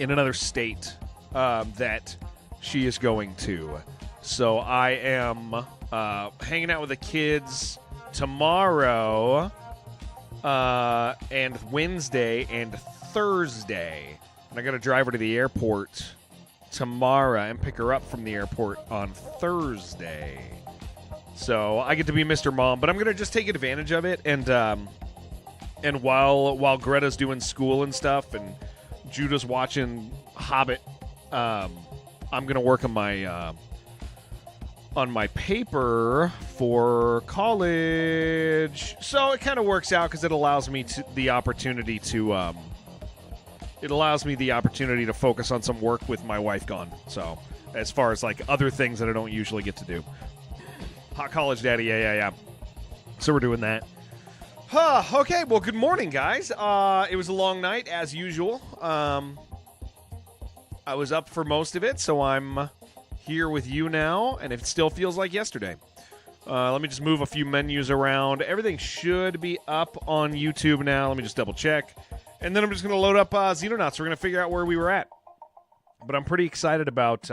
in another state that she is going to. So I am hanging out with the kids tomorrow and Wednesday and Thursday. And I got to drive her to the airport tomorrow and pick her up from the airport on Thursday. So I get to be Mr. Mom, but I'm going to just take advantage of it. And while Greta's doing school and stuff and Judah's watching Hobbit, I'm going to work on my paper for college. So it kind of works out because it allows me the opportunity to focus on some work with my wife gone. So as far as like other things that I don't usually get to do. Hot college daddy, yeah. So we're doing that. Okay, well, good morning, guys. It was a long night, as usual. I was up for most of it, so I'm here with you now, and it still feels like yesterday. Let me just move a few menus around. Everything should be up on YouTube now. Let me just double check. And then I'm just going to load up Xenonauts. We're going to figure out where we were at. But I'm pretty excited about...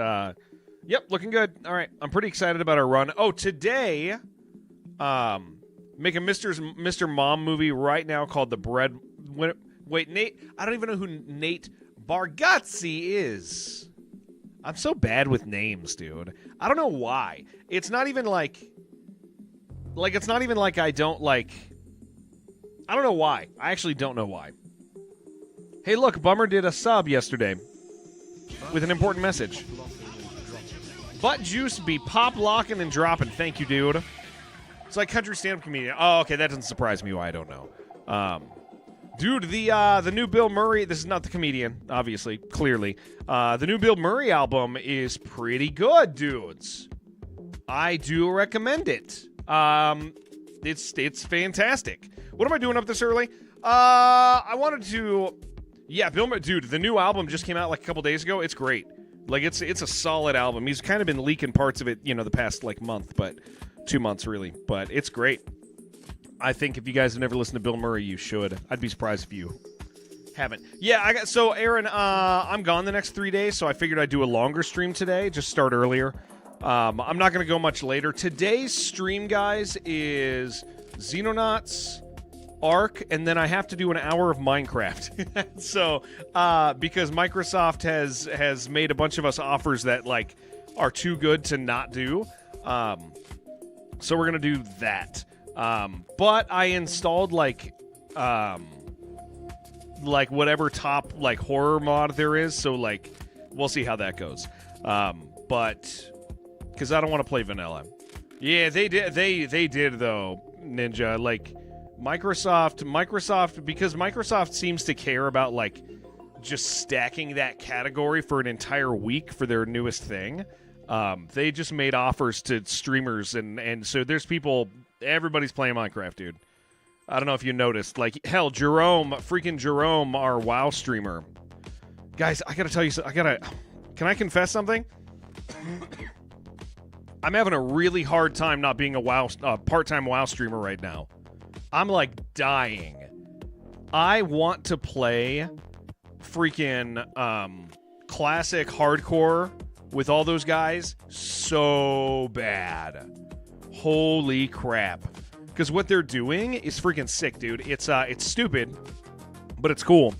yep, looking good. All right, I'm pretty excited about our run. Oh, today, make a Mr. Mom movie right now called The Bread... Wait, Nate, I don't even know who Nate Bargatze is. I'm so bad with names, dude. I don't know why. It's not even like it's not even like I don't like... I don't know why. I actually don't know why. Hey, look, Bummer did a sub yesterday with an important message. Butt juice be pop locking and dropping. Thank you, dude. It's like country stand-up comedian. Oh, okay, that doesn't surprise me why I don't know. Dude, the new Bill Murray, this is not the comedian, obviously, clearly. The new Bill Murray album is pretty good, dudes. I do recommend it. It's fantastic. What am I doing up this early? I wanted to... Yeah, Bill Murray, dude, the new album just came out like a couple days ago. It's great. Like, it's a solid album. He's kind of been leaking parts of it, the past, like, month, but 2 months, really. But it's great. I think if you guys have never listened to Bill Murray, you should. I'd be surprised if you haven't. Yeah, so, Aaron, I'm gone the next 3 days, so I figured I'd do a longer stream today, just start earlier. I'm not going to go much later. Today's stream, guys, is Xenonauts, Ark, and then I have to do an hour of Minecraft. So, because Microsoft has made a bunch of us offers that, like, are too good to not do. So we're going to do that. But I installed, like whatever top, like, horror mod there is, so, like, we'll see how that goes. But, because I don't want to play vanilla. Yeah, they did, though, Ninja, like... Microsoft, because Microsoft seems to care about, like, just stacking that category for an entire week for their newest thing. They just made offers to streamers, and so there's people, everybody's playing Minecraft, dude. I don't know if you noticed. Like, hell, freaking Jerome, our WoW streamer. Guys, I gotta tell you, can I confess something? I'm having a really hard time not being a part-time WoW streamer right now. I'm, like, dying. I want to play freaking classic hardcore with all those guys so bad. Holy crap. Because what they're doing is freaking sick, dude. It's stupid, but it's cool.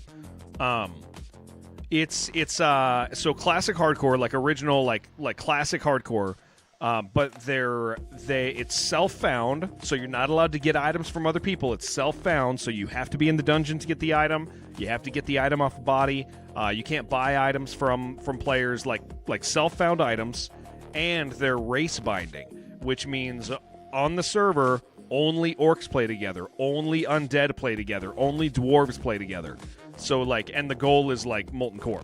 It's so classic hardcore, like original, like classic hardcore. But it's self-found, so you're not allowed to get items from other people. It's self-found, so you have to be in the dungeon to get the item. You have to get the item off a body. You can't buy items from players, like self-found items. And they're race binding, which means on the server, only orcs play together, only undead play together, only dwarves play together. So, like, and the goal is, like, molten core.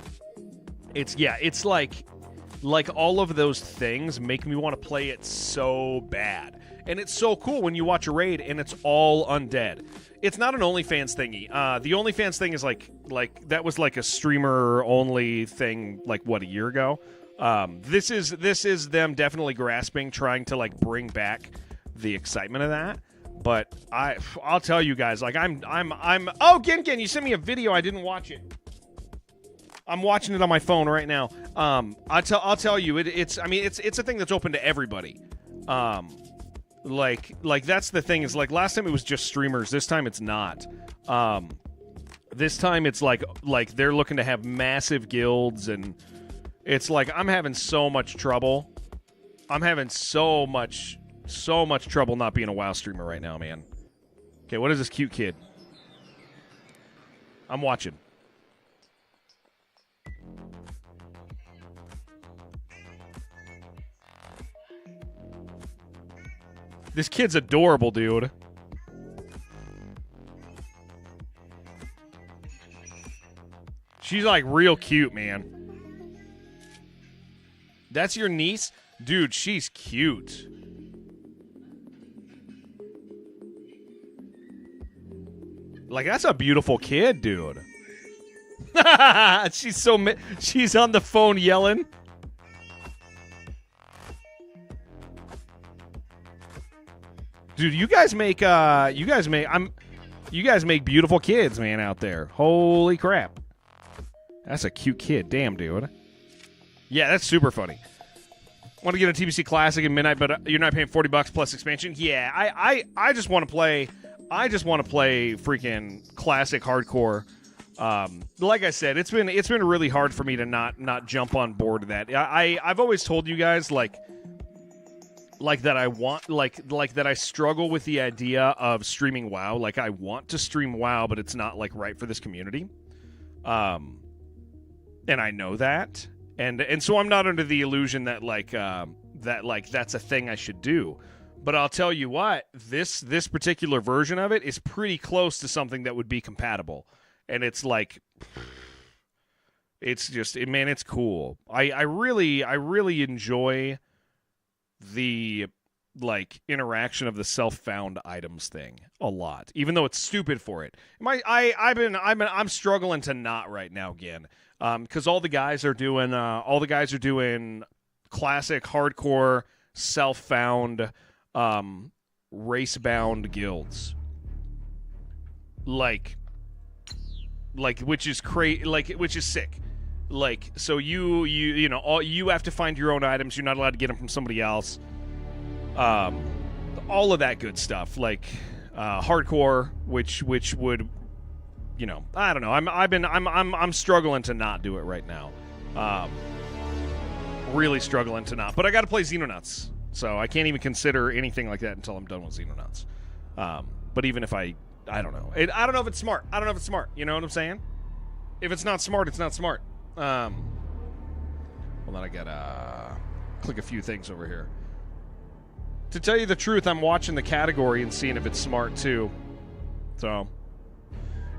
It's like all of those things make me want to play it so bad. And it's so cool when you watch a raid and it's all undead. It's not an OnlyFans thingy. The OnlyFans thing is like that was like a streamer only thing, like, what, a year ago? This is them definitely grasping, trying to, like, bring back the excitement of that. But I'll tell you guys, like, I'm oh, Gengen, you sent me a video, I didn't watch it. I'm watching it on my phone right now. I'll tell you, it's a thing that's open to everybody. Like that's the thing is like last time it was just streamers. This time it's not. This time it's like they're looking to have massive guilds, and it's like I'm having so much trouble. I'm having so much trouble not being a WoW streamer right now, man. Okay, what is this cute kid? I'm watching. This kid's adorable, dude. She's like real cute, man. That's your niece? Dude, she's cute. Like, that's a beautiful kid, dude. She's on the phone yelling. Dude, you guys make beautiful kids, man, out there. Holy crap. That's a cute kid. Damn, dude. Yeah, that's super funny. Want to get a TBC Classic in midnight, but you're not paying $40 plus expansion? Yeah, I just want to play freaking classic hardcore. Like I said, it's been really hard for me to not jump on board of that. I've always told you guys like that I want like that I struggle with the idea of streaming WoW. Like I want to stream WoW, but it's not like right for this community. And I know that. And so I'm not under the illusion that that's a thing I should do. But I'll tell you what, this particular version of it is pretty close to something that would be compatible. And it's like, it's just, man, it's cool. I really enjoy the like interaction of the self-found items thing a lot, even though it's stupid for it. I'm struggling to not right now again, because all the guys are doing classic hardcore self-found race-bound guilds, like which is which is sick. Like, so you know, you have to find your own items. You're not allowed to get them from somebody else. All of that good stuff, like hardcore, which would, you know, I don't know. I'm struggling to not do it right now. Really struggling to not. But I got to play Xenonauts, so I can't even consider anything like that until I'm done with Xenonauts. But even if I don't know. I don't know if it's smart. I don't know if it's smart. You know what I'm saying? If it's not smart, it's not smart. Well, then I gotta click a few things over here. To tell you the truth, I'm watching the category and seeing if it's smart too. So,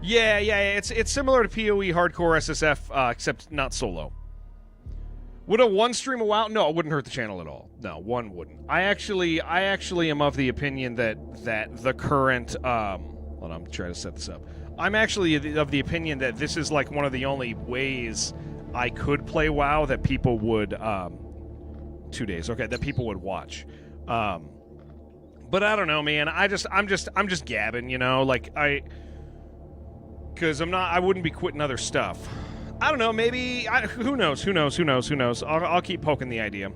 yeah, it's similar to PoE Hardcore SSF, except not solo. Would a one stream a WoW? No, it wouldn't hurt the channel at all. No, one wouldn't. I actually am of the opinion that the current hold on, I'm trying to set this up. I'm actually of the opinion that this is like one of the only ways I could play WoW that people would 2 days. Okay, that people would watch. But I don't know, man. I'm just gabbing, you know, like because I wouldn't be quitting other stuff. I don't know, maybe who knows? I'll keep poking the idea,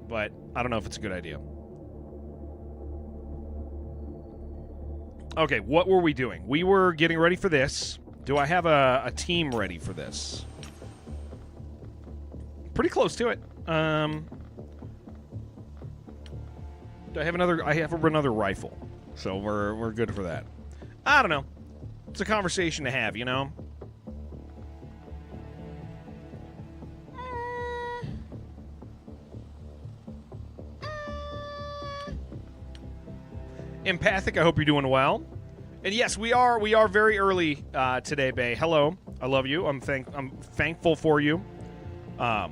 but I don't know if it's a good idea. Okay, what were we doing? We were getting ready for this. Do I have a team ready for this? Pretty close to it. Do I have another? I have another rifle, so we're good for that. I don't know. It's a conversation to have, you know. Empathic, I hope you're doing well. And yes, we are very early today, Bay. Hello. I love you. I'm thankful for you. Yeah,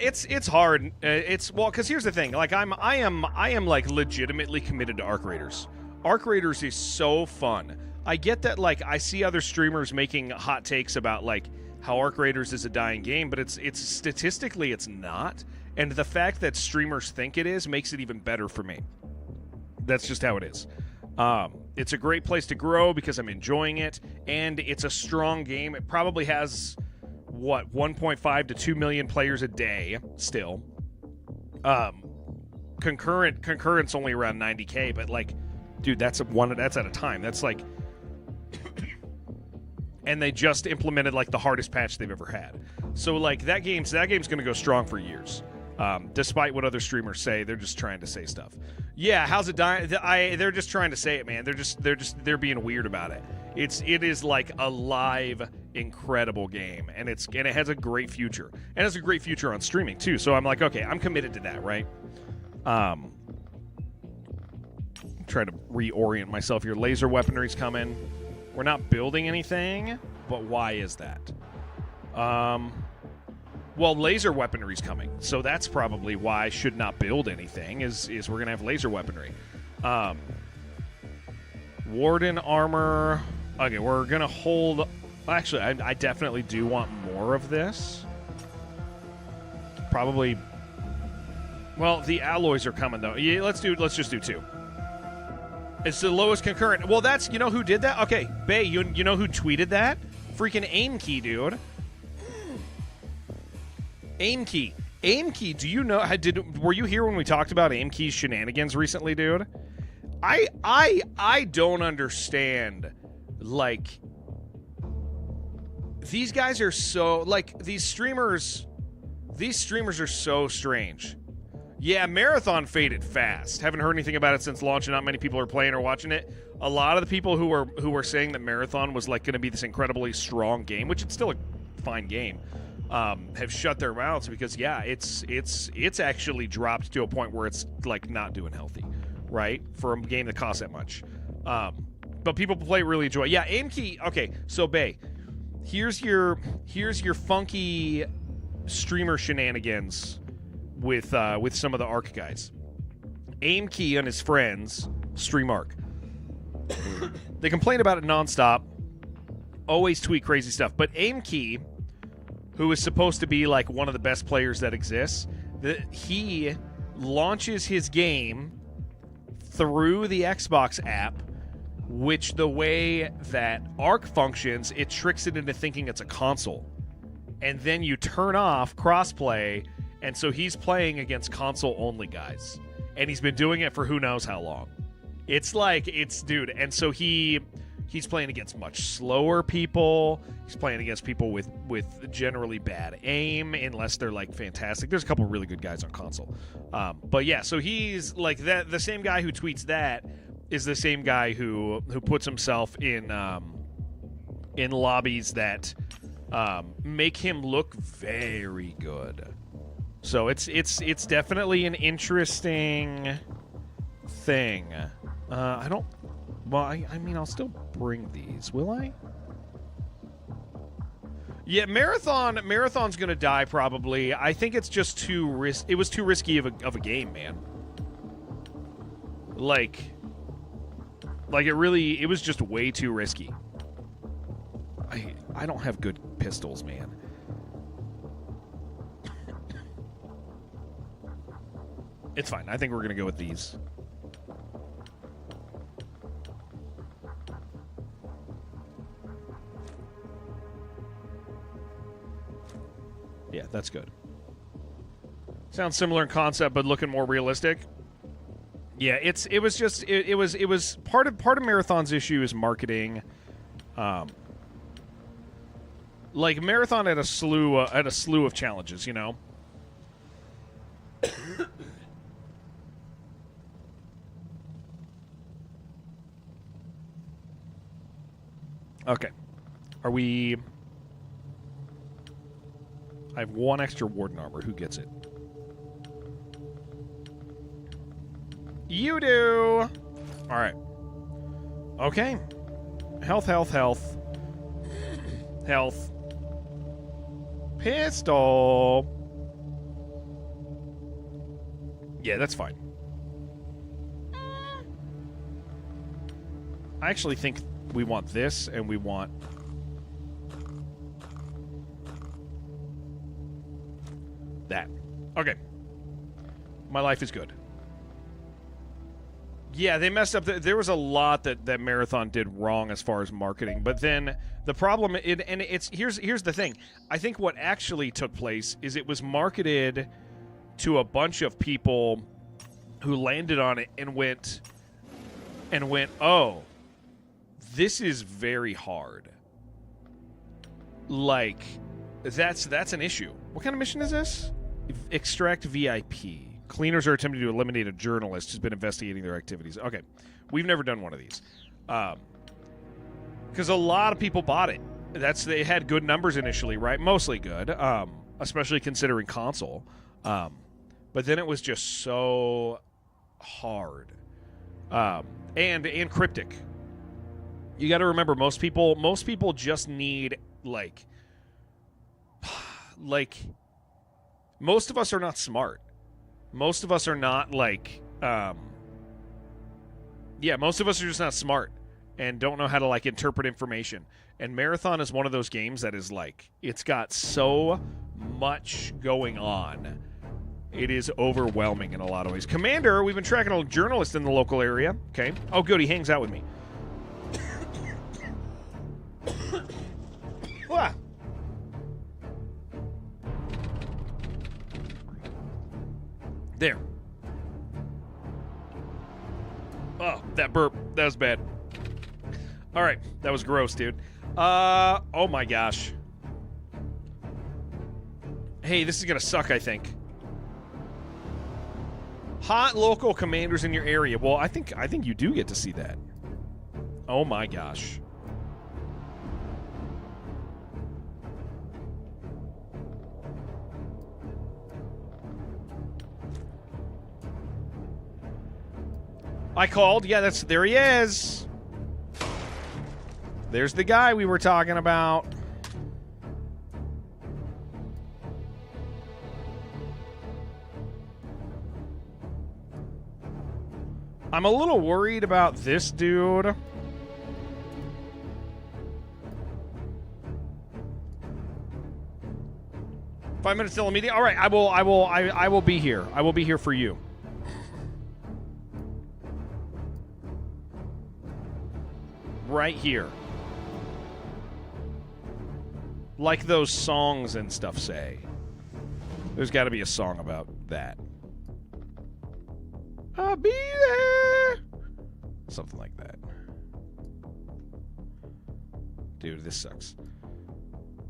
it's hard. It's well, because here's the thing. Like I am like legitimately committed to Arc Raiders. Arc Raiders is so fun. I get that, like, I see other streamers making hot takes about like how Arc Raiders is a dying game, but it's statistically it's not. And the fact that streamers think it is makes it even better for me. That's just how it is. It's a great place to grow because I'm enjoying it, and it's a strong game. It probably has, what, 1.5 to 2 million players a day still. Concurrent's only around 90K, but like, dude, that's at a time. That's like, and they just implemented like the hardest patch they've ever had. So like that game's gonna go strong for years. Despite what other streamers say, they're just trying to say stuff. Yeah, how's it dying? They're just trying to say it, man. They're being weird about it. It is like a live, incredible game, and it has a great future, and it has a great future on streaming too. So I'm like, okay, I'm committed to that, right? Try to reorient myself here. Laser weaponry's coming. We're not building anything, but why is that? Well, laser weaponry's coming, so that's probably why I should not build anything, is we're going to have laser weaponry. Warden armor. Okay, we're going to hold... Actually, I definitely do want more of this. Probably... Well, the alloys are coming, though. Yeah, let's just do 2. It's the lowest concurrent. Well, that's... You know who did that? Okay, Bay, you know who tweeted that? Freaking Aim Key, dude. Aim Key, do you know? Were you here when we talked about Aim Key's shenanigans recently, dude? I don't understand. Like, these guys are so, like, these streamers are so strange. Yeah, Marathon faded fast. Haven't heard anything about it since launch, and not many people are playing or watching it. A lot of the people who were saying that Marathon was like going to be this incredibly strong game, which it's still a fine game, have shut their mouths because it's actually dropped to a point where it's like not doing healthy, right? For a game that costs that much. But people play really enjoy. Yeah, Aim Key. Okay, so Bay, here's your funky streamer shenanigans with some of the Arc guys. Aim Key and his friends stream Arc. They complain about it nonstop. Always tweet crazy stuff. But Aim Key, who is supposed to be like one of the best players that exists, he launches his game through the Xbox app, which the way that Arc functions, it tricks it into thinking it's a console. And then you turn off crossplay, and so he's playing against console-only guys. And he's been doing it for who knows how long. Dude, and so he's playing against much slower people. He's playing against people with generally bad aim, unless they're like fantastic. There's a couple really good guys on console. But yeah, so he's like that. The same guy who tweets that is the same guy who puts himself in lobbies that make him look very good. So it's definitely an interesting thing. I don't... Well, I mean, I'll still bring these, will I? Yeah, Marathon's gonna die probably. I think it's just too it was too risky of a game, man. Like it was just way too risky. I don't have good pistols, man. It's fine. I think we're gonna go with these. Yeah, that's good. Sounds similar in concept, but looking more realistic. Yeah, it was part of Marathon's issue is marketing. Like Marathon had a slew of challenges, you know. Okay, are we? I have one extra Warden armor. Who gets it? You do! Alright. Okay. Health. Health. Pistol. Yeah, that's fine. I actually think we want this, and we want... that. Okay. My life is good. Yeah, they messed up. There was a lot that Marathon did wrong as far as marketing. But then the problem, here's the thing. I think what actually took place is it was marketed to a bunch of people who landed on it and went, oh, this is very hard. Like, that's an issue. What kind of mission is this? Extract VIP. Cleaners are attempting to eliminate a journalist who's been investigating their activities. Okay, we've never done one of these. Because a lot of people bought it. They had good numbers initially, right? Mostly good, especially considering console. But then it was just so hard. And cryptic. You got to remember, most people just need, like, most of us are not smart. Most of us are not, like, most of us are just not smart and don't know how to, like, interpret information. And Marathon is one of those games that is, like, it's got so much going on. It is overwhelming in a lot of ways. Commander, we've been tracking a journalist in the local area. Okay. Oh, good, he hangs out with me. Ah. There. Oh, that burp. That was bad. All right. That was gross, dude. Oh my gosh. Hey, this is going to suck, I think. Hot local commanders in your area. Well, I think you do get to see that. Oh my gosh. I called. Yeah, there he is. There's the guy we were talking about. I'm a little worried about this dude. Five minutes till a meeting. All right, I will be here. I will be here for you. Right here. Like those songs and stuff say. There's got to be a song about that. I'll be there. Something like that. Dude, this sucks.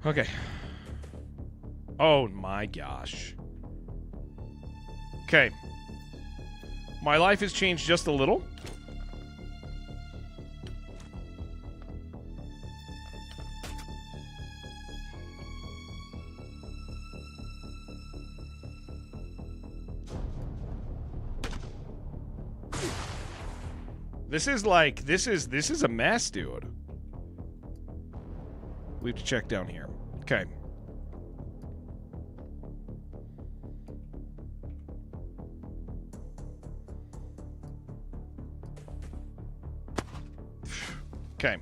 Okay. Oh my gosh. Okay. My life has changed just a little. This is a mess, dude. We have to check down here. Okay. Okay.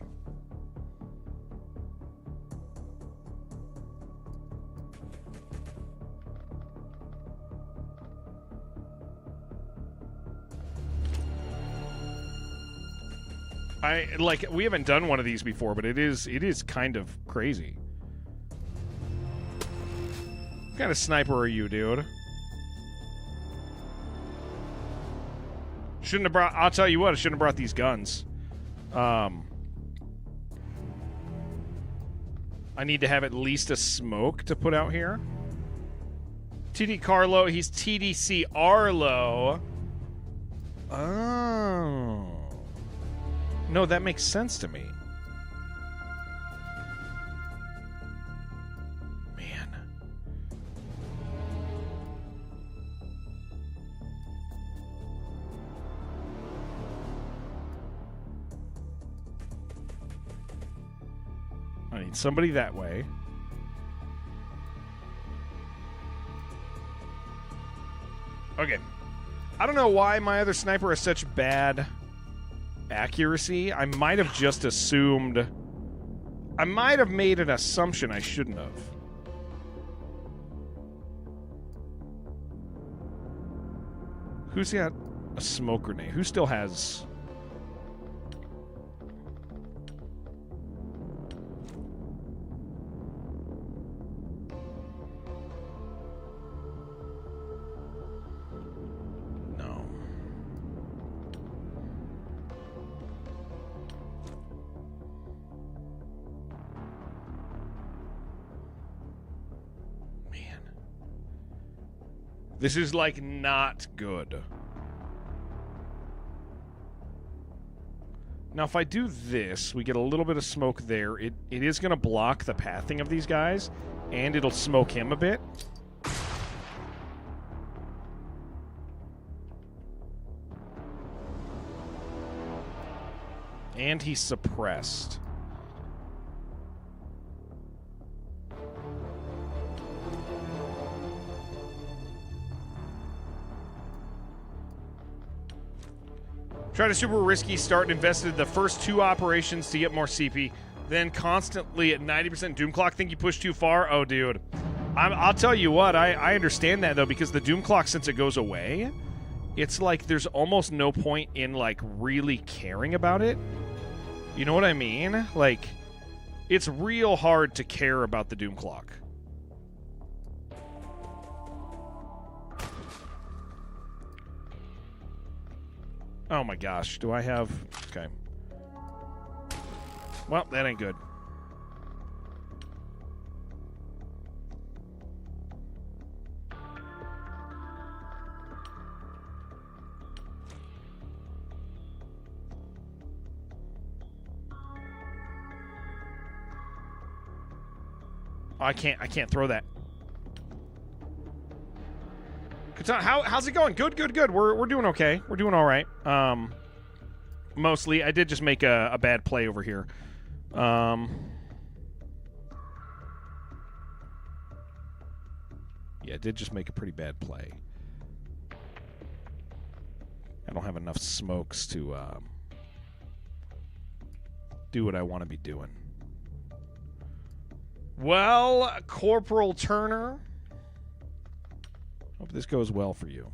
We haven't done one of these before, but it is kind of crazy. What kind of sniper are you, dude? Shouldn't have brought... I'll tell you what, I shouldn't have brought these guns. I need to have at least a smoke to put out here. TD Carlo, he's TDC Arlo. Oh. No, that makes sense to me. Man. I need somebody that way. Okay. I don't know why my other sniper has such bad accuracy. I might have just assumed... I might have made an assumption I shouldn't have. Who's got... a smoke grenade. Who still has... This is, like, not good. Now, if I do this, we get a little bit of smoke there. It is going to block the pathing of these guys, and it'll smoke him a bit. And he's suppressed. Tried a super risky start and invested the first 2 operations to get more CP, then constantly at 90% Doom Clock. Think you pushed too far? Oh, dude. I'll tell you what, I understand that, though, because the Doom Clock, since it goes away, it's like there's almost no point in, like, really caring about it. You know what I mean? Like, it's real hard to care about the Doom Clock. Oh my gosh, do I have... Okay. Well, that ain't good. I can't throw that. How's it going? Good. We're doing okay. We're doing all right. Mostly, I did just make a bad play over here. Yeah, I did just make a pretty bad play. I don't have enough smokes to do what I want to be doing. Well, Corporal Turner, hope this goes well for you.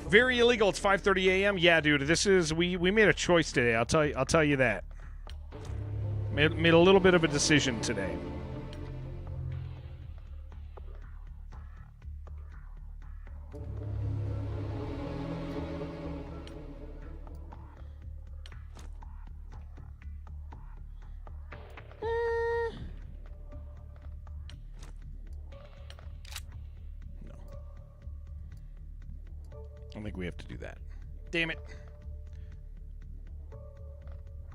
Very illegal. It's 5:30 a.m. Yeah, dude. This is we made a choice today. I'll tell you that. Made a little bit of a decision today. I don't think we have to do that. Damn it.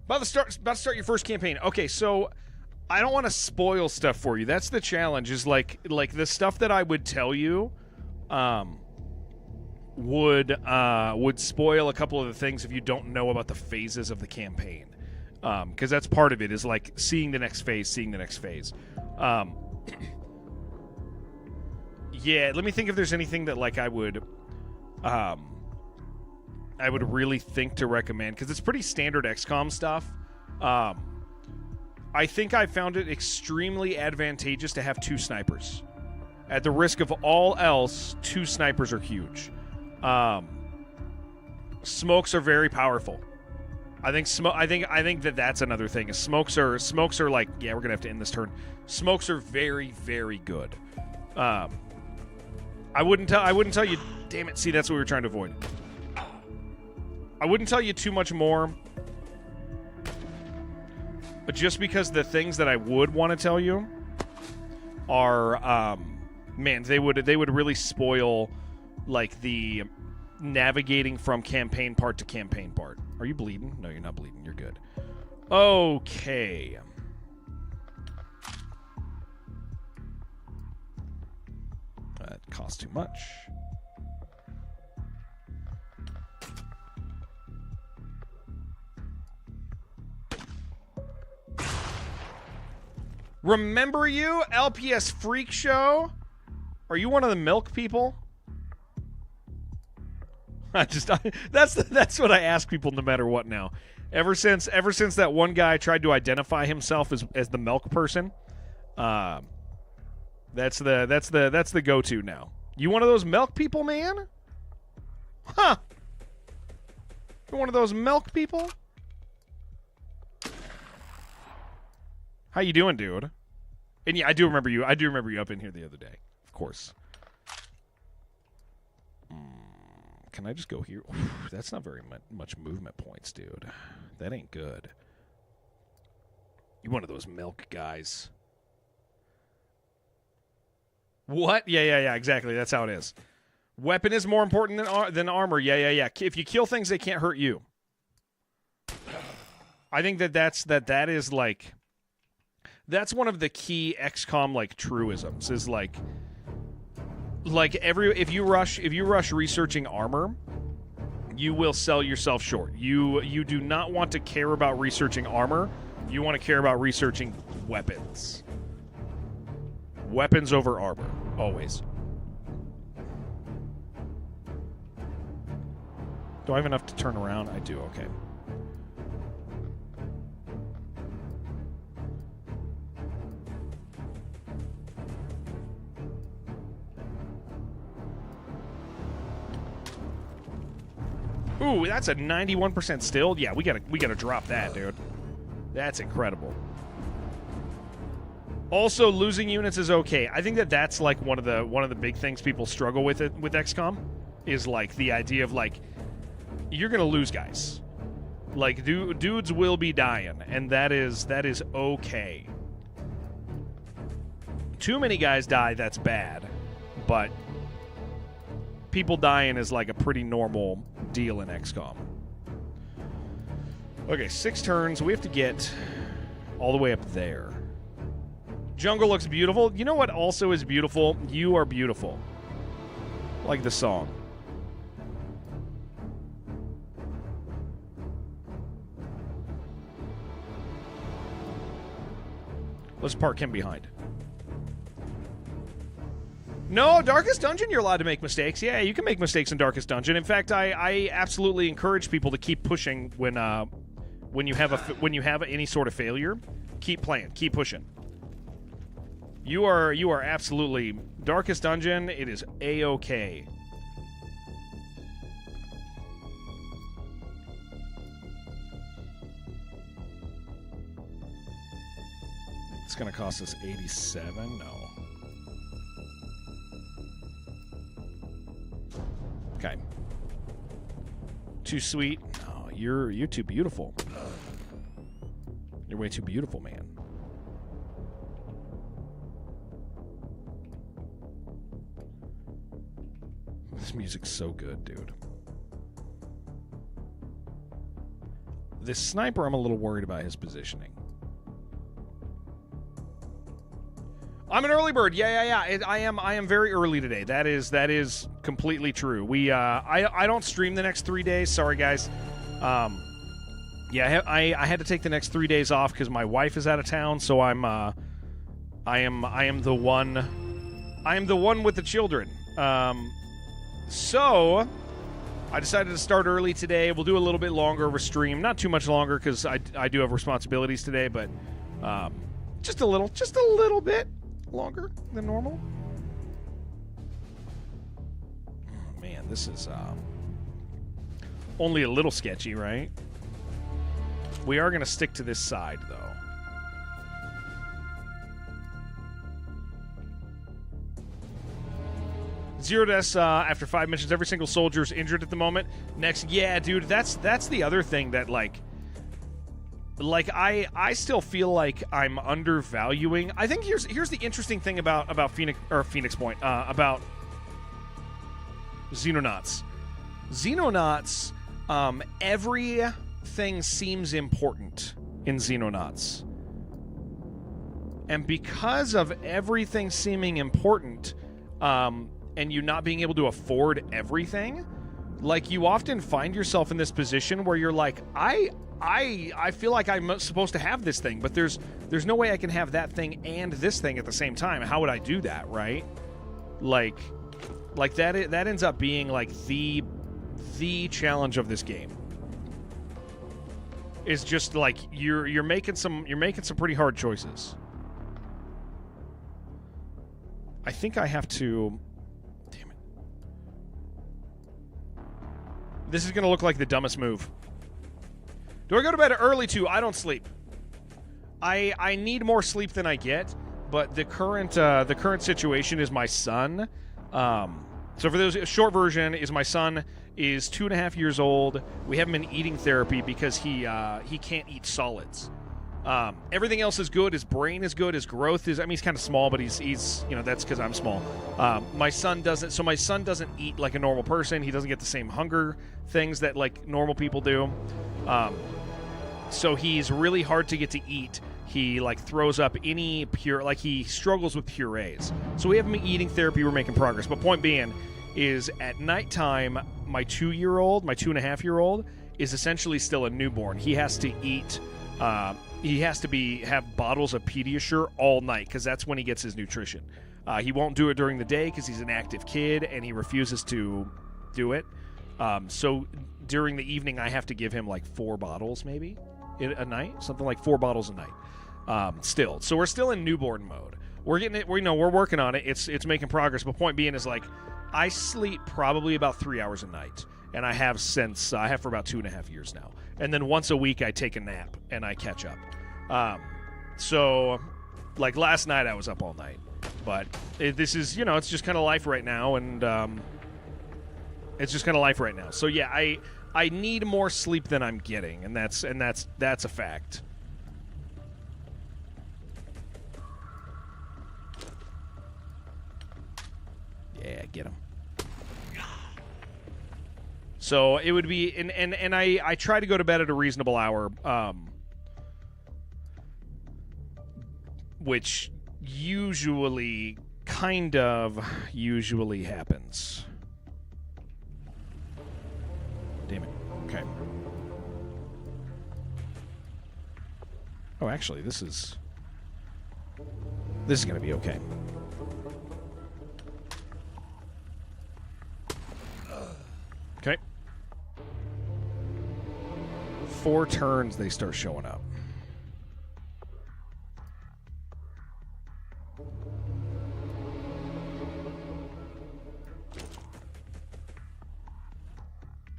About to start your first campaign. Okay, so I don't want to spoil stuff for you. That's the challenge, is like the stuff that I would tell you would spoil a couple of the things if you don't know about the phases of the campaign. Because that's part of it, is like seeing the next phase. Yeah, let me think if there's anything that like I would really think to recommend, because it's pretty standard XCOM stuff. I think I found it extremely advantageous to have 2 snipers. At the risk of all else, 2 snipers are huge. Smokes are very powerful. I think that's another thing. Is smokes are like, yeah, we're gonna have to end this turn. Smokes are very, very good. I wouldn't tell you. Damn it! See, that's what we were trying to avoid. I wouldn't tell you too much more, but just because the things that I would want to tell you are, man, they would really spoil like the navigating from campaign part to campaign part. Are you bleeding? No, you're not bleeding. You're good. Okay. That costs too much. Remember you, LPS Freak Show? Are you one of the milk people? That's what I ask people no matter what now. Ever since that one guy tried to identify himself as the milk person, that's the go-to now. You one of those milk people, man? Huh? You're one of those milk people? How you doing, dude? And yeah, I do remember you. I do remember you up in here the other day. Of course. Can I just go here? Oof, that's not very much movement points, dude. That ain't good. You one of those milk guys. What? Yeah, exactly. That's how it is. Weapon is more important than armor. Yeah. If you kill things, they can't hurt you. I think that is like... That's one of the key XCOM like truisms is like if you rush researching armor, you will sell yourself short. You do not want to care about researching armor. You want to care about researching weapons. Weapons over armor, always. Do I have enough to turn around? I do, okay. Ooh, that's a 91% still. Yeah, we gotta drop that, dude. That's incredible. Also, losing units is okay. I think that's like one of the big things people struggle with with XCOM is like the idea of like you're gonna lose guys. Like dudes will be dying, and that is okay. Too many guys die, that's bad, but people dying is like a pretty normal deal in XCOM. Okay, 6 turns. We have to get all the way up there. Jungle looks beautiful. You know what also is beautiful? You are beautiful. Like the song. Let's park him behind. No, Darkest Dungeon, you're allowed to make mistakes. Yeah, you can make mistakes in Darkest Dungeon. In fact, I absolutely encourage people to keep pushing when you have any sort of failure. Keep playing, keep pushing. You are absolutely Darkest Dungeon. It is a-okay. It's gonna cost us 87. No. Okay. Too sweet. Oh, you're too beautiful. You're way too beautiful, man. This music's so good, dude. This sniper, I'm a little worried about his positioning. I'm an early bird. Yeah. I am very early today. That is completely true. I don't stream the next 3 days. Sorry, guys. Yeah, I had to take the next 3 days off because my wife is out of town. So I am the one with the children. So I decided to start early today. We'll do a little bit longer of a stream, not too much longer because I do have responsibilities today, but just a little bit longer than normal. Oh, man, this is only a little sketchy, right? We are going to stick to this side, though. Zero deaths after 5 missions. Every single soldier is injured at the moment. Next, yeah, dude, that's the other thing that, like I still feel like I'm undervaluing. I think here's the interesting thing about Phoenix Point, about Xenonauts. Xenonauts, everything seems important in Xenonauts. And because of everything seeming important, and you not being able to afford everything, like, you often find yourself in this position where you're like, I feel like I'm supposed to have this thing, but there's no way I can have that thing and this thing at the same time. How would I do that, right? Like that ends up being like the challenge of this game. is just like you're making some pretty hard choices. I think I have to. Damn it! This is gonna look like the dumbest move. Do I go to bed early too? I don't sleep. I need more sleep than I get, but the current situation is my son. So for those, short version is my son is 2.5 years old. We have him in eating therapy because he can't eat solids. Everything else is good. His brain is good. His growth is. I mean, he's kind of small, but he's that's because I'm small. My son doesn't. So my son doesn't eat like a normal person. He doesn't get the same hunger things that like normal people do. So he's really hard to get to eat. He like throws up any pure, like he struggles with purees. So we have him eating therapy. We're making progress. But point being is at nighttime, my 2.5-year-old is essentially still a newborn. He has to eat. He has to have bottles of Pediasure all night because that's when he gets his nutrition. He won't do it during the day because he's an active kid and he refuses to do it. So during the evening, I have to give him like 4 bottles maybe a night, something like 4 bottles a night. Still, so we're still in newborn mode. We're getting it. We're working on it. It's making progress. But point being is like I sleep probably about 3 hours a night, and I have for about 2.5 years now. And then once a week I take a nap and I catch up. So like last night I was up all night, but this is it's just kind of life right now, and it's just kind of life right now. So yeah, I need more sleep than I'm getting, and that's a fact. Yeah, get him. So it would be, and I try to go to bed at a reasonable hour, which usually happens. Damn it. Okay. Oh, actually, this is going to be okay. Okay. 4 turns, they start showing up.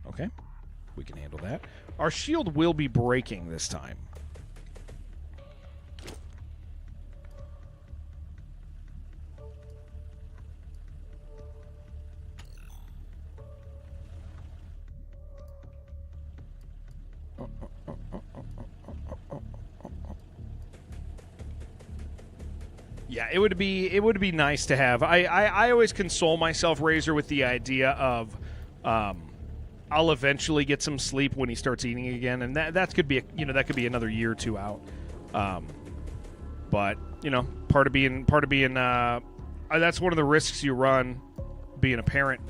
Okay. We can handle that. Our shield will be breaking this time. Yeah, it would be nice to have. I always console myself, Razor, with the idea of I'll eventually get some sleep when he starts eating again, and that could be that could be another year or 2 out. But part of being that's one of the risks you run being a parent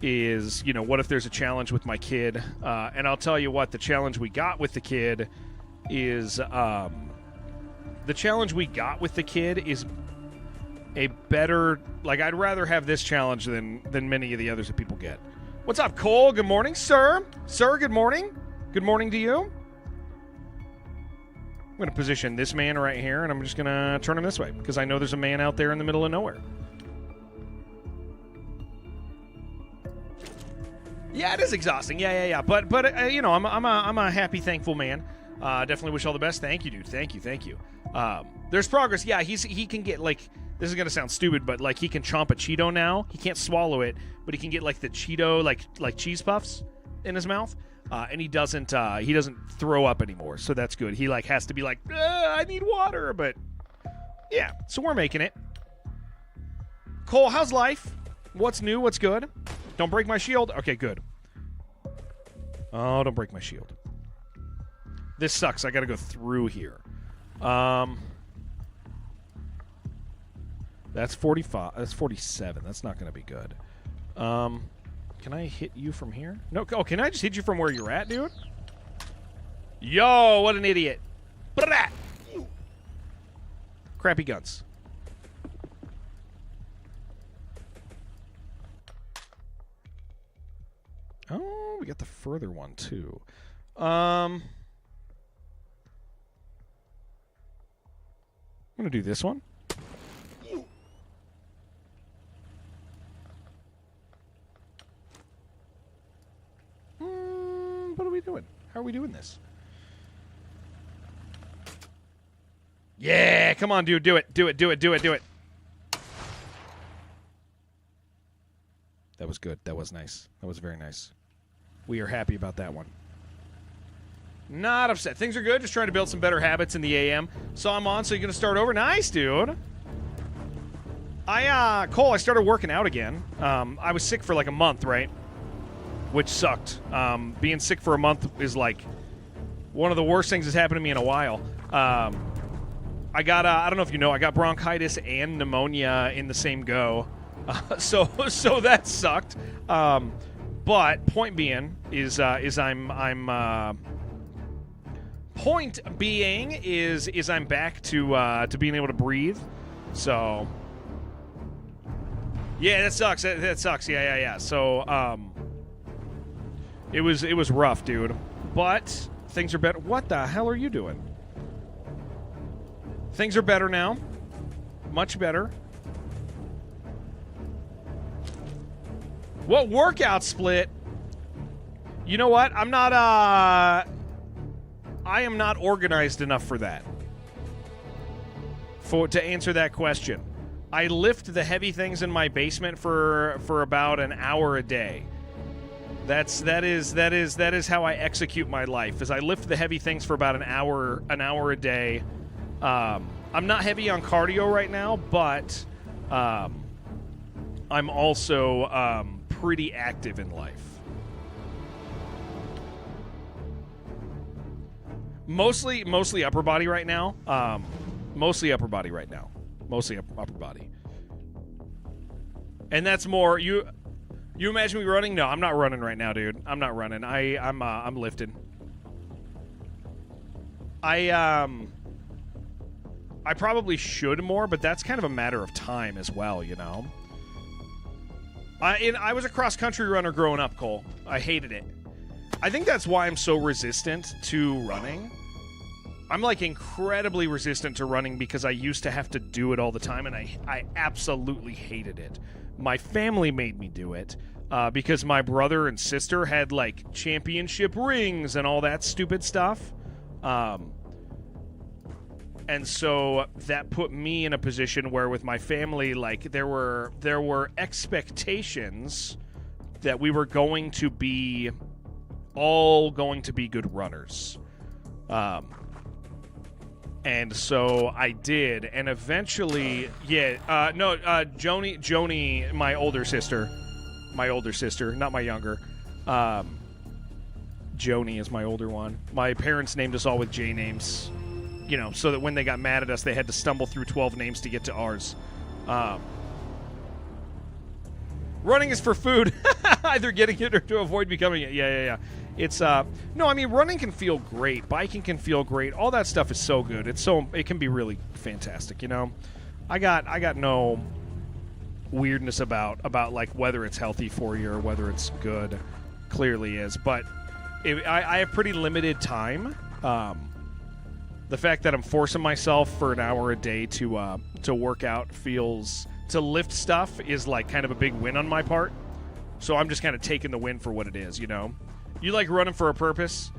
is what if there's a challenge with my kid, and I'll tell you what, the challenge we got with the kid is a better, like, I'd rather have this challenge than many of the others that people get. What's up, Cole? Good morning, sir. Sir, good morning. Good morning to you. I'm going to position this man right here, and I'm just going to turn him this way because I know there's a man out there in the middle of nowhere. Yeah, it is exhausting. Yeah. But I'm a happy, thankful man. Definitely wish all the best. Thank you, dude. Thank you. There's progress. Yeah, he can get, like, this is gonna sound stupid, but like he can chomp a Cheeto now. He can't swallow it, but he can get like the Cheeto like cheese puffs in his mouth, and he doesn't throw up anymore. So that's good. He like has to be like, I need water, but yeah. So we're making it. Cole, how's life? What's new? What's good? Don't break my shield. Okay, good. Oh, don't break my shield. This sucks. I got to go through here. That's 45. That's 47. That's not going to be good. Can I hit you from here? No. Oh, can I just hit you from where you're at, dude? Yo, what an idiot. Blah! Crappy guns. Oh, we got the further one, too. going to do this one. What are we doing? How are we doing this? Yeah, come on, dude. Do it. Do it. Do it. Do it. Do it. That was good. That was nice. That was very nice. We are happy about that one. Not upset. Things are good. Just trying to build some better habits in the AM. So I'm on, so you're going to start over? Nice, dude. Cole, I started working out again. I was sick for like a month, right? Which sucked. Being sick for a month is like one of the worst things that's happened to me in a while. I got, I don't know if you know, I got bronchitis and pneumonia in the same go. So that sucked. But point being is I'm point being is I'm back to being able to breathe. So yeah, that sucks. That sucks. Yeah. So it was rough, dude. But things are better. What the hell are you doing? Things are better now. Much better. What workout split? You know what? I am not organized enough for that. To answer that question. I lift the heavy things in my basement for about an hour a day. That is how I execute my life. Is I lift the heavy things for about an hour a day. I'm not heavy on cardio right now, but I'm also pretty active in life. Mostly upper body right now. Mostly upper body right now. Mostly upper body. And that's more you imagine me running? No, I'm not running right now, dude. I'm not running. I'm lifting. I probably should more, but that's kind of a matter of time as well, you know. I was a cross-country runner growing up, Cole. I hated it. I think that's why I'm so resistant to running. I'm, like, incredibly resistant to running because I used to have to do it all the time, and I absolutely hated it. My family made me do it because my brother and sister had, like, championship rings and all that stupid stuff. And so that put me in a position where with my family, like, there were expectations that we were going to be all going to be good runners. And so I did, and eventually, Joni, my older sister, not my younger, Joni is my older one. My parents named us all with J names, you know, so that when they got mad at us, they had to stumble through 12 names to get to ours. Running is for food, either getting it or to avoid becoming it. Yeah. It's no, I mean, running can feel great, biking can feel great, all that stuff is so good. It can be really fantastic, you know. I got no weirdness about like whether it's healthy for you or whether it's good. Clearly is, but I have pretty limited time. The fact that I'm forcing myself for an hour a day to work out to lift stuff is like kind of a big win on my part. So I'm just kind of taking the win for what it is, you know. You like running for a purpose?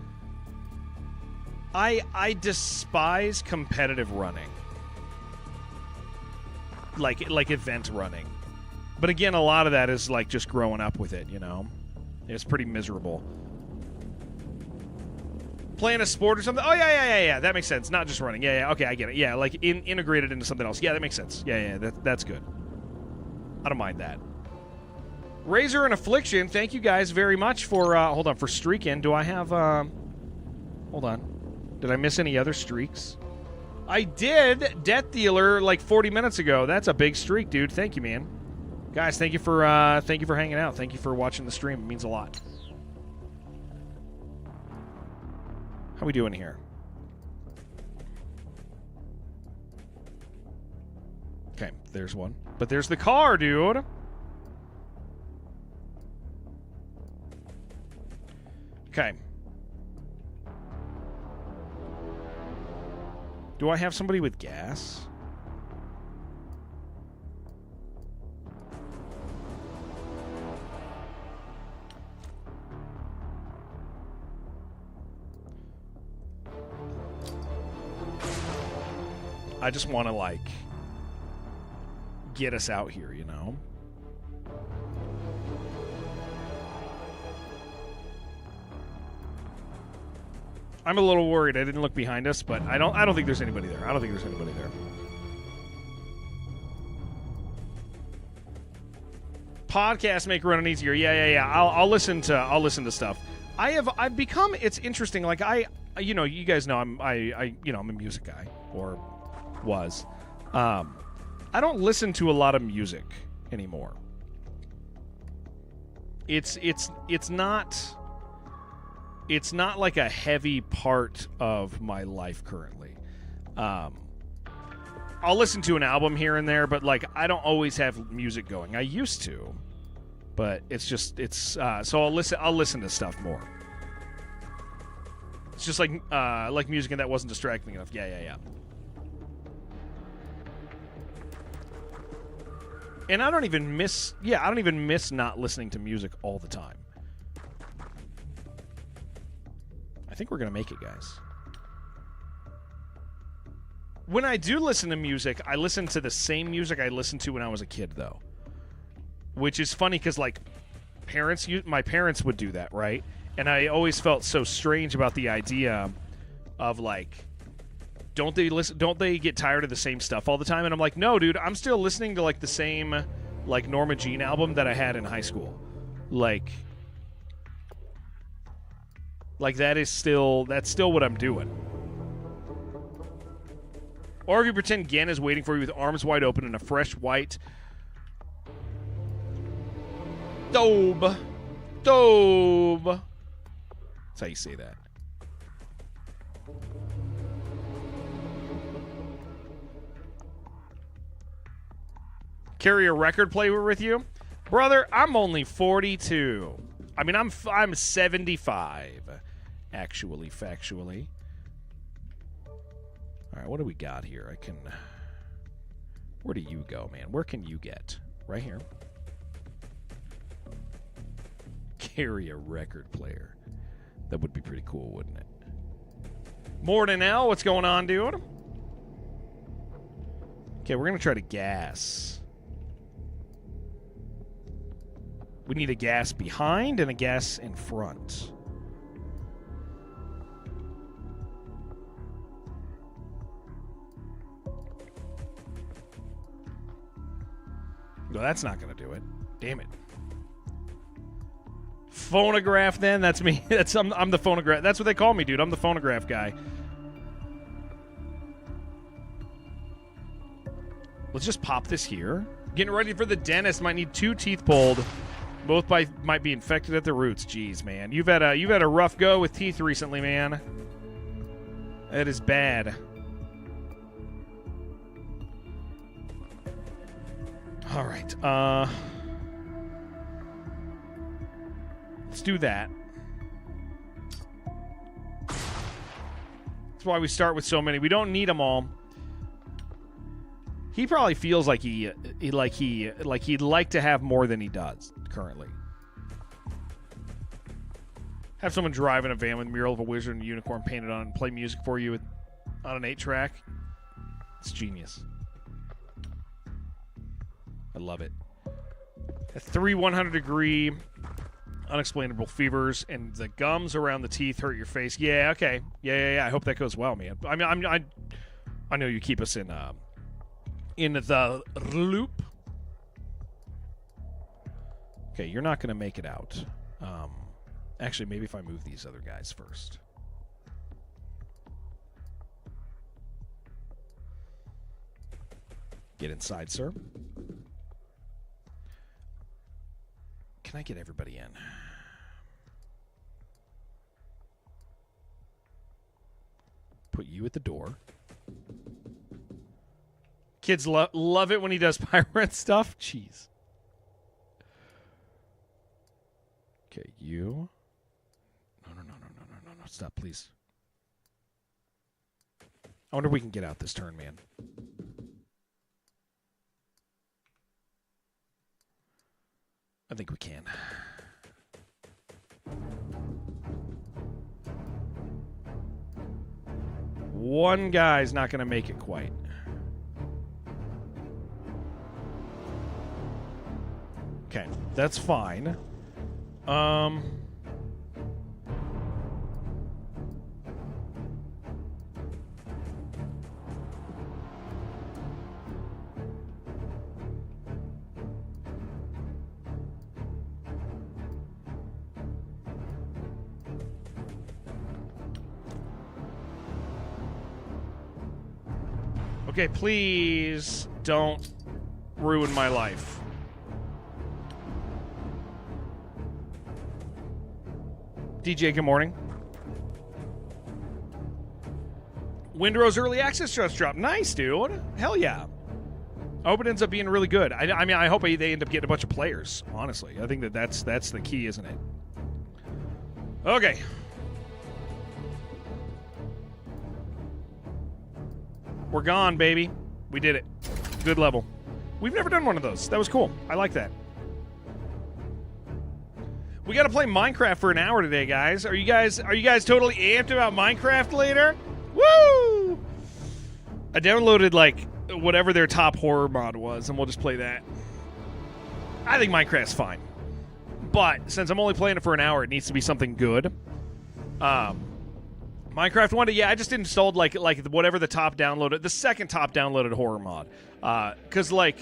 I despise competitive running. Like event running. But again, a lot of that is like just growing up with it, you know. It's pretty miserable. Playing a sport or something? Oh, yeah. That makes sense. Not just running. Yeah. Okay, I get it. Yeah, like integrated into something else. Yeah, that makes sense. Yeah. That's good. I don't mind that. Razor and Affliction, thank you guys very much for, hold on, for streaking. Do I have, hold on. Did I miss any other streaks? I did, Death Dealer, like 40 minutes ago. That's a big streak, dude. Thank you, man. Guys, thank you for hanging out. Thank you for watching the stream. It means a lot. How we doing here? Okay, there's one. But there's the car, dude. Okay. Do I have somebody with gas? I just want to, like, get us out here, you know? I'm a little worried. I didn't look behind us, but I don't think there's anybody there. I don't think there's anybody there. Podcast make running easier. Yeah. I'll listen to stuff. I've become. It's interesting. Like you guys know I'm a music guy, or was. I don't listen to a lot of music anymore. It's not like a heavy part of my life currently. I'll listen to an album here and there, but like I don't always have music going. I used to, but so I'll listen to stuff more. It's just like music, and that wasn't distracting enough. Yeah. And I don't even miss not listening to music all the time. I think we're going to make it, guys. When I do listen to music, I listen to the same music I listened to when I was a kid, though. Which is funny because, like, my parents would do that, right? And I always felt so strange about the idea of, like, don't they get tired of the same stuff all the time? And I'm like, no, dude, I'm still listening to, like, the same, like, Norma Jean album that I had in high school. Like that's still what I'm doing. Or if you pretend Gen is waiting for you with arms wide open and a fresh white Dobe. That's how you say that. Carry a record player with you? Brother, I'm only 42. I mean, I'm 75, actually, factually. All right, what do we got here? Where do you go, man? Where can you get? Right here. Carry a record player. That would be pretty cool, wouldn't it? Morning, L. What's going on, dude? Okay, we're going to try to gas. We need a gas behind and a gas in front. No, that's not going to do it. Damn it. Phonograph, then? That's me. I'm the phonograph. That's what they call me, dude. I'm the phonograph guy. Let's just pop this here. Getting ready for the dentist. Might need 2 teeth pulled. Both might be infected at the roots. Jeez, man. You've had a rough go with teeth recently, man. That is bad. All right. Let's do that. That's why we start with so many. We don't need them all. He probably feels like he'd like to have more than he does currently. Have someone drive in a van with a mural of a wizard and a unicorn painted on it and play music for you on an 8-track. It's genius. I love it. 3 100-degree unexplainable fevers and the gums around the teeth hurt your face. Yeah, okay. Yeah. I hope that goes well, man. I mean, I know you keep us in the loop. Okay, you're not going to make it out. Actually, maybe if I move these other guys first. Get inside, sir. Can I get everybody in? Put you at the door. Kids love it when he does pirate stuff. Jeez. Okay, you. No. Stop, please. I wonder if we can get out this turn, man. I think we can. One guy's not going to make it quite. That's fine. Okay, please don't ruin my life. DJ, good morning. Windrow's early access just dropped. Nice, dude. Hell yeah. I hope it ends up being really good. I mean, I hope they end up getting a bunch of players, honestly. I think that's the key, isn't it? Okay. We're gone, baby. We did it. Good level. We've never done one of those. That was cool. I like that. We got to play Minecraft for an hour today, guys. Are you guys totally amped about Minecraft later? Woo! I downloaded like whatever their top horror mod was, and we'll just play that. I think Minecraft's fine, but since I'm only playing it for an hour, it needs to be something good. Minecraft wanted, yeah, I just installed like whatever the top downloaded, the second top downloaded horror mod, because like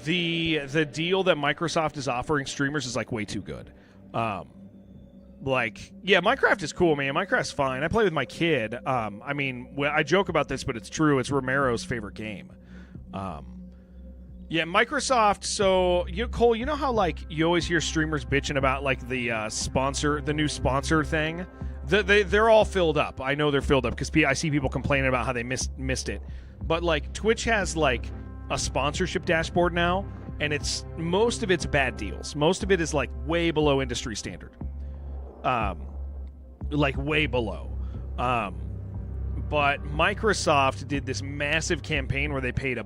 the deal that Microsoft is offering streamers is like way too good. Like, yeah, Minecraft is cool, man. Minecraft's fine. I play with my kid. I mean, I joke about this, but it's true. It's Romero's favorite game. Yeah, Microsoft. So, Cole, you know how like you always hear streamers bitching about like the new sponsor thing. They're all filled up. I know they're filled up because I see people complaining about how they missed it. But like Twitch has like a sponsorship dashboard now, and most of it's bad deals. Most of it is like way below industry standard. Like way below. But Microsoft did this massive campaign where they made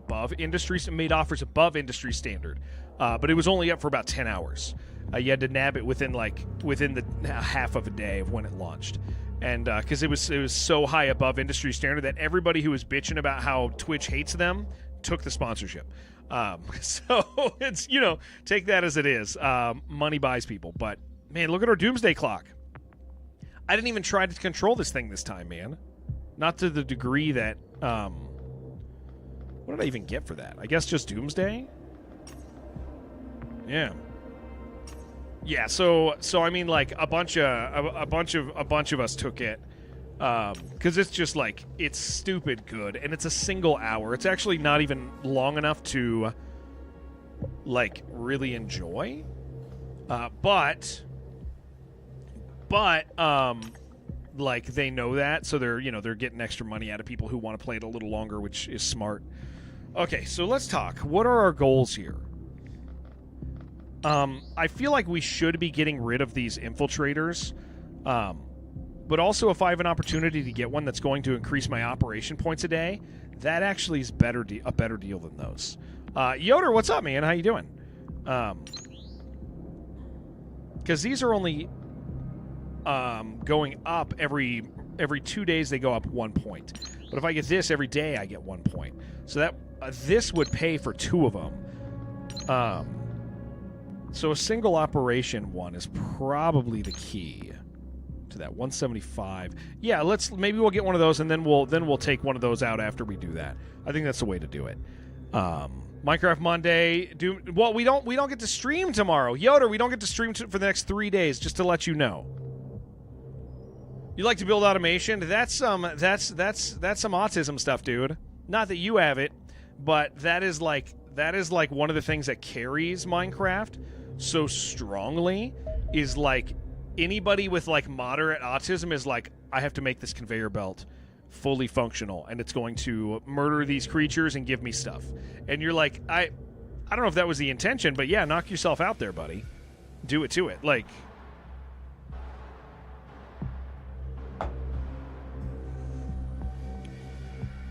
offers above industry standard. But it was only up for about 10 hours. You had to nab it within the half of a day of when it launched. And because it was so high above industry standard that everybody who was bitching about how Twitch hates them took the sponsorship. So it's, take that as it is. Money buys people. But man, look at our doomsday clock. I didn't even try to control this thing this time, man. Not to the degree that what did I even get for that? I guess just doomsday? Yeah. Yeah, so I mean like a bunch of us took it. Cuz it's just like it's stupid good and it's a single hour. It's actually not even long enough to like really enjoy. But like they know that, so they're getting extra money out of people who want to play it a little longer, which is smart. Okay, so let's talk. What are our goals here? I feel like we should be getting rid of these infiltrators. But also if I have an opportunity to get one that's going to increase my operation points a day, that actually is a better deal than those. Yoder, what's up, man? How you doing? Because these are only going up every 2 days. They go up 1 point. But if I get this every day, I get 1 point. So that this would pay for 2 of them. So a single operation one is probably the key to that. 175. Yeah, maybe we'll get one of those, and then we'll take one of those out after we do that. I think that's the way to do it. Minecraft Monday. We don't get to stream tomorrow. Yoder, we don't get to stream for the next 3 days. Just to let you know. You like to build automation? That's some autism stuff, dude. Not that you have it, but that is like one of the things that carries Minecraft so strongly is like anybody with like moderate autism is like, I have to make this conveyor belt fully functional and it's going to murder these creatures and give me stuff. And you're like, I don't know if that was the intention, but yeah, knock yourself out there, buddy. Do it to it. Like,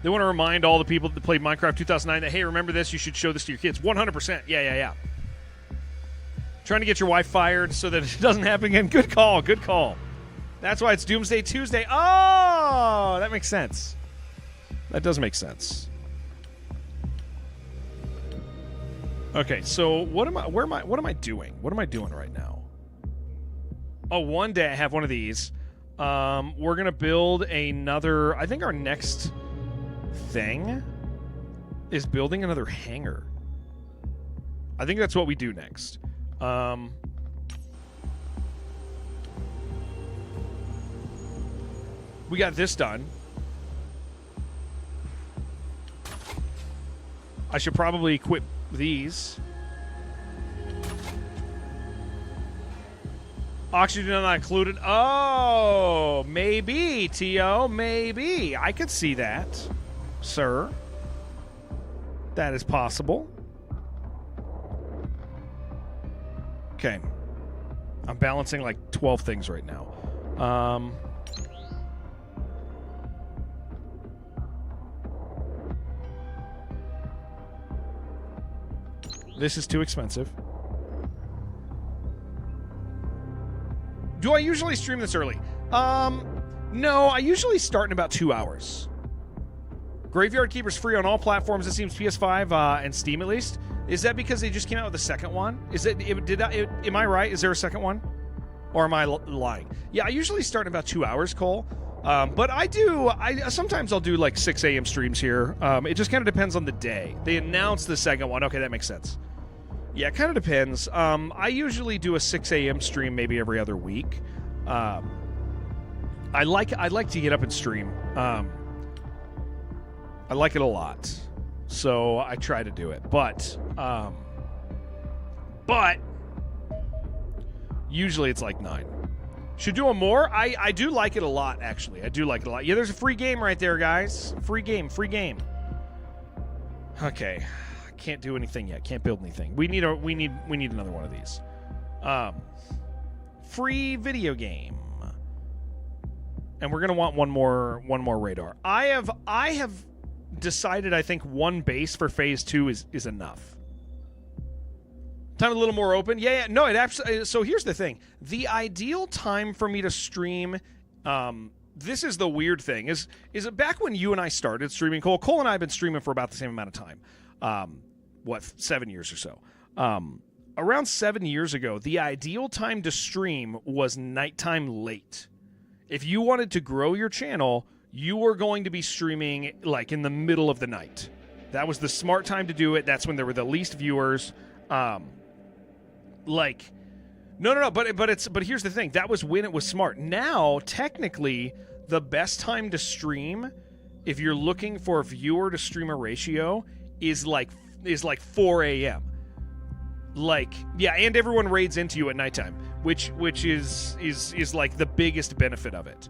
they want to remind all the people that played Minecraft 2009 that, hey, remember this? You should show this to your kids. 100%. Yeah. Trying to get your wife fired so that it doesn't happen again. Good call. That's why it's Doomsday Tuesday. Oh, that makes sense. That does make sense. Okay, so what am I doing? What am I doing right now? Oh, one day I have one of these. We're gonna build another. I think our next thing is building another hangar. I think that's what we do next. We got this done. I should probably equip these. Oxygen not included. Oh, maybe, T.O., maybe. I could see that, sir. That is possible. Okay. I'm balancing like 12 things right now. This is too expensive. Do I usually stream this early? No, I usually start in about 2 hours. Graveyard Keeper's free on all platforms, it seems, PS5 and Steam at least. Is that because they just came out with a second one? Am I right? Is there a second one? Or am I lying? Yeah, I usually start in about 2 hours, Cole. But sometimes I'll do like 6 a.m. streams here. It just kind of depends on the day. They announced the second one. Okay, that makes sense. Yeah, it kind of depends. I usually do a 6 a.m. stream maybe every other week. I like to get up and stream. I like it a lot. So I try to do it. But usually it's like 9. Should do more? I do like it a lot, actually. I do like it a lot. Yeah, there's a free game right there, guys. Free game. Okay. Can't do anything yet. Can't build anything. We need another one of these. Free video game. And we're gonna want one more radar. I have decided I think one base for phase 2 is enough. Time a little more open. Yeah. No, it absolutely. So here's the thing. The ideal time for me to stream. This is the weird thing. Is it back when you and I started streaming? Cole and I have been streaming for about the same amount of time. 7 years or so. Around 7 years ago, the ideal time to stream was nighttime late. If you wanted to grow your channel, you were going to be streaming like in the middle of the night. That was the smart time to do it. That's when there were the least viewers. No. But here's the thing. That was when it was smart. Now, technically, the best time to stream, if you're looking for a viewer to streamer ratio, is like 4 a.m. And everyone raids into you at nighttime, which is like the biggest benefit of it.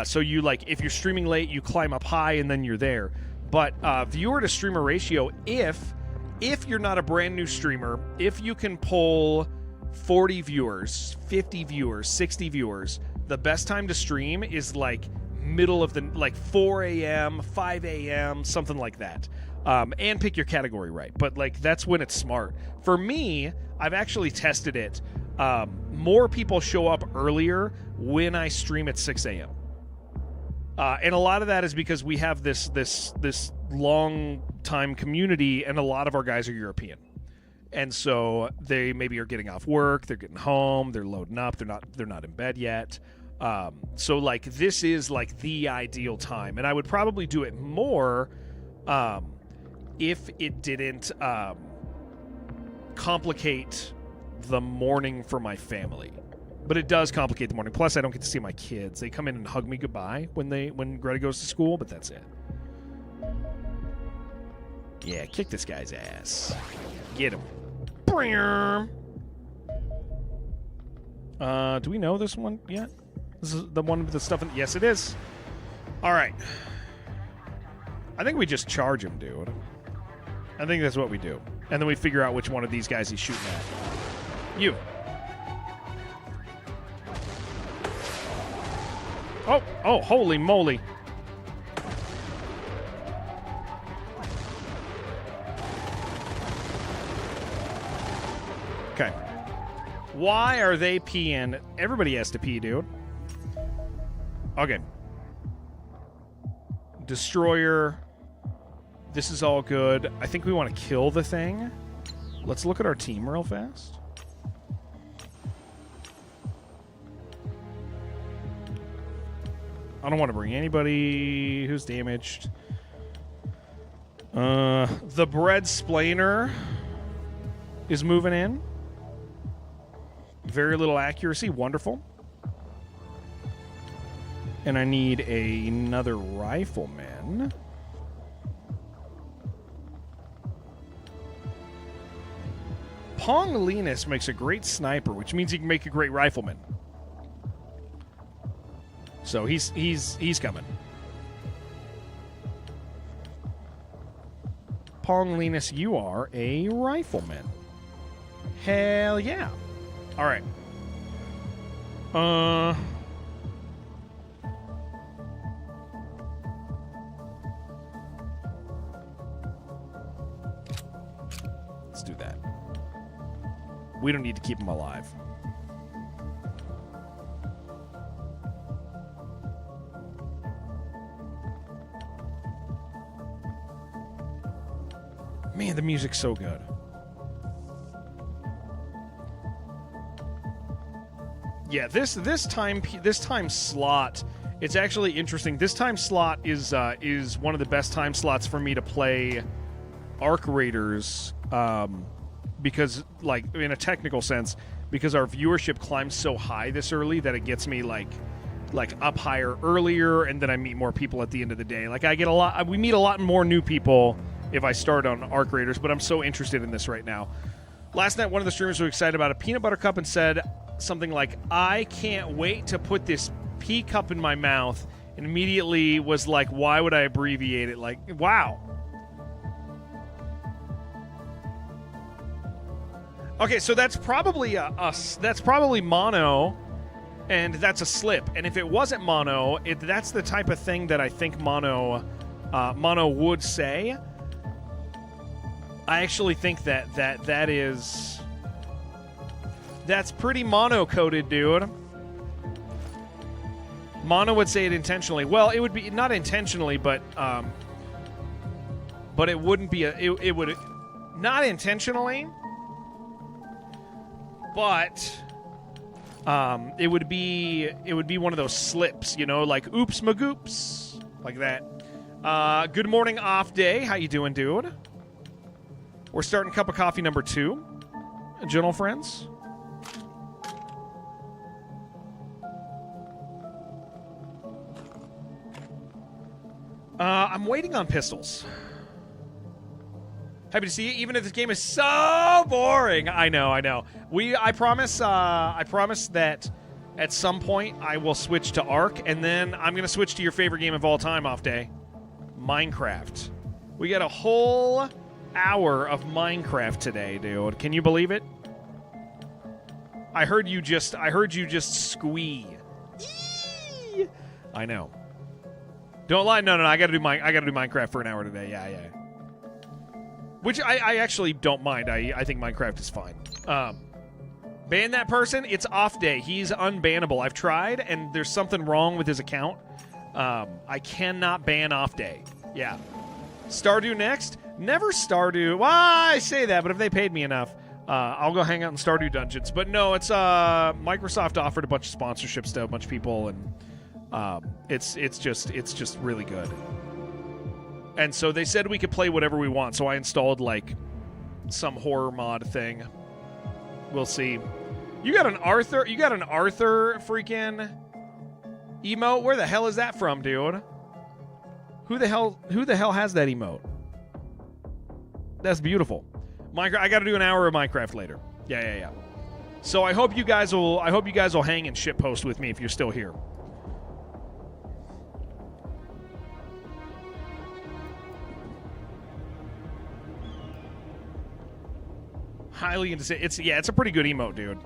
So you if you're streaming late, you climb up high and then you're there. But viewer to streamer ratio, if you're not a brand new streamer, if you can pull 40 viewers, 50 viewers, 60 viewers, the best time to stream is middle of the 4 a.m., 5 a.m., something like that. And pick your category right. But that's when it's smart. For me, I've actually tested it. More people show up earlier when I stream at 6 a.m. And a lot of that is because we have this long time community, and a lot of our guys are European. And so they maybe are getting off work, they're getting home, they're loading up, they're not in bed yet. So this is the ideal time. And I would probably do it more if it didn't complicate the morning for my family. But it does complicate the morning. Plus, I don't get to see my kids. They come in and hug me goodbye when Greta goes to school, but that's it. Yeah, kick this guy's ass. Get him. Do we know this one yet? This is the one with the stuff in... Yes, it is. All right. I think we just charge him, dude. I think that's what we do. And then we figure out which one of these guys he's shooting at. You. Oh, holy moly. Okay. Why are they peeing? Everybody has to pee, dude. Okay. Destroyer. This is all good. I think we want to kill the thing. Let's look at our team real fast. I don't want to bring anybody who's damaged. The Bread Splainer is moving in. Very little accuracy. Wonderful. And I need another rifleman. Pong Linus makes a great sniper, which means he can make a great rifleman. So he's coming. Pong Linus, you are a rifleman. Hell yeah. All right. Let's do that. We don't need to keep him alive. Man, the music's so good. Yeah, this time slot, it's actually interesting. This time slot is one of the best time slots for me to play Arc Raiders, because, like, in a technical sense, because our viewership climbs so high this early that it gets me like up higher earlier, and then I meet more people at the end of the day. Like, we meet a lot more new people if I start on Arc Raiders, but I'm so interested in this right now. Last night, one of the streamers was excited about a peanut butter cup and said something like, "I can't wait to put this pea cup in my mouth," and immediately was like, why would I abbreviate it? Like, wow. Okay, so that's probably that's probably mono, and that's a slip. And if it wasn't mono, that's the type of thing that I think mono would say. I actually think that's pretty mono-coded, dude. Mono would say it intentionally. Well, it would be not intentionally, but it wouldn't be it would not intentionally, but it would be one of those slips, you know, like oops magoops, like that. Good morning, off day. How you doing, dude? We're starting cup of coffee number 2, gentle friends. I'm waiting on pistols. Happy to see you, even if this game is so boring. I know. I promise that at some point I will switch to Ark, and then I'm going to switch to your favorite game of all time, off day, Minecraft. We got a whole hour of Minecraft today, dude. Can you believe it? I heard you just squee. Eee! I know. Don't lie. No. I gotta do Minecraft for an hour today. Yeah. Which I actually don't mind. I think Minecraft is fine. Ban that person. It's off day. He's unbannable. I've tried, and there's something wrong with his account. I cannot ban off day. Yeah. Stardew next. Never Stardew. Well, I say that, but if they paid me enough, I'll go hang out in Stardew Dungeons. But no, it's Microsoft offered a bunch of sponsorships to a bunch of people, and it's just really good. And so they said we could play whatever we want. So I installed like some horror mod thing. We'll see. You got an Arthur freaking emote? Where the hell is that from, dude? Who the hell has that emote? That's beautiful. Minecraft. I got to do an hour of Minecraft later. Yeah. So I hope you guys will hang and shitpost with me if you're still here. Highly into it's a pretty good emote, dude.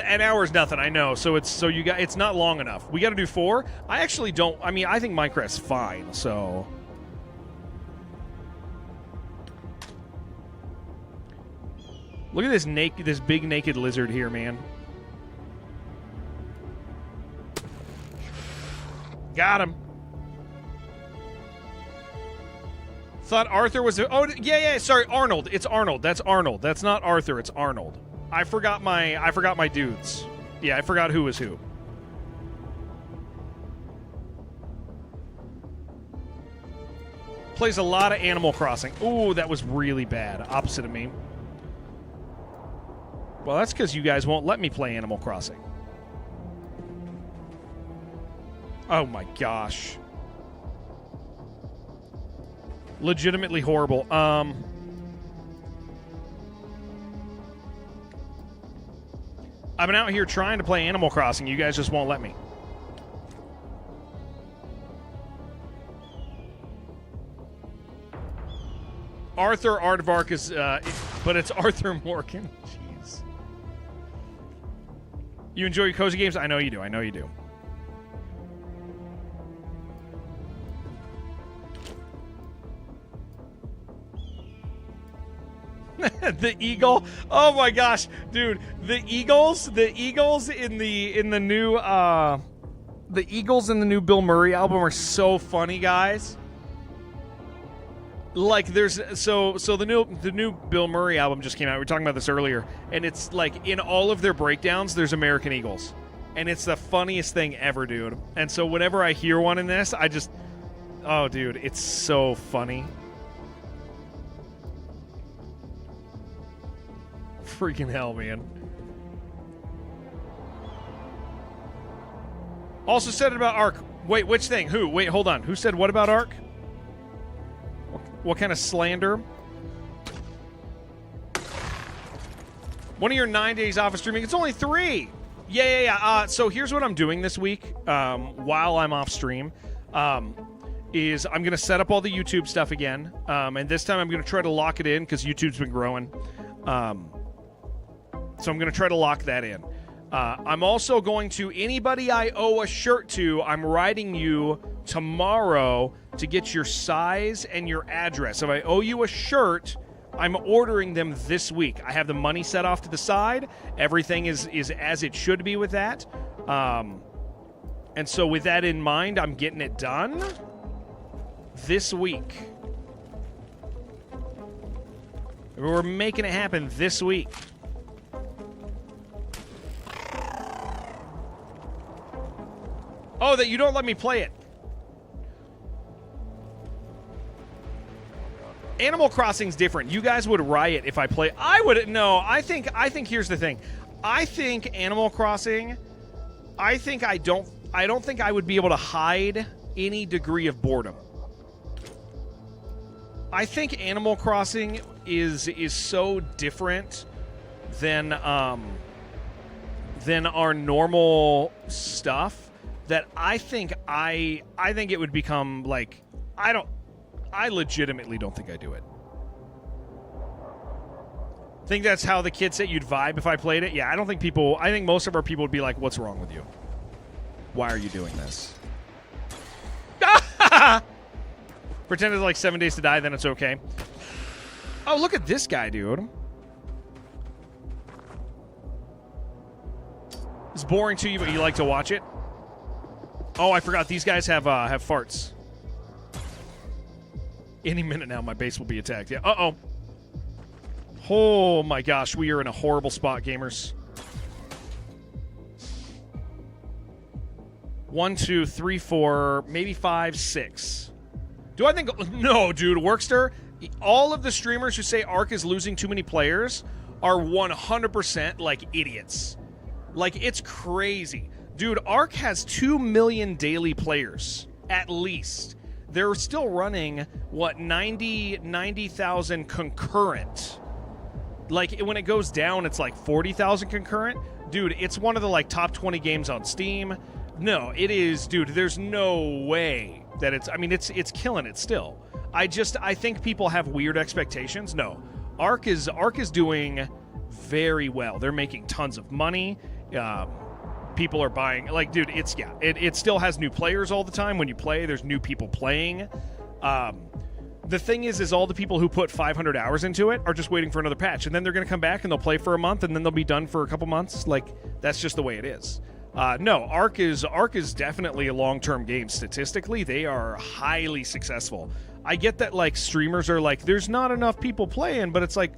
An hour is nothing, I know. It's not long enough. We got to do 4. I actually don't. I mean, I think Minecraft's fine. So look at this big naked lizard here, man. Got him. Thought Arthur was... yeah, sorry, Arnold. It's Arnold. That's Arnold. That's not Arthur. It's Arnold. I forgot my dudes. Yeah, I forgot who was who. Plays a lot of Animal Crossing. Ooh, that was really bad. Opposite of me. Well, that's because you guys won't let me play Animal Crossing. Oh my gosh. Legitimately horrible. I've been out here trying to play Animal Crossing. You guys just won't let me. Arthur Aardvark is, but it's Arthur Morgan. Jeez. You enjoy your cozy games? I know you do. I know you do. The eagle. Oh my gosh, dude. The eagles in the new Bill Murray album are so funny, guys. Like there's so the new Bill Murray album just came out. We were talking about this earlier, and it's like in all of their breakdowns there's American Eagles. And it's the funniest thing ever, dude. And so whenever I hear one in this, I just oh dude, it's so funny. Freaking hell, man. Also said it about Ark. Wait, which thing? Who? Wait, hold on. Who said what about Ark? What kind of slander? One of your 9 days off of streaming. It's only 3. Yeah. So here's what I'm doing this week while I'm off stream. Is I'm going to set up all the YouTube stuff again. And this time I'm going to try to lock it in because YouTube's been growing. So I'm going to try to lock that in. I'm also going to, anybody I owe a shirt to, I'm writing you tomorrow to get your size and your address. If I owe you a shirt, I'm ordering them this week. I have the money set off to the side. Everything is as it should be with that. And so with that in mind, I'm getting it done this week. We're making it happen this week. Oh, that you don't let me play it. Animal Crossing's different. You guys would riot if I play. I would no. I think here's the thing. I think Animal Crossing. I don't think I would be able to hide any degree of boredom. I think Animal Crossing is so different than our normal stuff that I think it would become like I legitimately don't think I do it. I think that's how the kids said you'd vibe if I played it. Yeah, I think most of our people would be like, what's wrong with you? Why are you doing this? Pretend it's like 7 days to die, then it's okay. Oh, look at this guy, dude. It's boring to you, but you like to watch it. Oh, I forgot. These guys have farts. Any minute now, my base will be attacked. Yeah. Uh-oh. Oh, my gosh. We are in a horrible spot, gamers. 1, 2, 3, 4, maybe 5, 6. Do I think... No, dude. Workster, all of the streamers who say Ark is losing too many players are 100% like idiots. Like, it's crazy. Dude, Ark has 2 million daily players, at least. They're still running, 90,000 concurrent. Like, when it goes down, it's like 40,000 concurrent. Dude, it's one of the, like, top 20 games on Steam. No, it is, dude, there's no way that it's killing it still. I think people have weird expectations. No, Ark is doing very well. They're making tons of money. People are buying, like, dude, it still has new players all the time. When you play, there's new people playing. The thing is all the people who put 500 hours into it are just waiting for another patch, and then they're going to come back and they'll play for a month, and then they'll be done for a couple months. Like, that's just the way it is. No, Ark is definitely a long-term game. Statistically, they are highly successful. I get that, like, streamers are like, there's not enough people playing, but it's like,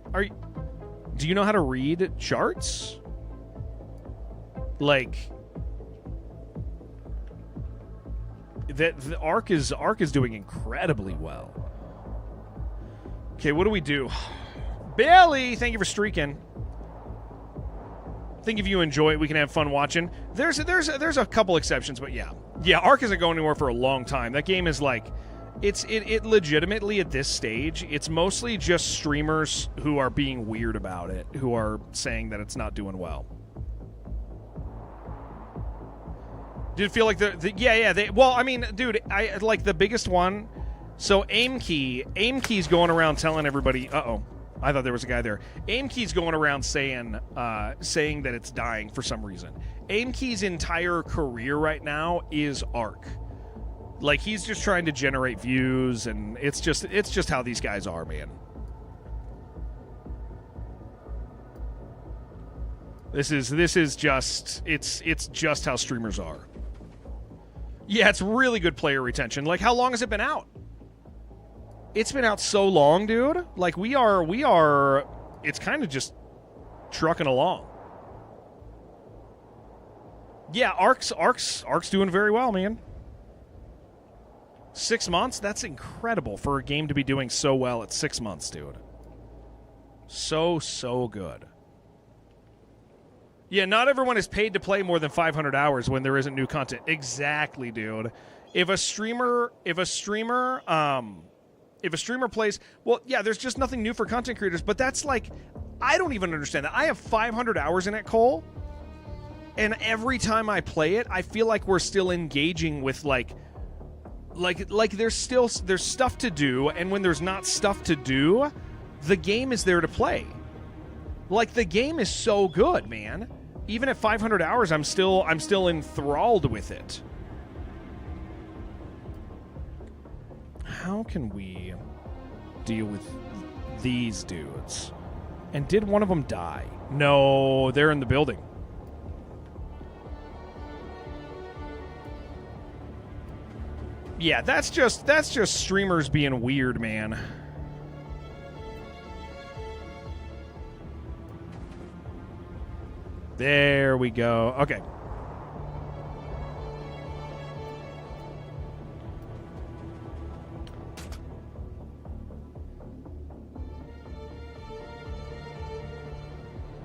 do you know how to read charts? Like, the Ark is doing incredibly well. Okay, what do we do? Bailey, thank you for streaking. I think if you enjoy it, we can have fun watching. There's a couple exceptions, but yeah, Ark isn't going anywhere for a long time. That game is like, it legitimately at this stage, it's mostly just streamers who are being weird about it, who are saying that it's not doing well. Did it feel like well, I mean, dude, I like the biggest one. So AimKey's going around telling everybody, I thought there was a guy there. AimKey's going around saying that it's dying for some reason. AimKey's entire career right now is Ark. Like, he's just trying to generate views, and it's just how these guys are, man. This is just it's just how streamers are. Yeah, it's really good player retention. Like, how long has it been out? It's been out so long, dude. Like, we are it's kind of just trucking along. Yeah, Ark's doing very well, man. 6 months? That's incredible for a game to be doing so well at 6 months, dude. So good. Yeah, not everyone is paid to play more than 500 hours when there isn't new content. Exactly, dude. If a streamer plays, well, yeah, there's just nothing new for content creators, but that's like, I don't even understand that. I have 500 hours in it, Cole, and every time I play it, I feel like we're still engaging with like there's stuff to do, and when there's not stuff to do, the game is there to play. Like, the game is so good, man. Even at 500 hours, I'm still enthralled with it. How can we deal with these dudes? And did one of them die? No, they're in the building. Yeah, that's just streamers being weird, man. There we go. Okay.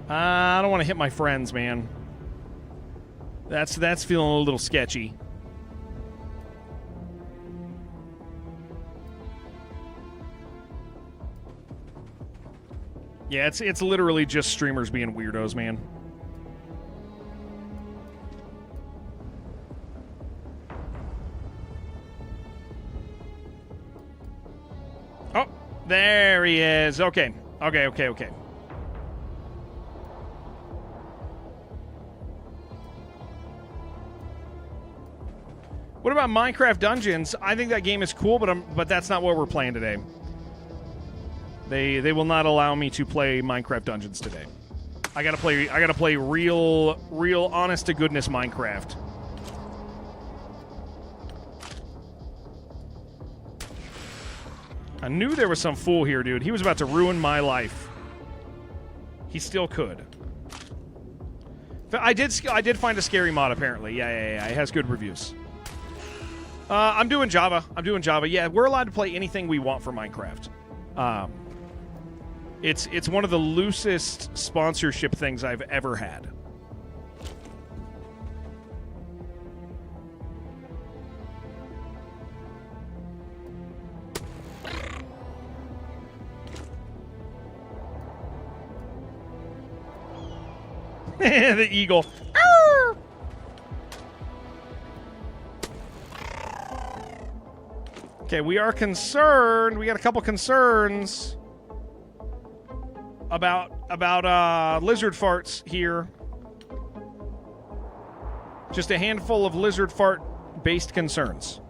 I don't want to hit my friends, man. That's feeling a little sketchy. Yeah, it's literally just streamers being weirdos, man. Oh, there he is. Okay. What about Minecraft Dungeons? I think that game is cool, but that's not what we're playing today. They will not allow me to play Minecraft Dungeons today. I gotta play real honest to goodness Minecraft. I knew there was some fool here, dude. He was about to ruin my life. He still could. I did find a scary mod, apparently. Yeah. It has good reviews. I'm doing Java. Yeah, we're allowed to play anything we want for Minecraft. It's one of the loosest sponsorship things I've ever had. The eagle. Arr! Okay, we are concerned. We got a couple concerns about lizard farts here. Just a handful of lizard fart-based concerns.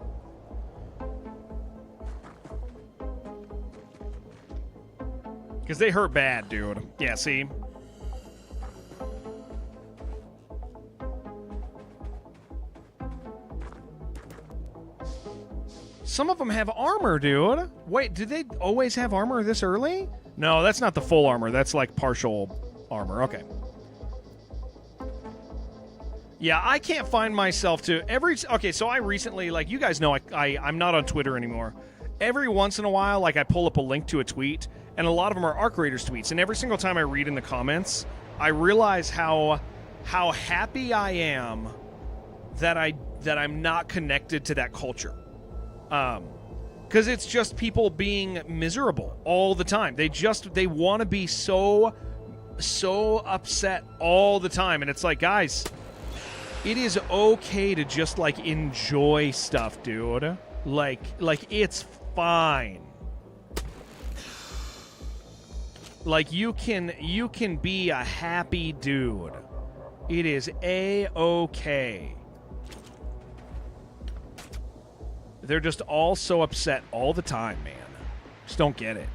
Because they hurt bad, dude. Yeah, see? Some of them have armor, dude. Wait, did they always have armor this early? No, that's not the full armor. That's like partial armor. Okay. Yeah, I can't find myself to okay, so I recently, like, you guys know I'm not on Twitter anymore. Every once in a while, like, I pull up a link to a tweet, and a lot of them are Arc Raiders tweets, and every single time I read in the comments, I realize how happy I am that I'm not connected to that culture. Because it's just people being miserable all the time. They want to be so upset all the time, and it's like, guys, it is okay to just, like, enjoy stuff, dude. Like it's fine. Like, you can be a happy dude. It is A-okay. They're just all so upset all the time, man. Just don't get it.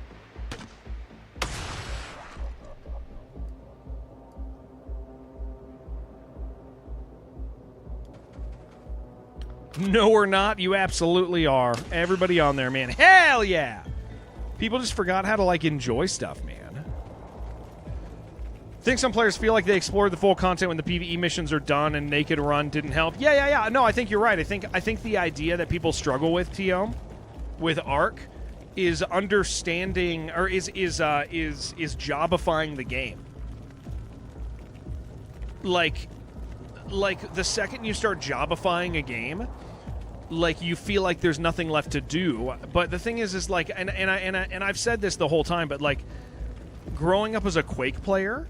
No, we're not. You absolutely are. Everybody on there, man. Hell yeah! People just forgot how to, like, enjoy stuff, man. Think some players feel like they explored the full content when the PvE missions are done and Naked Run didn't help. Yeah. No, I think you're right. I think the idea that people struggle with, TO, with Arc, is understanding, or is jobifying the game. Like the second you start jobifying a game, like, you feel like there's nothing left to do. But the thing is like, and I've said this the whole time, but, like, growing up as a Quake player,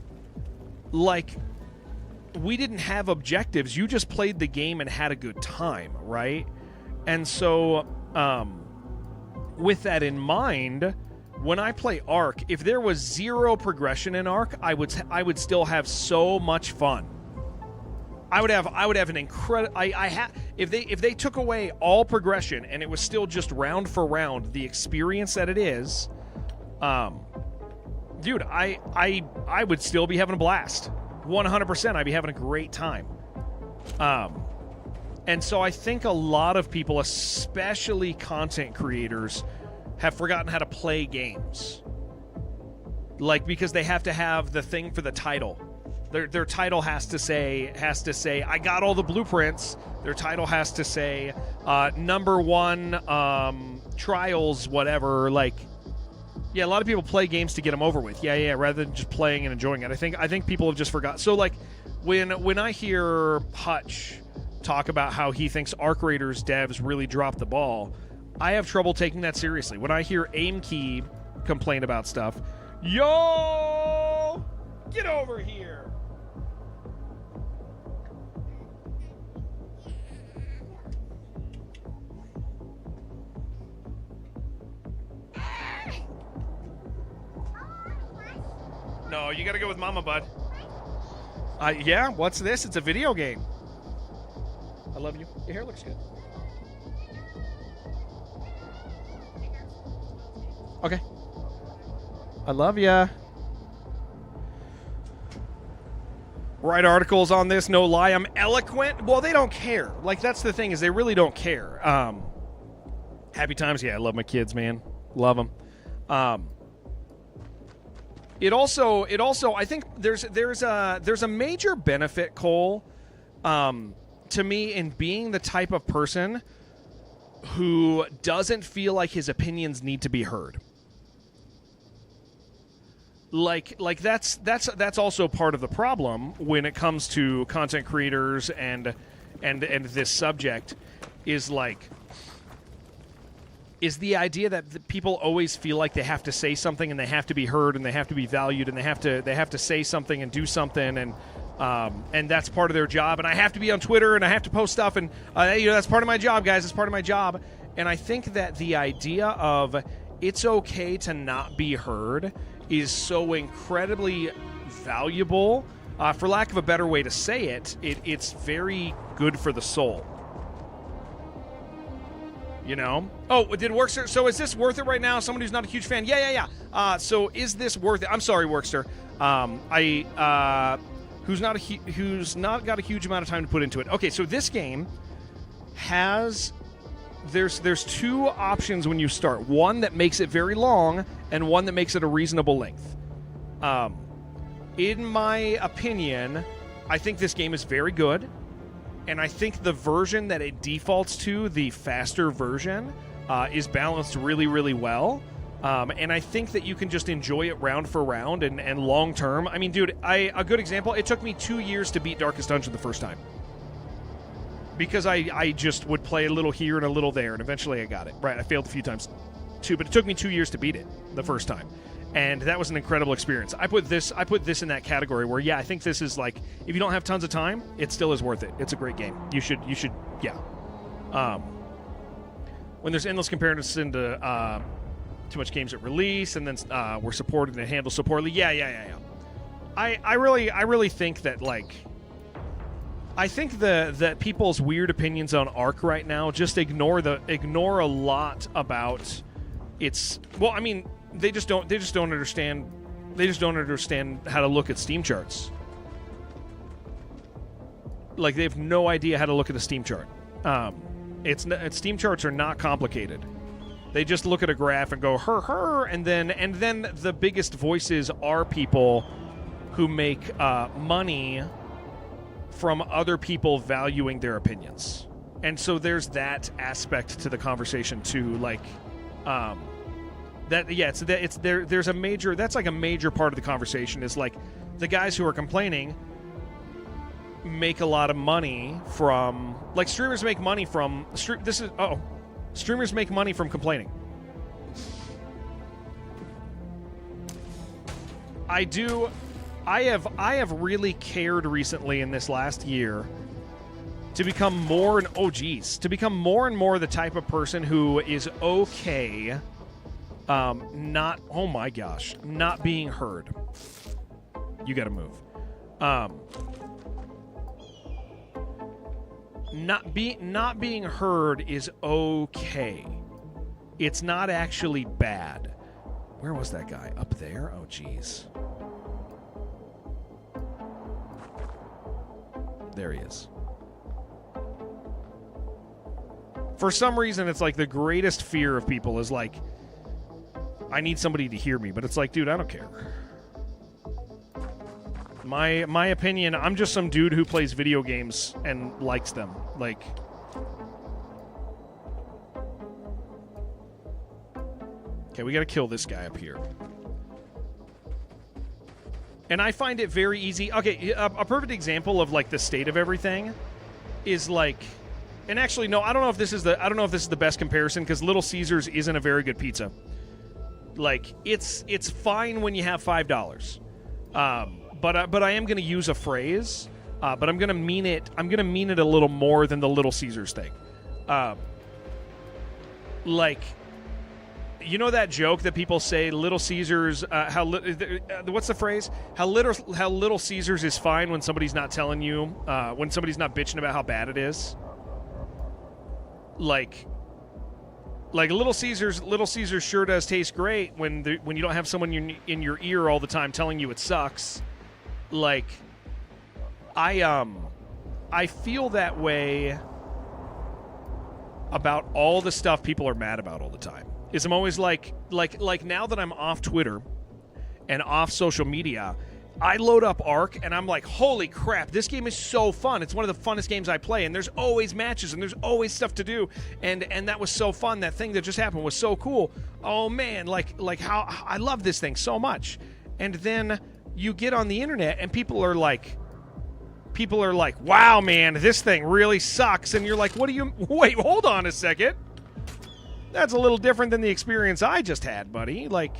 like, we didn't have objectives. You just played the game and had a good time, right? And so, with that in mind, when I play Arc, if there was zero progression in Arc, I would still have so much fun. I would have an incredible. If they took away all progression and it was still just round for round the experience that it is, dude, I would still be having a blast. 100%, I'd be having a great time. And so I think a lot of people, especially content creators, have forgotten how to play games. Like, because they have to have the thing for the title. Their title has to say, I got all the blueprints. Their title has to say, #1 trials, whatever. Like, yeah, a lot of people play games to get them over with. Yeah, rather than just playing and enjoying it. I think people have just forgot. So, like, when I hear Hutch talk about how he thinks Arc Raiders devs really dropped the ball, I have trouble taking that seriously. When I hear AimKey complain about stuff, yo, get over here. No, you gotta go with Mama, bud. Yeah, what's this? It's a video game. I love you. Your hair looks good. Okay. I love ya. Write articles on this, no lie. I'm eloquent. Well, they don't care. Like, that's the thing, is they really don't care. Happy times. Yeah, I love my kids, man. Love them. It also, I think there's a major benefit, Cole, to me, in being the type of person who doesn't feel like his opinions need to be heard. Like that's also part of the problem when it comes to content creators and this subject, is the idea that the people always feel like they have to say something and they have to be heard and they have to be valued and they have to say something and do something, and that's part of their job, and I have to be on Twitter and I have to post stuff, and that's part of my job, guys. It's part of my job. And I think that the idea of it's okay to not be heard is so incredibly valuable. For lack of a better way to say it, it's very good for the soul. You know? Oh, did Workster? So is this worth it right now? Someone who's not a huge fan? Yeah. So is this worth it? I'm sorry, Workster. Who's not got a huge amount of time to put into it. Okay, so this game has there's two options when you start. One that makes it very long, and one that makes it a reasonable length. In my opinion, I think this game is very good, and I think the version that it defaults to, the faster version, is balanced really, really well. And I think that you can just enjoy it round for round and long term. I mean, dude, a good example, it took me 2 years to beat Darkest Dungeon the first time. Because I just would play a little here and a little there, and eventually I got it. Right, I failed a few times too, but it took me 2 years to beat it the first time. And that was an incredible experience. I put this in that category where, yeah, I think this is like, if you don't have tons of time, it still is worth it. It's a great game. You should, yeah. When there's endless comparison to too much games at release, and then we're supported and handled so poorly. Yeah. I really think that, like, I think that people's weird opinions on Ark right now just ignore a lot about its. Well, I mean, they just don't understand how to look at Steam charts. Like, they have no idea how to look at a Steam chart. Steam charts are not complicated. They just look at a graph and go her, and then the biggest voices are people who make money from other people valuing their opinions. And so there's that aspect to the conversation too, like there's a major, that's like a major part of the conversation, is like the guys who are complaining make a lot of money from, like, streamers make money from streamers make money from complaining. I have really cared recently in this last year to become more and more the type of person who is okay not being heard. You gotta move. Not being heard is okay. It's not actually bad. Where was that guy? Up there? Oh, jeez. There he is. For some reason, it's like the greatest fear of people is like, I need somebody to hear me. But it's like, dude, I don't care. My opinion, I'm just some dude who plays video games and likes them. Like, okay, we gotta kill this guy up here. And I find it very easy. Okay, a perfect example of, like, the state of everything is, like, and actually, no, I don't know if this is the best comparison, because Little Caesars isn't a very good pizza. Like, it's fine when you have $5. But I am going to use a phrase, but I'm going to mean it. I'm going to mean it a little more than the Little Caesars thing. Like, you know that joke that people say, Little Caesars, what's the phrase? How Little Caesars is fine when somebody's not telling you, when somebody's not bitching about how bad it is. Like Little Caesars sure does taste great when you don't have someone in your ear all the time telling you it sucks. Like, I feel that way about all the stuff people are mad about all the time. Is I'm always like now that I'm off Twitter and off social media, I load up Ark and I'm like, holy crap, this game is so fun. It's one of the funnest games I play, and there's always matches and there's always stuff to do, and that was so fun. That thing that just happened was so cool. Oh man, like how I love this thing so much. And then you get on the internet and people are like, wow, man, this thing really sucks. And you're like, wait, hold on a second. That's a little different than the experience I just had, buddy. Like,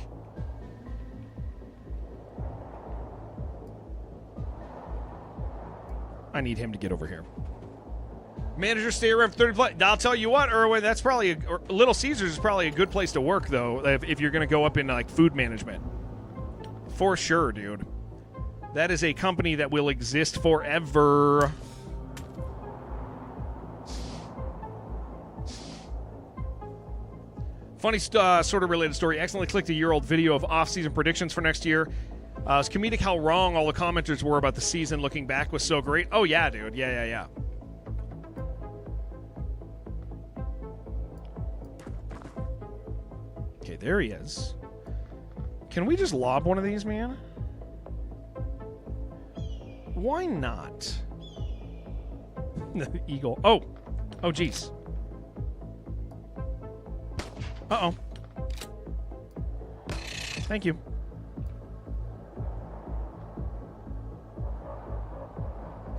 I need him to get over here. Manager, stay around for 30 play. I'll tell you what, Erwin, that's probably Little Caesars is probably a good place to work, though, if you're going to go up in, like, food management. For sure, dude. That is a company that will exist forever. Funny sort of related story. Accidentally clicked a year-old video of off-season predictions for next year. It's comedic how wrong all the commenters were about the season. Looking back was so great. Oh, yeah, dude. Yeah. there he is. Can we just lob one of these, man? Why not? The eagle. Oh, jeez. Uh-oh. Thank you.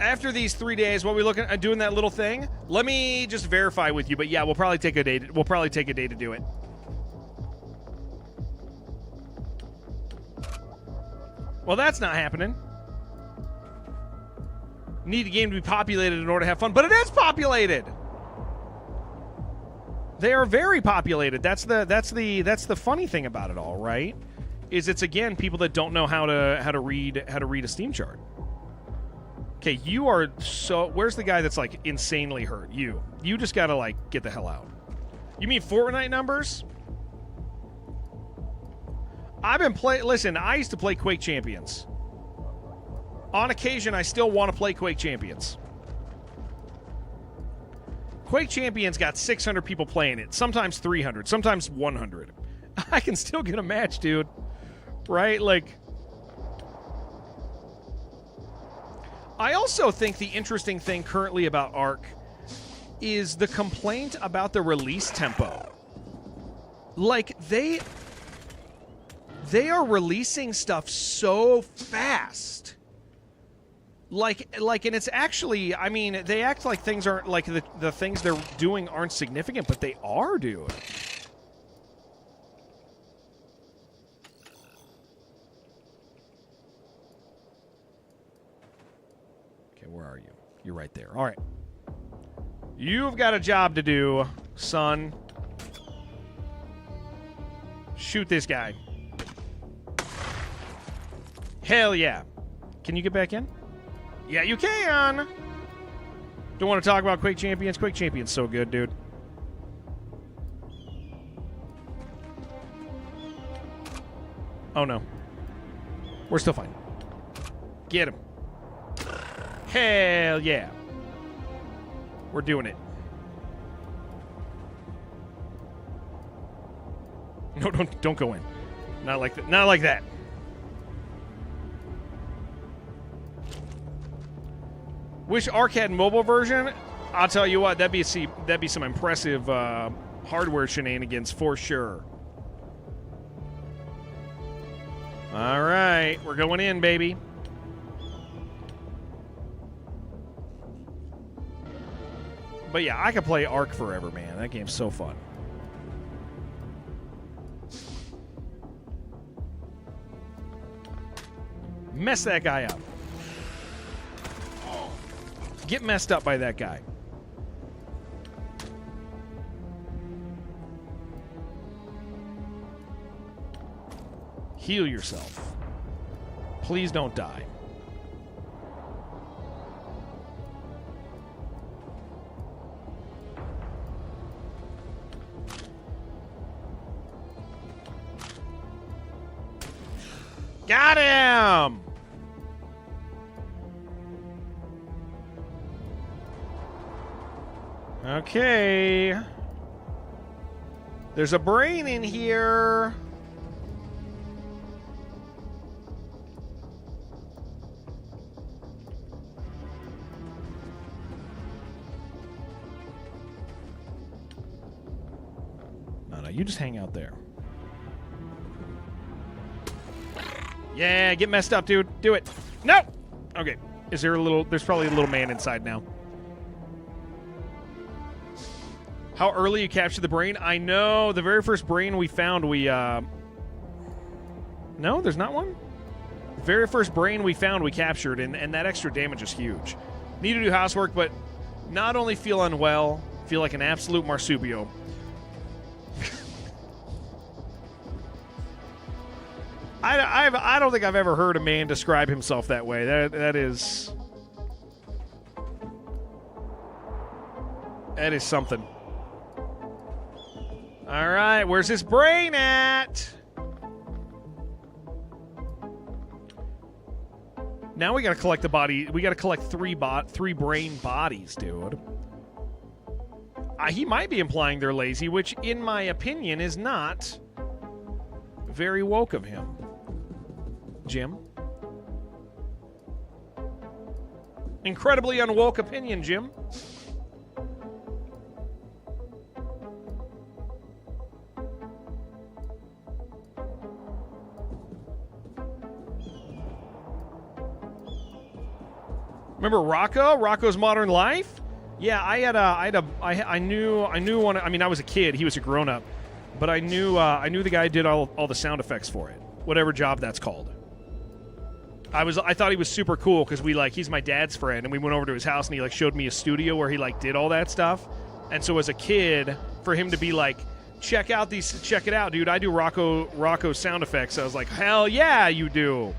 After these 3 days, what we looking at doing that little thing? Let me just verify with you, but yeah, we'll probably take a day. We'll probably take a day to do it. Well, that's not happening. Need the game to be populated in order to have fun, but it is populated. They are very populated. That's the funny thing about it all, right? Is it's again people that don't know how to read a Steam chart. Okay, you are so. Where's the guy that's like insanely hurt? You just gotta like get the hell out. You mean Fortnite numbers? I've been Listen, I used to play Quake Champions. On occasion, I still want to play Quake Champions. Quake Champions got 600 people playing it, sometimes 300, sometimes 100. I can still get a match, dude. Right? Like, I also think the interesting thing currently about Ark is the complaint about the release tempo. Like, they are releasing stuff so fast. Like, and it's actually, I mean, they act like things aren't, like, the things they're doing aren't significant, but they are, dude. Okay, where are you? You're right there. All right. You've got a job to do, son. Shoot this guy. Hell yeah. Can you get back in? Yeah, you can. Don't want to talk about Quake Champions. Quake Champions so good, dude. Oh, no. We're still fine. Get him. Hell yeah. We're doing it. No, don't go in. Not like that. Not like that. Wish Ark had mobile version. I'll tell you what, that'd be some impressive hardware shenanigans for sure. All right, we're going in, baby. But yeah, I could play Ark forever, man. That game's so fun. Mess that guy up. Get messed up by that guy. Heal yourself. Please don't die. Got him! Okay. There's a brain in here. No, you just hang out there. Yeah, get messed up, dude. Do it. No! Okay. Is there a little... There's probably a little man inside now. How early you captured the brain? I know. The very first brain we found, we... No, there's not one? The very first brain we found, we captured, and that extra damage is huge. Need to do housework, but not only feel unwell, feel like an absolute marsupio. I don't think I've ever heard a man describe himself that way. That is something. All right, where's this brain at? Now we got to collect the body. We got to collect three brain bodies, dude. He might be implying they're lazy, which, in my opinion, is not Very woke of him. Jim. Incredibly unwoke opinion, Jim. Remember Rocco? Rocco's Modern Life? Yeah, I knew one. I mean, I was a kid. He was a grown up, but I knew the guy who did all the sound effects for it, whatever job that's called. I thought he was super cool because he's my dad's friend, and we went over to his house and he showed me a studio where he did all that stuff. And so as a kid, for him to be check it out, dude. I do Rocco sound effects. I was like, hell yeah, you do.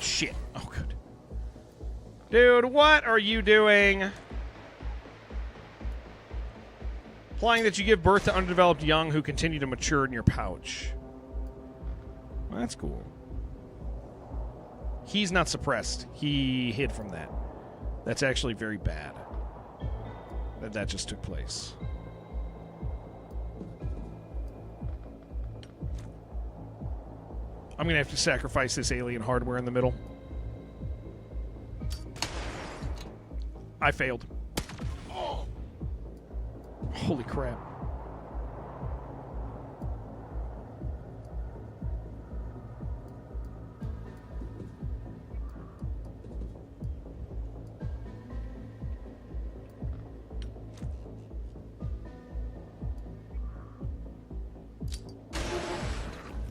Shit. Oh, good. Dude, what are you doing? Implying that you give birth to undeveloped young who continue to mature in your pouch. Well, that's cool. He's not suppressed. He hid from that. That's actually very bad. That just took place. I'm going to have to sacrifice this alien hardware in the middle. I failed. Oh. Holy crap.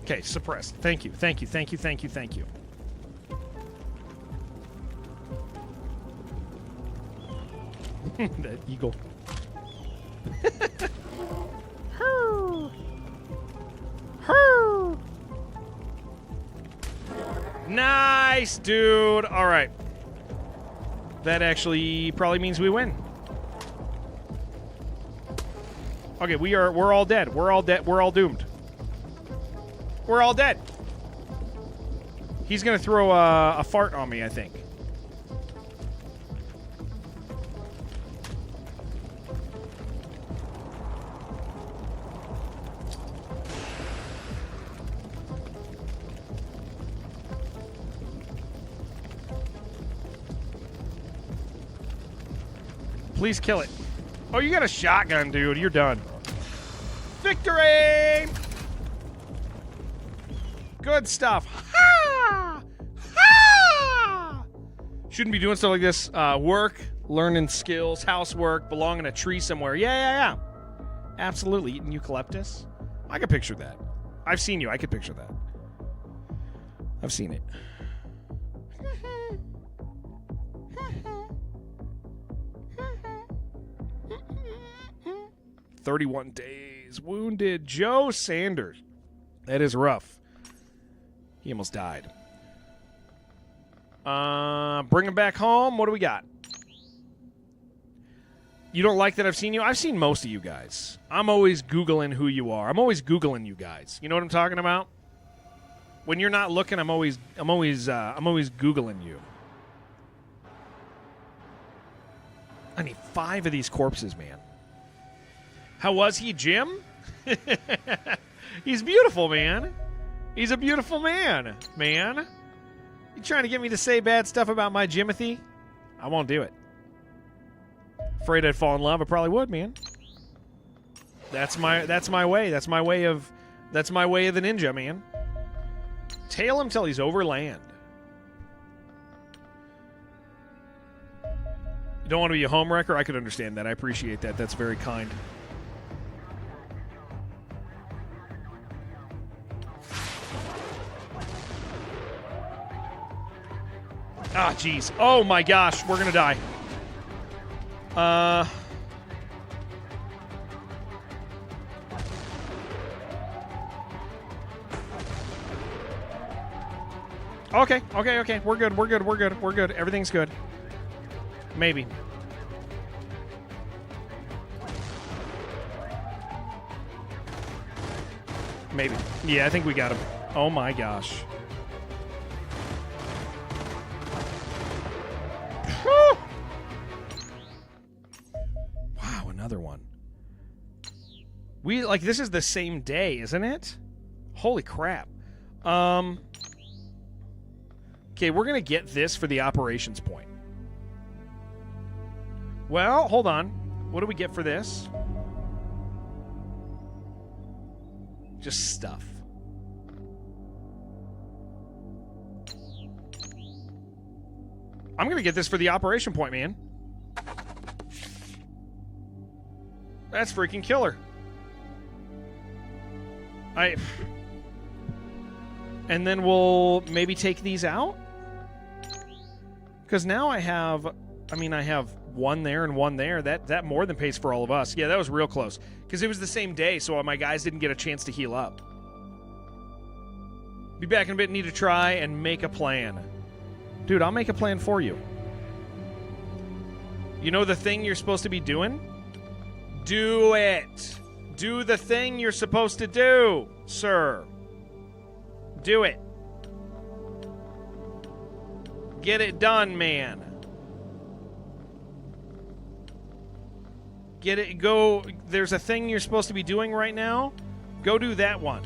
Okay, suppressed. Thank you, thank you, thank you, thank you, thank you. That eagle. Nice, dude. All right. That actually probably means we win. Okay, we're all dead. We're all dead. We're all doomed. We're all dead. He's going to throw a fart on me, I think. Please kill it. Oh, you got a shotgun, dude. You're done. Victory! Good stuff. Ha! Ha! Shouldn't be doing stuff like this. Work, learning skills, housework, belong in a tree somewhere. Yeah. Absolutely. Eating eucalyptus. I can picture that. I've seen you. I could picture that. I've seen it. 31 days. Wounded Joe Sanders. That is rough. He almost died. Bring him back home. What do we got? You don't like that I've seen you? I've seen most of you guys. I'm always Googling who you are. I'm always Googling you guys. You know what I'm talking about? When you're not looking, I'm always Googling you. I need 5 of these corpses, man. How was he, Jim? He's beautiful, man. He's a beautiful man, man. You trying to get me to say bad stuff about my Jimothy? I won't do it. Afraid I'd fall in love? I probably would, man. That's my way. That's my way of the ninja, man. Tail him till he's over land. You don't want to be a homewrecker? I could understand that. I appreciate that. That's very kind. Ah, jeez. Oh, my gosh. We're going to die. Okay. We're good. Everything's good. Maybe. Yeah, I think we got him. Oh, my gosh. another one. We, like, this is the same day, isn't it? Holy crap. Okay, we're going to get this for the operations point. Well, hold on. What do we get for this? Just stuff. I'm going to get this for the operation point, man. That's freaking killer. And then we'll maybe take these out? Because now I have one there and one there. That more than pays for all of us. Yeah, that was real close. Because it was the same day, so my guys didn't get a chance to heal up. Be back in a bit, need to try and make a plan. Dude, I'll make a plan for you. You know the thing you're supposed to be doing? Do it. Do the thing you're supposed to do, sir. Do it. Get it done, man. Get it, go. There's a thing you're supposed to be doing right now. Go do that one.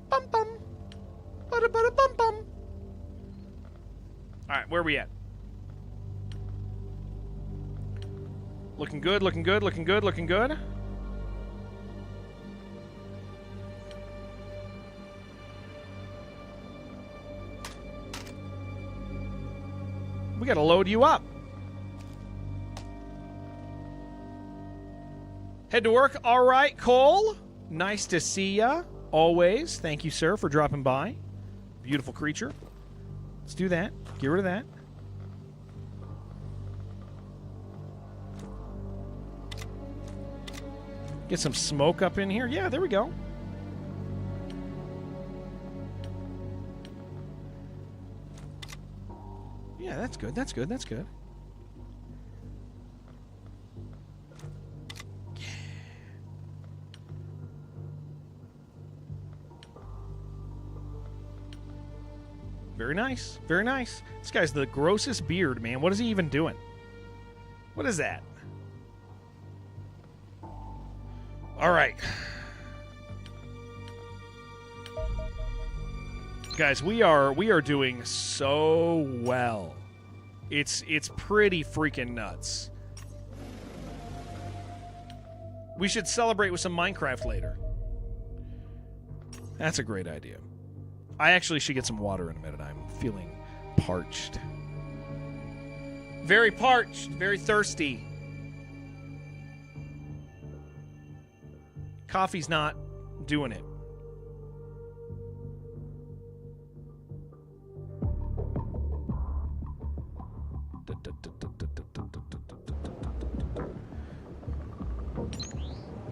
Bum bum. Bada bada bum bum. Alright, where are we at? Looking good, looking good, looking good, looking good. We gotta load you up. Head to work. All right, Cole. Nice to see ya. Always. Thank you, sir, for dropping by. Beautiful creature. Let's do that. Get rid of that. Get some smoke up in here. Yeah, there we go. Yeah, that's good. That's good. That's good. Yeah. Very nice. Very nice. This guy's the grossest beard, man. What is he even doing? What is that? All right. Guys, we are doing so well. It's pretty freaking nuts. We should celebrate with some Minecraft later. That's a great idea. I actually should get some water in a minute. I'm feeling parched. Very parched, very thirsty. Coffee's not doing it.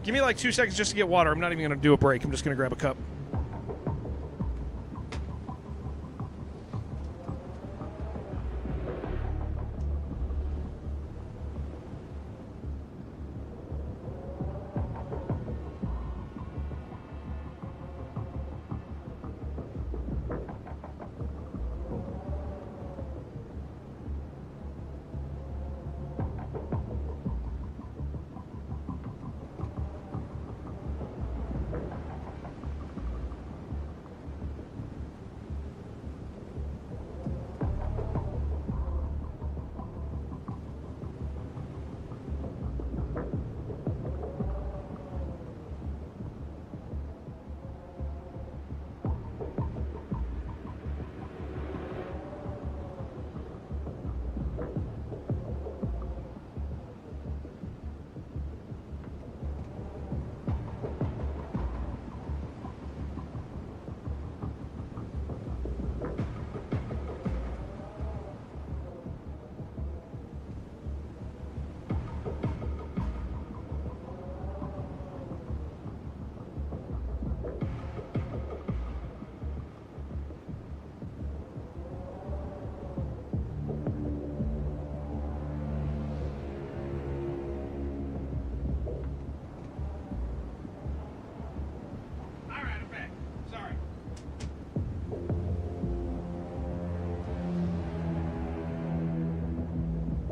Give me like 2 seconds just to get water. I'm not even going to do a break. I'm just going to grab a cup.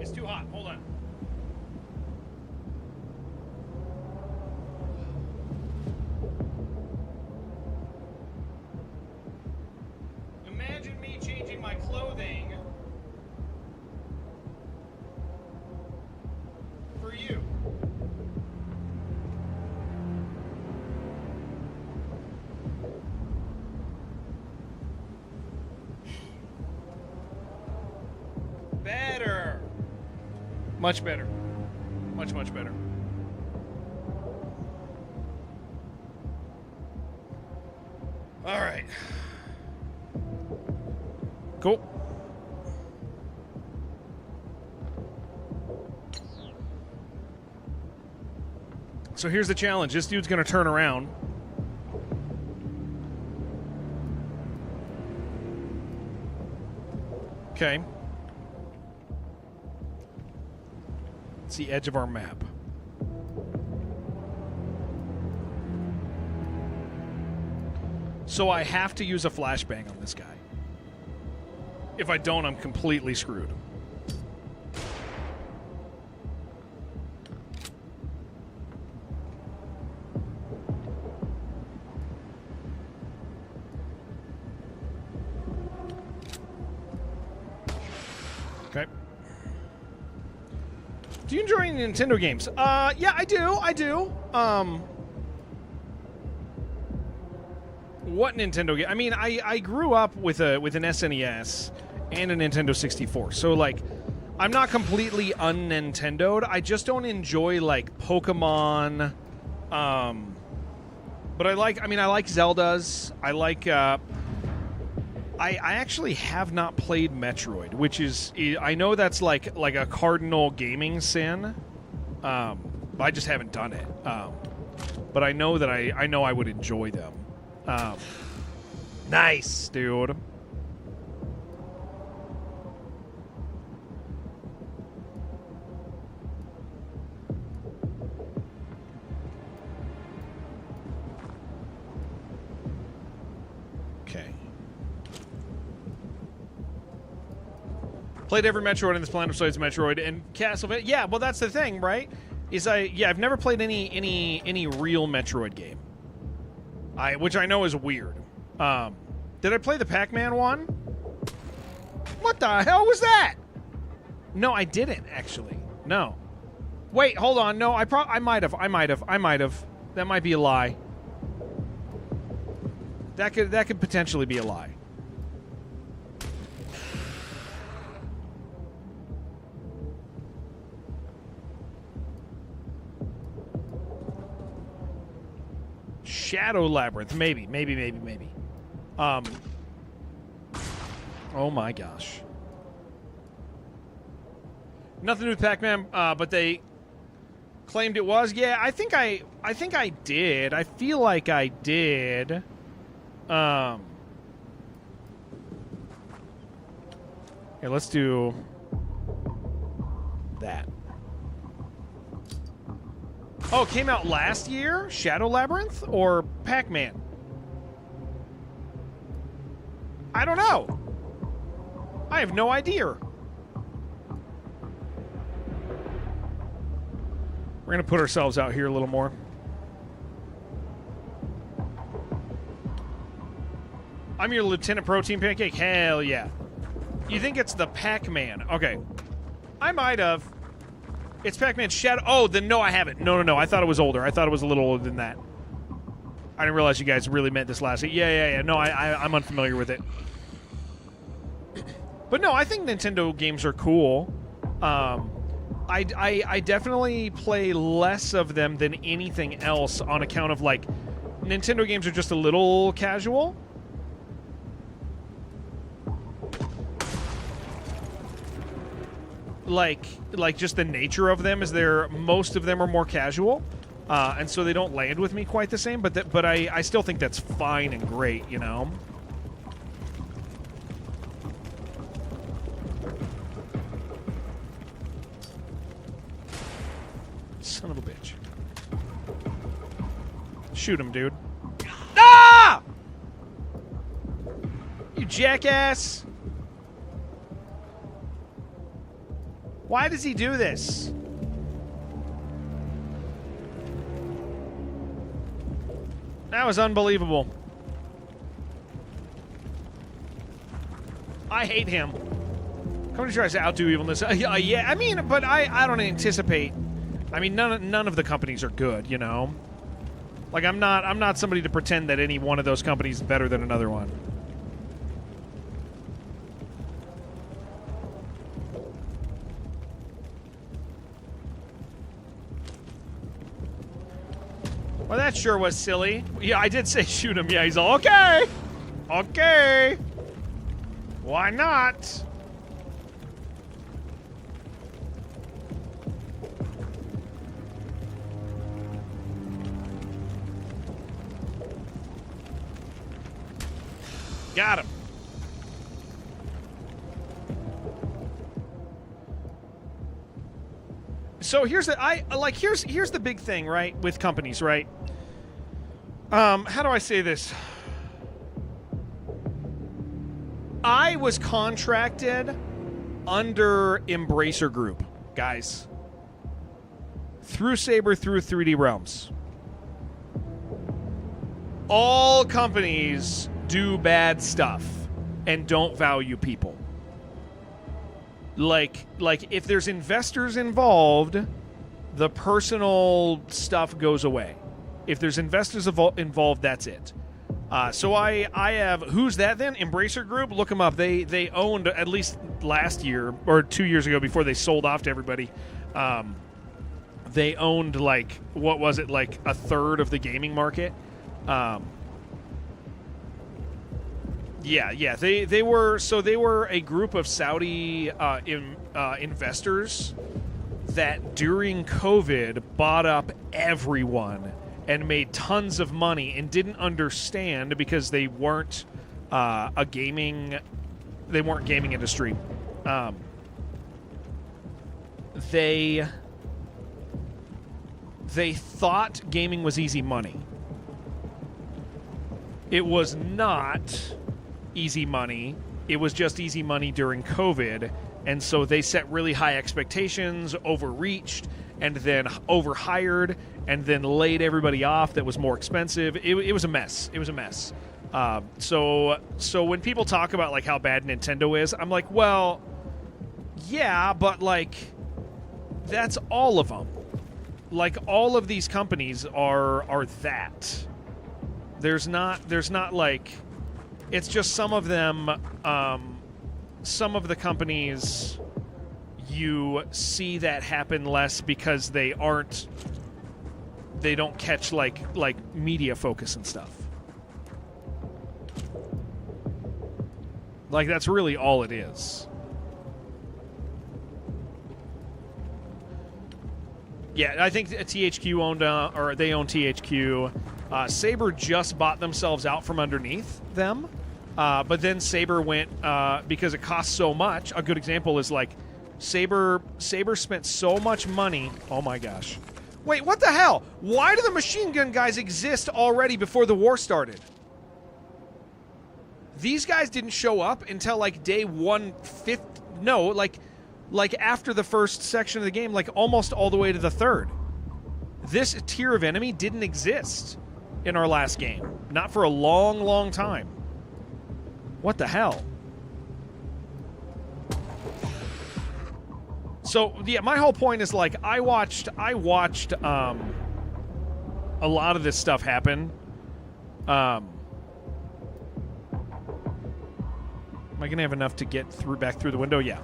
It's too hot. Hold on. Imagine me changing my clothing for you. Better. Much better. Much, much better. All right. Cool. So here's the challenge. This dude's going to turn around. Okay. It's the edge of our map. So I have to use a flashbang on this guy. If I don't, I'm completely screwed. Okay. Do you enjoy Nintendo games? Yeah, I do. What Nintendo game? I mean, I grew up with an SNES and a Nintendo 64. So, like, I'm not completely un-Nintendo'd. I just don't enjoy, like, Pokemon. But I like Zeldas. I like, I actually have not played Metroid, which is, I know that's like a cardinal gaming sin. I just haven't done it. But I know that I know I would enjoy them. Nice, dude. Okay. Played every Metroid in this planet besides Metroid and Castlevania. Yeah, well, that's the thing, right? I've never played any real Metroid game. Which I know is weird. Did I play the Pac-Man one? What the hell was that? No, I didn't actually. No. Wait, hold on. No, I might have. That might be a lie. That could potentially be a lie. Shadow Labyrinth, maybe. Oh my gosh. Nothing to do with Pac-Man, but they claimed it was. Yeah, I think I did. I feel like I did. Here, let's do that. Oh, it came out last year? Shadow Labyrinth or Pac-Man? I don't know. I have no idea. We're going to put ourselves out here a little more. I'm your Lieutenant Protein Pancake? Hell yeah. You think it's the Pac-Man? Okay. I might have. It's Pac-Man Shadow. Oh, then no, I haven't. No. I thought it was older. I thought it was a little older than that. I didn't realize you guys really meant this last week. Yeah. No, I'm unfamiliar with it. But no, I think Nintendo games are cool. I definitely play less of them than anything else on account of, like, Nintendo games are just a little casual. Like just the nature of them is most of them are more casual, and so they don't land with me quite the same. But I still think that's fine and great, you know. Son of a bitch! Shoot him, dude! Ah! You jackass! Why does he do this? That was unbelievable. I hate him. Company tries to outdo evilness. Yeah, I mean, but I don't anticipate. I mean, none of the companies are good, you know. Like I'm not somebody to pretend that any one of those companies is better than another one. Well, that sure was silly. Yeah, I did say shoot him. Yeah, he's all, okay. Okay. Why not? Got him. So here's the big thing, right, with companies, right? How do I say this? I was contracted under Embracer Group, guys. Through Saber, through 3D Realms. All companies do bad stuff and don't value people. Like if there's investors involved, the personal stuff goes away. If there's investors involved, that's it. So I have, who's that then? Embracer Group? Look them up. They owned, at least last year, or 2 years ago before they sold off to everybody, they owned, like, what was it, like a third of the gaming market? Yeah. They were a group of Saudi investors that during COVID bought up everyone and made tons of money and didn't understand because they weren't gaming industry. They thought gaming was easy money. It was not easy money. It was just easy money during COVID, and so they set really high expectations, overreached, and then overhired, and then laid everybody off that was more expensive. It was a mess. It was a mess. So when people talk about like how bad Nintendo is, I'm like, well, yeah, but like that's all of them. Like all of these companies are that. There's not like, it's just some of them, some of the companies you see that happen less because they don't catch like media focus and stuff. Like that's really all it is. Yeah, I think THQ owned, or they own THQ. Saber just bought themselves out from underneath them, but then Saber went because it costs so much. A good example is like Saber spent so much money. Oh my gosh! Wait, what the hell? Why do the machine gun guys exist already before the war started? These guys didn't show up until like day 150. No, like after the first section of the game, like almost all the way to the third. This tier of enemy didn't exist in our last game. Not for a long, long time. What the hell? So, yeah, my whole point is, like, I watched a lot of this stuff happen. Am I going to have enough to get back through the window? Yeah.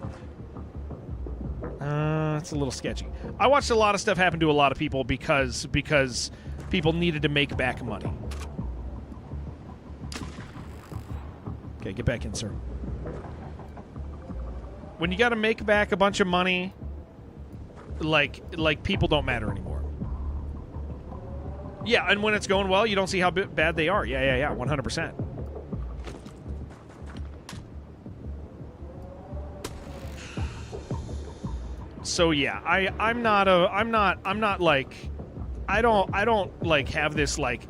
It's a little sketchy. I watched a lot of stuff happen to a lot of people because people needed to make back money. Okay, get back in, sir. When you got to make back a bunch of money, like people don't matter anymore. Yeah, and when it's going well, you don't see how bad they are. Yeah, 100%. So yeah, I'm not like, I don't like have this like,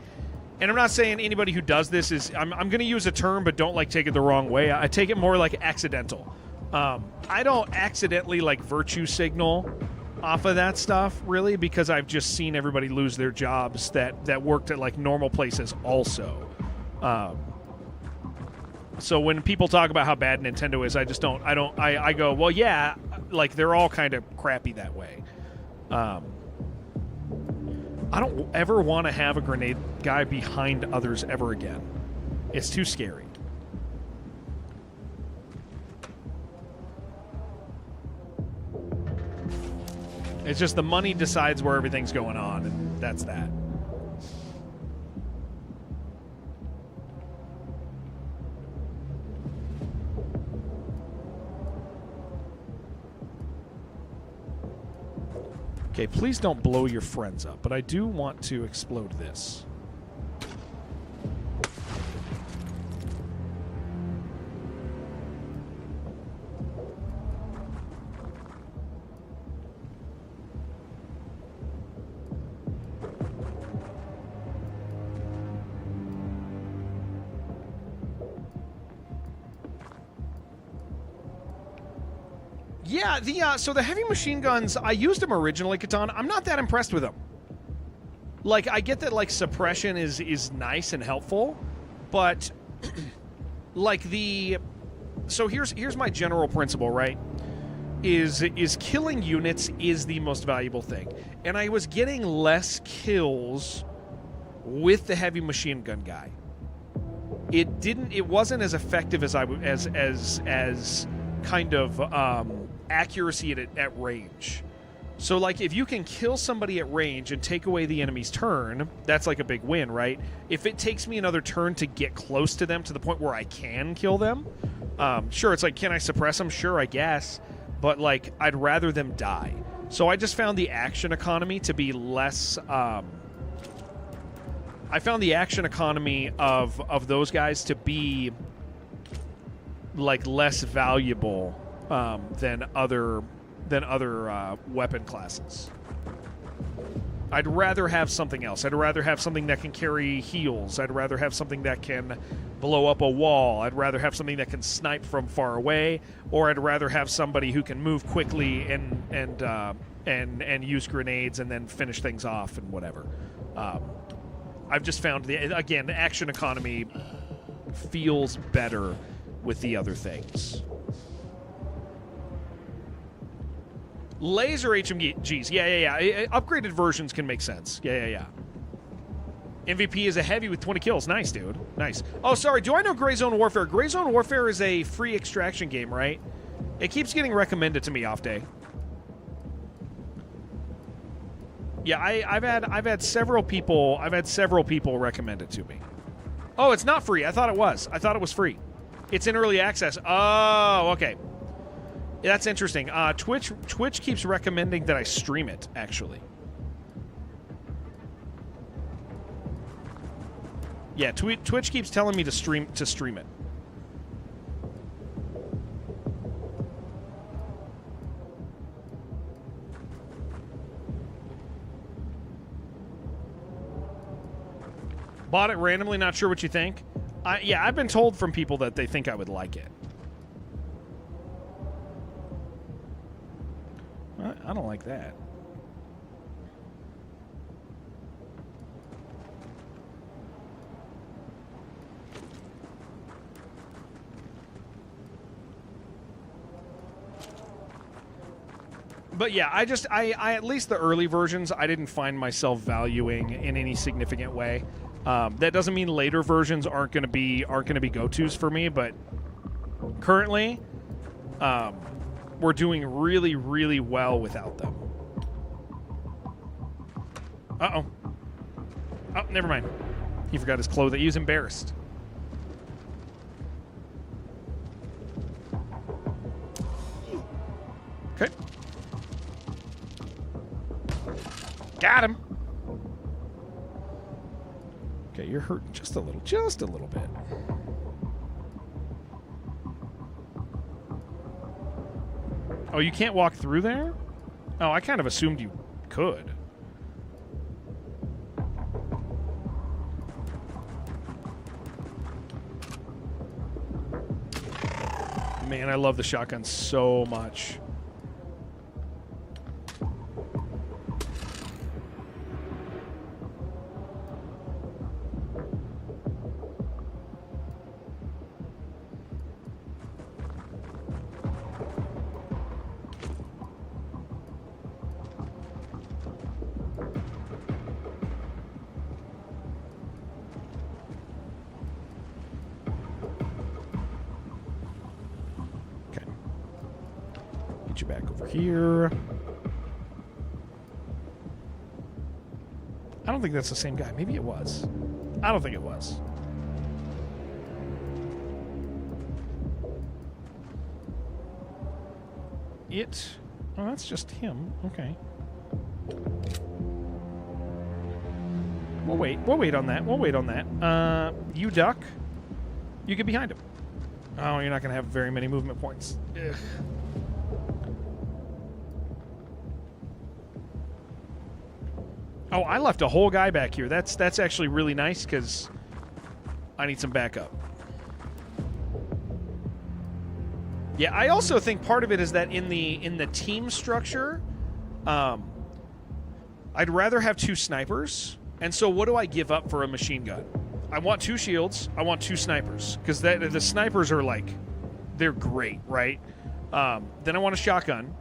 and I'm not saying anybody who does this is, I'm going to use a term, but don't like take it the wrong way. I take it more like accidental. I don't accidentally like virtue signal off of that stuff really, because I've just seen everybody lose their jobs that worked at like normal places also. So when people talk about how bad Nintendo is, I go, well, yeah, like they're all kind of crappy that way. I don't ever want to have a grenade guy behind others ever again. It's too scary. It's just the money decides where everything's going on, and that's that. Okay, please don't blow your friends up, but I do want to explode this. Yeah, so the heavy machine guns, I used them originally, Catan. I'm not that impressed with them. Like, I get that, like, suppression is nice and helpful, but, like, so here's my general principle, right? Is killing units is the most valuable thing. And I was getting less kills with the heavy machine gun guy. It wasn't as effective as as kind of accuracy at range. So, like, if you can kill somebody at range and take away the enemy's turn, that's like a big win, right? If it takes me another turn to get close to them to the point where I can kill them, sure, it's like, can I suppress them? Sure, I guess. But, like, I'd rather them die. So I just found the action economy to be less... I found the action economy of those guys to be, like, less valuable than other weapon classes. I'd rather have something else. I'd rather have something that can carry heals. I'd rather have something that can blow up a wall. I'd rather have something that can snipe from far away, or I'd rather have somebody who can move quickly and use grenades and then finish things off and whatever. I've just found the action economy feels better with the other things. Laser HMGs. Yeah. Upgraded versions can make sense. Yeah. MVP is a heavy with 20 kills. Nice, dude. Nice. Oh, sorry. Do I know Gray Zone Warfare? Gray Zone Warfare is a free extraction game, right? It keeps getting recommended to me off day. Yeah, I've had several people recommend it to me. Oh, it's not free. I thought it was. I thought it was free. It's in early access. Oh, okay. That's interesting. Twitch keeps recommending that I stream it, actually. Yeah, Twitch keeps telling me to stream it. Bought it randomly, not sure what you think. Yeah, I've been told from people that they think I would like it. I don't like that. But yeah, I at least the early versions, I didn't find myself valuing in any significant way. That doesn't mean later versions aren't going to be go-tos for me, but currently, we're doing really, really well without them. Uh-oh. Oh, never mind. He forgot his clothing. He was embarrassed. Okay. Got him. Okay, you're hurting just a little bit. Oh, you can't walk through there? Oh, I kind of assumed you could. man, I love the shotgun so much. You back over here. I don't think that's the same guy. Maybe it was. I don't think it was. Oh, that's just him. Okay. We'll wait. We'll wait on that. We'll wait on that. You duck. You get behind him. Oh, you're not going to have very many movement points. Ugh. Oh, I left a whole guy back here. That's actually really nice because I need some backup. Yeah, I also think part of it is that in the team structure, I'd rather have 2 snipers. And so what do I give up for a machine gun? I want 2 shields. I want 2 snipers because the snipers are like, they're great, right? Then I want a shotgun.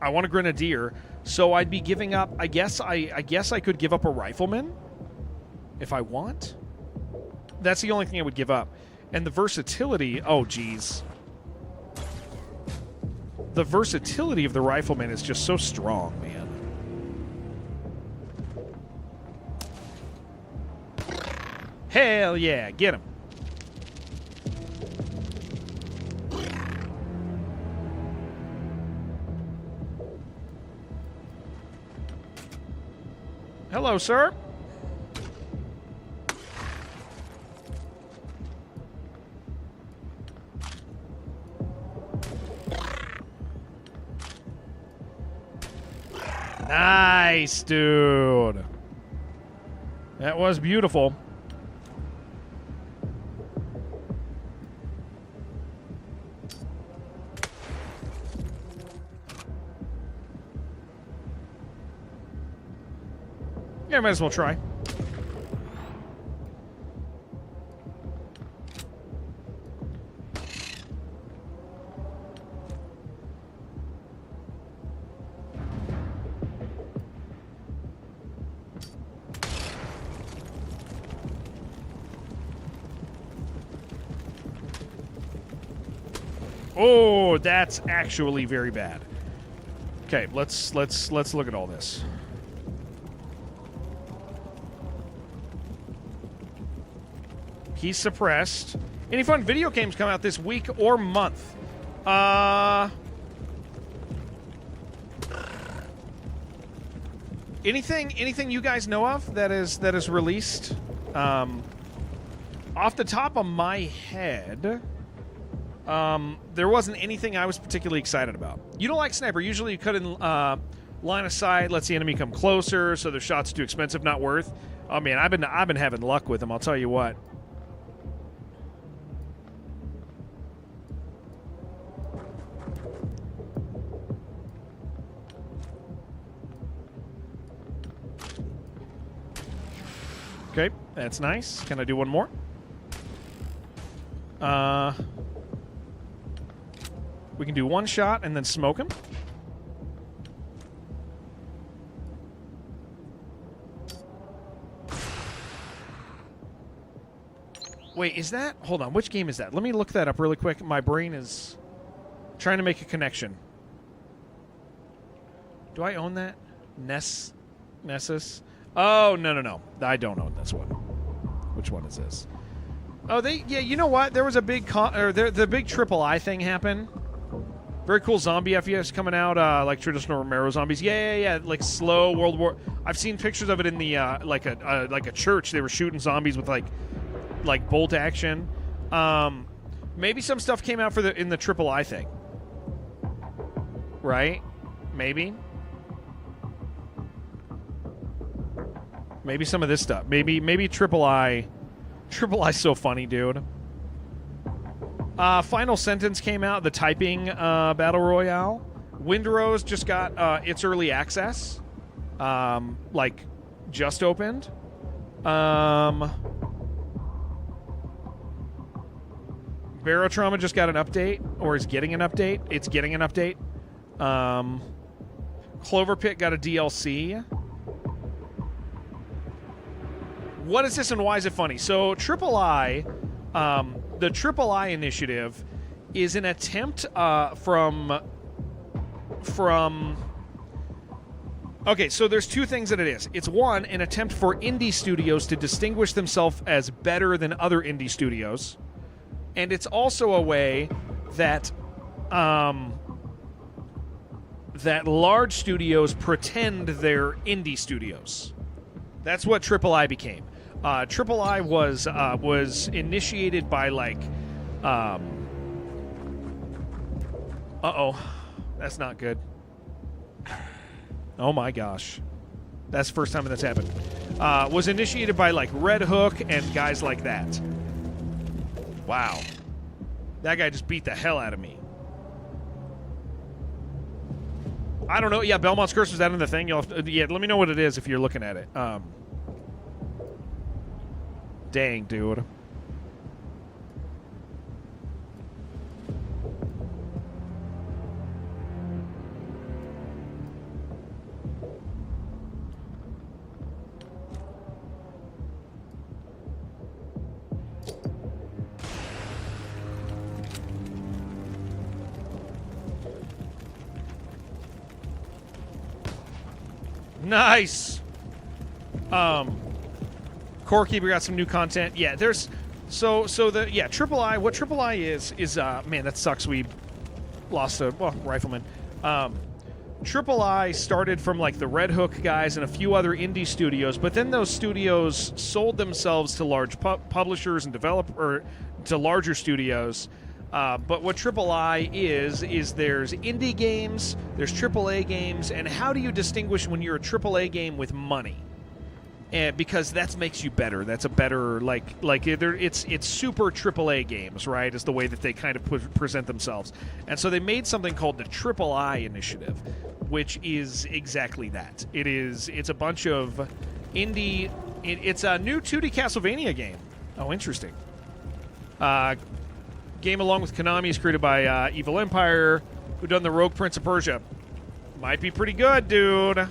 I want a grenadier. So I'd be giving up. I guess I could give up a rifleman if I want. That's the only thing I would give up. And the versatility. Oh, geez. The versatility of the rifleman is just so strong, man. Hell yeah, get him. Hello, sir. Nice, dude. That was beautiful. Yeah, might as well try. Oh, that's actually very bad. Okay, let's look at all this. He's suppressed. Any fun video games come out this week or month? Anything you guys know of that is released? Off the top of my head, there wasn't anything I was particularly excited about. You don't like sniper. Usually you cut in line of sight, lets the enemy come closer, so their shots too expensive, not worth. Oh man, I've been having luck with them. I'll tell you what. Okay, that's nice. Can I do one more? We can do one shot and then smoke him. Wait, is that... Hold on, which game is that? Let me look that up really quick. My brain is trying to make a connection. Do I own that? Nessus? Oh, no. I don't own this one. Which one is this? Oh, yeah, you know what? There was a big the big triple I thing happened. Very cool zombie FPS coming out, like traditional Romero zombies. Yeah, like slow World War. I've seen pictures of it in the like a church. They were shooting zombies with like bolt action. Maybe some stuff came out in the triple I thing. Right? Maybe some of this stuff. Maybe triple I. Triple I's so funny, dude. Final Sentence came out, the typing battle royale. Windrose just got its early access, like just opened. Barotrauma just got an update, or is getting an update. It's getting an update. Clover Pit got a DLC. What is this and why is it funny? So III, the III initiative is an attempt from... Okay, so there's two things that it is. It's one, an attempt for indie studios to distinguish themselves as better than other indie studios. And it's also a way that that large studios pretend they're indie studios. That's what III became. III was initiated by like, that's not good. Oh my gosh, that's the first time that's happened. Was initiated by like Red Hook and guys like that. Wow, that guy just beat the hell out of me. I don't know. Yeah, Belmont's Curse, was that in the thing? You'll have to, yeah, let me know what it is if you're looking at it. Dang, dude. Nice. Core Keeper got some new content. Yeah, there's so the III. What III is man, that sucks. We lost a rifleman. III started from like the Red Hook guys and a few other indie studios, but then those studios sold themselves to large publishers and to larger studios. But what III is there's indie games, there's AAA games, and how do you distinguish when you're a AAA game with money? And because that makes you better. That's a better it's super AAA games, right? Is the way that they kind of present themselves. And so they made something called the III initiative, which is exactly that. It's a bunch of indie. It's a new 2D Castlevania game. Oh, interesting. Game along with Konami is created by Evil Empire, who done the Rogue Prince of Persia. Might be pretty good, dude.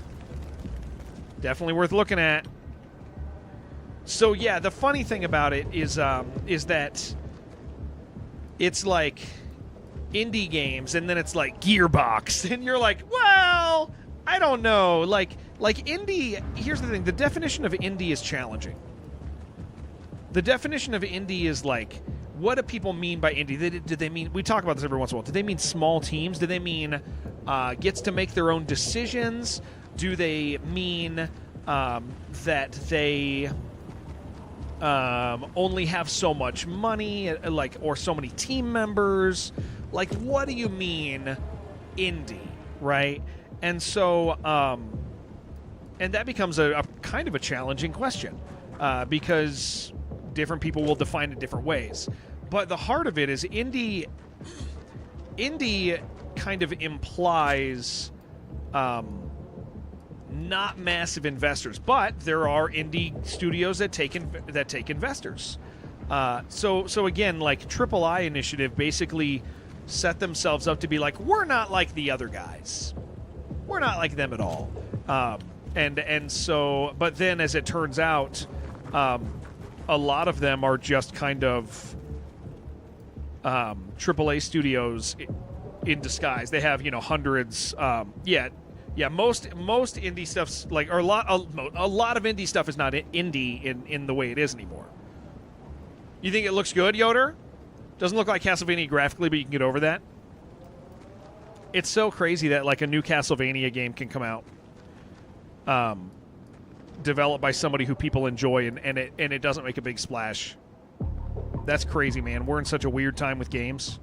Definitely worth looking at. So yeah, the funny thing about it is that it's like indie games, and then it's like Gearbox, and you're like, well, I don't know. Like indie. Here's the thing: the definition of indie is challenging. The definition of indie is like, what do people mean by indie? Do they mean, we talk about this every once in a while, do they mean small teams? Do they mean gets to make their own decisions? Do they mean that they only have so much money, or so many team members? Like, what do you mean indie, right? And so, and that becomes a kind of a challenging question because different people will define it different ways. But the heart of it is indie kind of implies not massive investors, but there are indie studios that take investors. So again, like III initiative basically set themselves up to be like, we're not like the other guys. We're not like them at all. And so, but then as it turns out, a lot of them are just kind of AAA studios in disguise. They have, hundreds. Most indie stuff's like, or a lot of indie stuff is not indie in the way it is anymore. You think it looks good, Yoder? Doesn't look like Castlevania graphically, but you can get over that. It's so crazy that like a new Castlevania game can come out, developed by somebody who people enjoy, and it doesn't make a big splash. That's crazy, man. We're in such a weird time with games.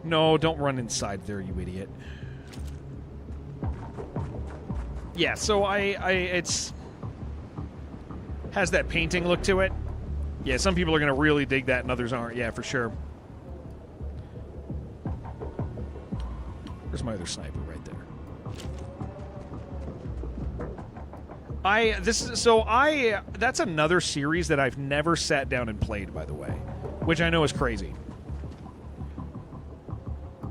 No, don't run inside there, you idiot. Yeah, so it's has that painting look to it. Yeah, some people are going to really dig that and others aren't. Yeah, for sure. Where's my other sniper? Right there. That's another series that I've never sat down and played, by the way, which I know is crazy.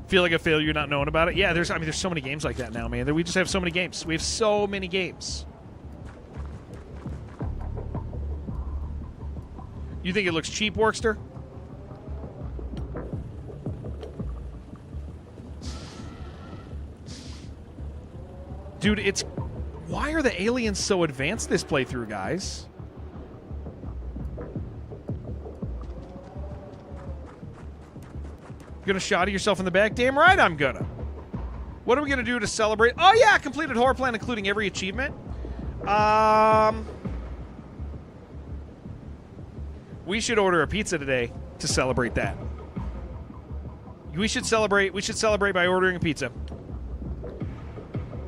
Feel like a failure not knowing about it? Yeah, there's so many games like that now, man. We just have so many games. We have so many games. You think it looks cheap, Workster? Dude, it's... Why are the aliens so advanced this playthrough, guys? You gonna shotty yourself in the back? Damn right I'm gonna. What are we gonna do to celebrate? Oh yeah, completed horror plan including every achievement. We should order a pizza today to celebrate that. We should celebrate by ordering a pizza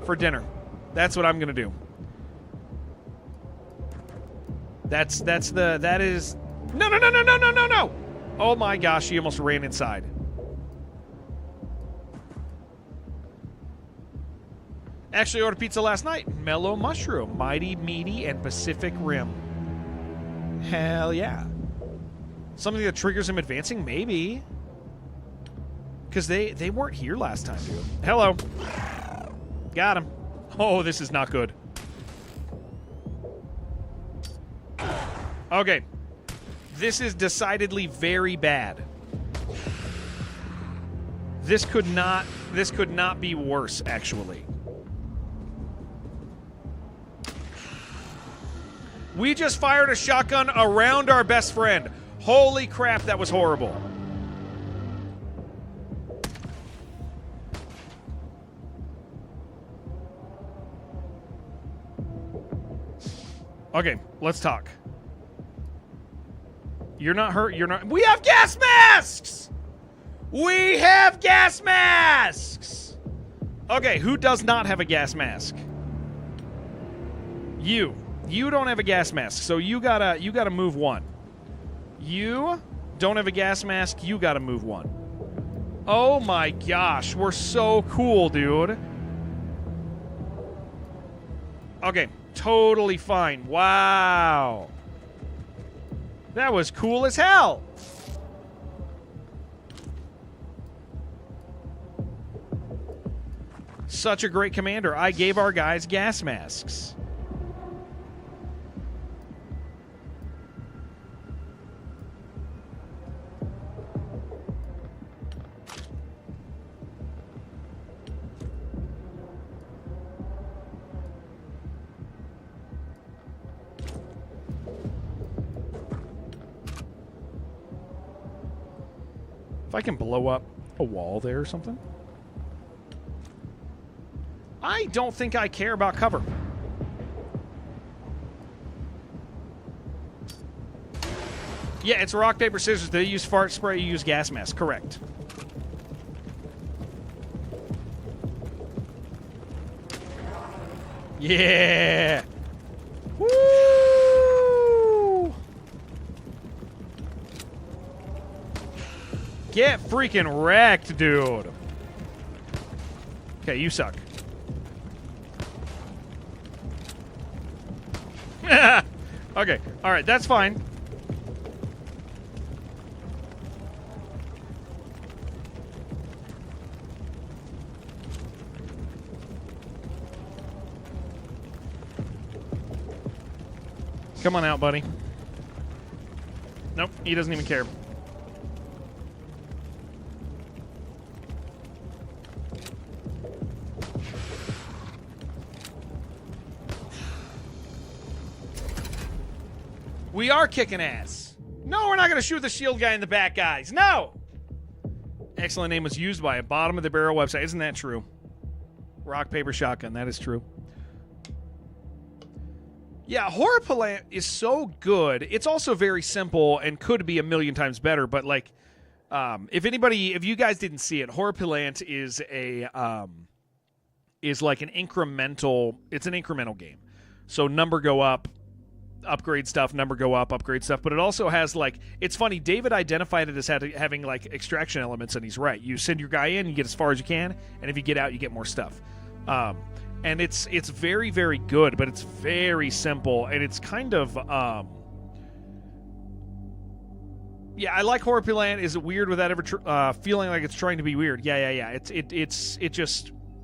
for dinner. That's what I'm gonna do. That is no. Oh my gosh, she almost ran inside. Actually ordered pizza last night. Mellow Mushroom, Mighty Meaty, and Pacific Rim. Hell yeah. Something that triggers him advancing? Maybe. Because they weren't here last time, dude. Hello. Got him. Oh, this is not good. Okay. This is decidedly very bad. This could not be worse, actually. We just fired a shotgun around our best friend. Holy crap, that was horrible. Okay, let's talk. You're not hurt. You're not. We have gas masks! We have gas masks! Okay, who does not have a gas mask? You. You don't have a gas mask, so you gotta move one. You don't have a gas mask, you gotta move one. Oh my gosh, we're so cool, dude. Okay, totally fine. Wow. That was cool as hell. Such a great commander. I gave our guys gas masks. If I can blow up a wall there or something. I don't think I care about cover. Yeah, it's rock, paper, scissors. They use fart spray, you use gas mask. Correct. Yeah! Woo! Get freaking wrecked, dude. Okay, you suck. Okay, alright, that's fine. Come on out, buddy. Nope, he doesn't even care. We are kicking ass. No, we're not going to shoot the shield guy in the back, guys. No! Excellent name was used by a bottom-of-the-barrel website. Isn't that true? Rock, paper, shotgun. That is true. Yeah, Horror Plant is so good. It's also very simple and could be a million times better, but, like, if you guys didn't see it, Horror Plant is is like an incremental, it's an incremental game. So number go up, upgrade stuff, number go up, upgrade stuff, but it also has, like, it's funny, David identified it as having, like, extraction elements, and he's right. You send your guy in, you get as far as you can, and if you get out, you get more stuff. And it's very, very good, but it's very simple, and it's kind of, yeah, I like Horripyland. Is it weird without ever feeling like it's trying to be weird? Yeah.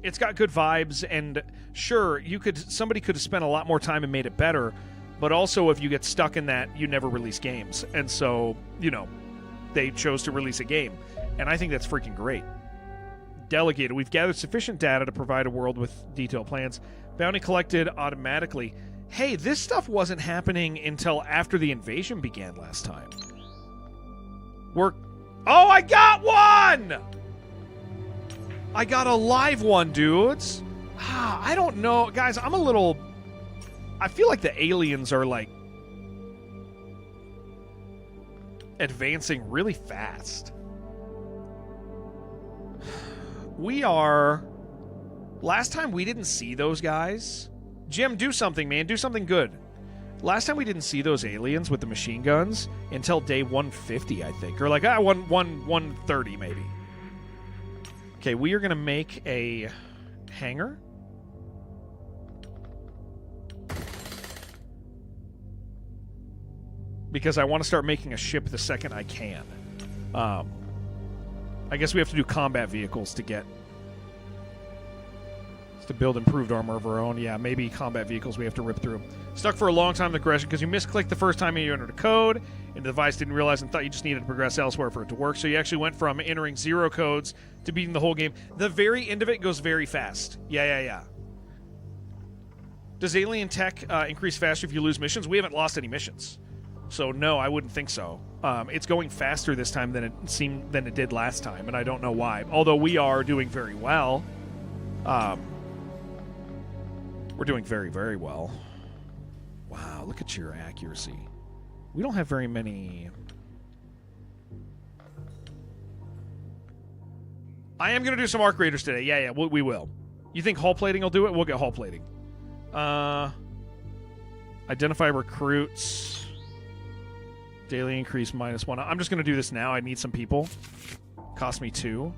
It's got good vibes, and sure, somebody could have spent a lot more time and made it better, but also if you get stuck in that, you never release games. And so, they chose to release a game, and I think that's freaking great. Delegated. We've gathered sufficient data to provide a world with detailed plans. Bounty collected automatically. Hey, this stuff wasn't happening until after the invasion began last time. Oh, I got one! I got a live one, dudes. I don't know. Guys, I feel like the aliens are, like, advancing really fast. Last time we didn't see those guys. Jim, do something, man. Do something good. Last time we didn't see those aliens with the machine guns until day 150, I think. Or like 130, maybe. Okay, we are going to make a hangar. Because I want to start making a ship the second I can. I guess we have to do combat vehicles to build improved armor of our own. Yeah, maybe combat vehicles we have to rip through. Stuck for a long time in the progression because you misclicked the first time you entered a code, and the device didn't realize and thought you just needed to progress elsewhere for it to work. So you actually went from entering 0 codes to beating the whole game. The very end of it goes very fast. Yeah. Does alien tech increase faster if you lose missions? We haven't lost any missions. So no, I wouldn't think so. It's going faster this time than it did last time, and I don't know why. Although we are doing very well. We're doing very, very well. Wow, look at your accuracy. We don't have very many. I am going to do some arc raiders today. Yeah, we will. You think hull plating will do it? We'll get hull plating. Identify recruits. Daily increase -1. I'm just going to do this now. I need some people. Cost me 2.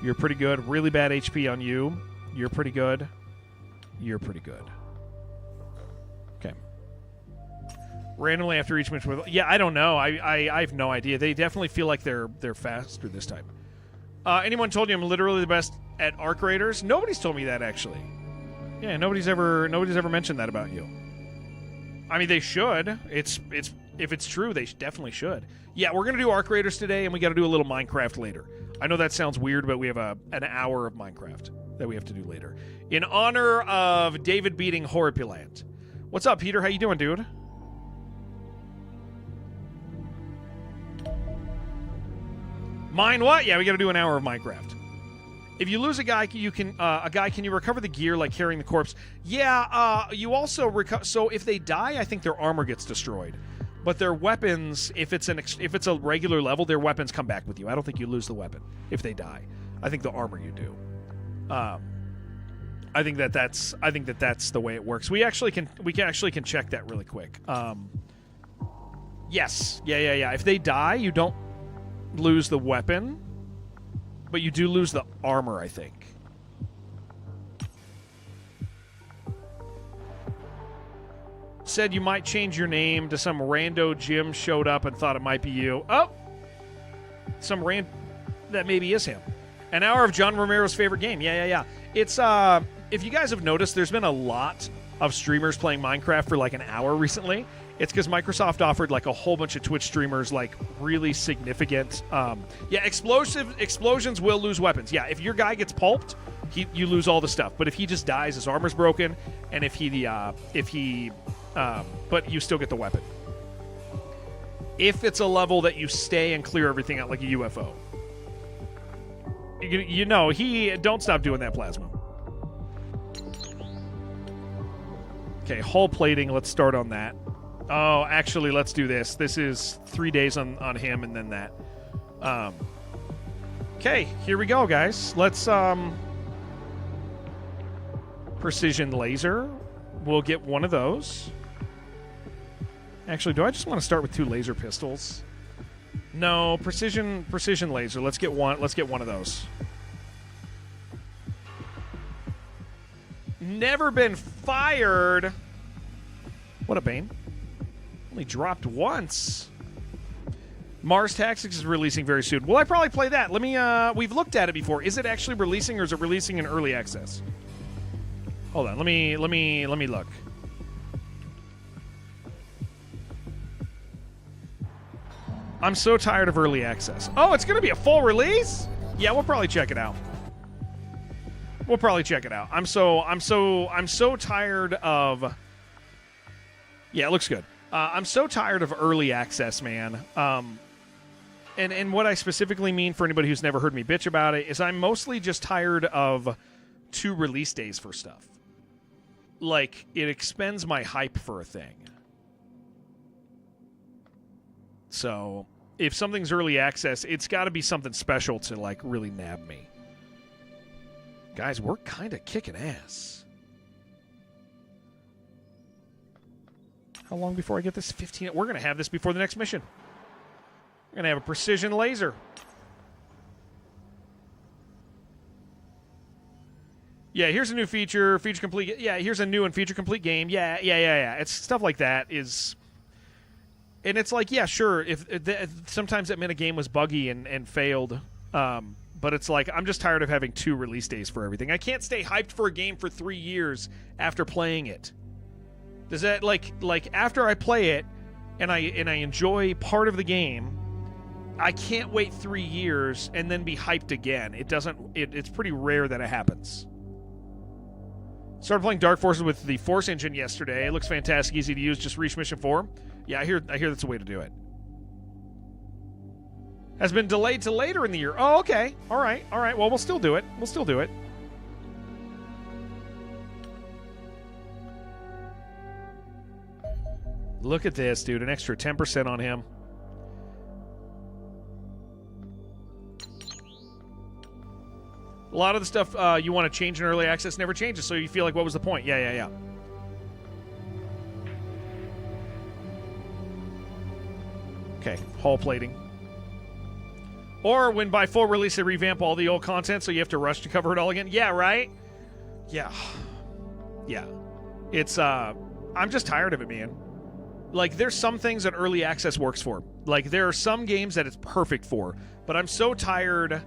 You're pretty good. Really bad HP on you. You're pretty good. You're pretty good. Okay. Randomly after each mission. Yeah, I don't know. I have no idea. They definitely feel like they're faster this time. Anyone told you I'm literally the best at arc raiders? Nobody's told me that, actually. Yeah, nobody's ever mentioned that about you. I mean, they should. If it's true, they definitely should. Yeah, we're gonna do arc raiders today, and we got to do a little Minecraft later. I know that sounds weird, but we have an hour of Minecraft that we have to do later. In honor of David beating Horripyland. What's up, Peter? How you doing, dude? Mine what? Yeah, we got to do an hour of Minecraft. If you lose a guy, can you recover the gear like carrying the corpse? Yeah, you also so if they die, I think their armor gets destroyed. But their weapons, if it's a regular level, their weapons come back with you. I don't think you lose the weapon if they die. I think the armor you do. I think that's the way it works. We can check that really quick. Yes. Yeah. If they die, you don't lose the weapon, but you do lose the armor, I think. Said you might change your name to some rando Jim showed up and thought it might be you. Oh! That maybe is him. An hour of John Romero's favorite game. Yeah. It's, if you guys have noticed, there's been a lot of streamers playing Minecraft for like an hour recently. It's because Microsoft offered like a whole bunch of Twitch streamers like really significant. Explosions will lose weapons. Yeah, if your guy gets pulped, you lose all the stuff. But if he just dies, his armor's broken, and but you still get the weapon. If it's a level that you stay and clear everything out like a UFO. Don't stop doing that, Plasma. Okay, hull plating, let's start on that. Oh, actually, let's do this. This is 3 days on him and then that. Okay, here we go, guys. Let's Precision laser. We'll get one of those. Actually, do I just want to start with 2 laser pistols? No, precision laser. Let's get one of those. Never been fired. What a bane. Only dropped once. Mars Tactics is releasing very soon. Will I probably play that? Let me we've looked at it before. Is it actually releasing or is it releasing in early access? Hold on. Let me look. I'm so tired of early access. Oh, it's going to be a full release? Yeah, we'll probably check it out. I'm so tired of. Yeah, it looks good. I'm so tired of early access, man. And what I specifically mean for anybody who's never heard me bitch about it is I'm mostly just tired of 2 release days for stuff. Like, it expends my hype for a thing. So, if something's early access, it's got to be something special to, like, really nab me. Guys, we're kind of kicking ass. How long before I get this? 15. We're going to have this before the next mission. We're going to have a precision laser. Yeah, here's a new feature. Feature complete. Yeah, here's a new and feature complete game. Yeah. It's stuff like that is... And it's like, yeah, sure. If sometimes that meant a game was buggy and failed. But it's like, I'm just tired of having 2 release days for everything. I can't stay hyped for a game for 3 years after playing it. Does that, like after I play it and I enjoy part of the game, I can't wait 3 years and then be hyped again. It's pretty rare that it happens. Started playing Dark Forces with the Force engine yesterday. It looks fantastic, easy to use. Just reach mission 4. Yeah, I hear that's a way to do it. Has been delayed to later in the year. Oh, okay. All right. Well, we'll still do it. Look at this, dude. An extra 10% on him. A lot of the stuff you want to change in early access never changes, so you feel like, what was the point? Yeah. Okay, hull plating. Or when by full release they revamp all the old content, so you have to rush to cover it all again. Yeah, right? Yeah. It's, I'm just tired of it, man. Like, there's some things that early access works for. Like, there are some games that it's perfect for. But I'm so tired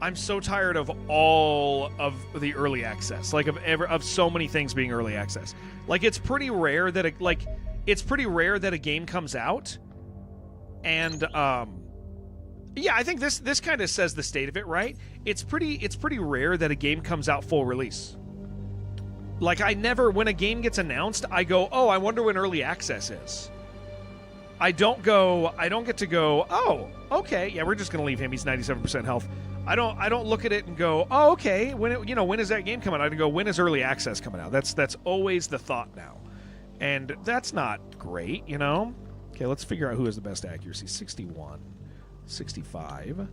of all of the early access. Like, of so many things being early access. Like, it's pretty rare that a game comes out. And, yeah, I think this kind of says the state of it, right? It's pretty rare that a game comes out full release. Like, when a game gets announced, I go, oh, I wonder when early access is. I don't get to go, oh, okay, yeah, we're just going to leave him. He's 97% health. I don't look at it and go, oh, okay, when is that game coming out? I go, when is early access coming out? That's always the thought now. And that's not great, you know? Okay, let's figure out who has the best accuracy. 61, 65.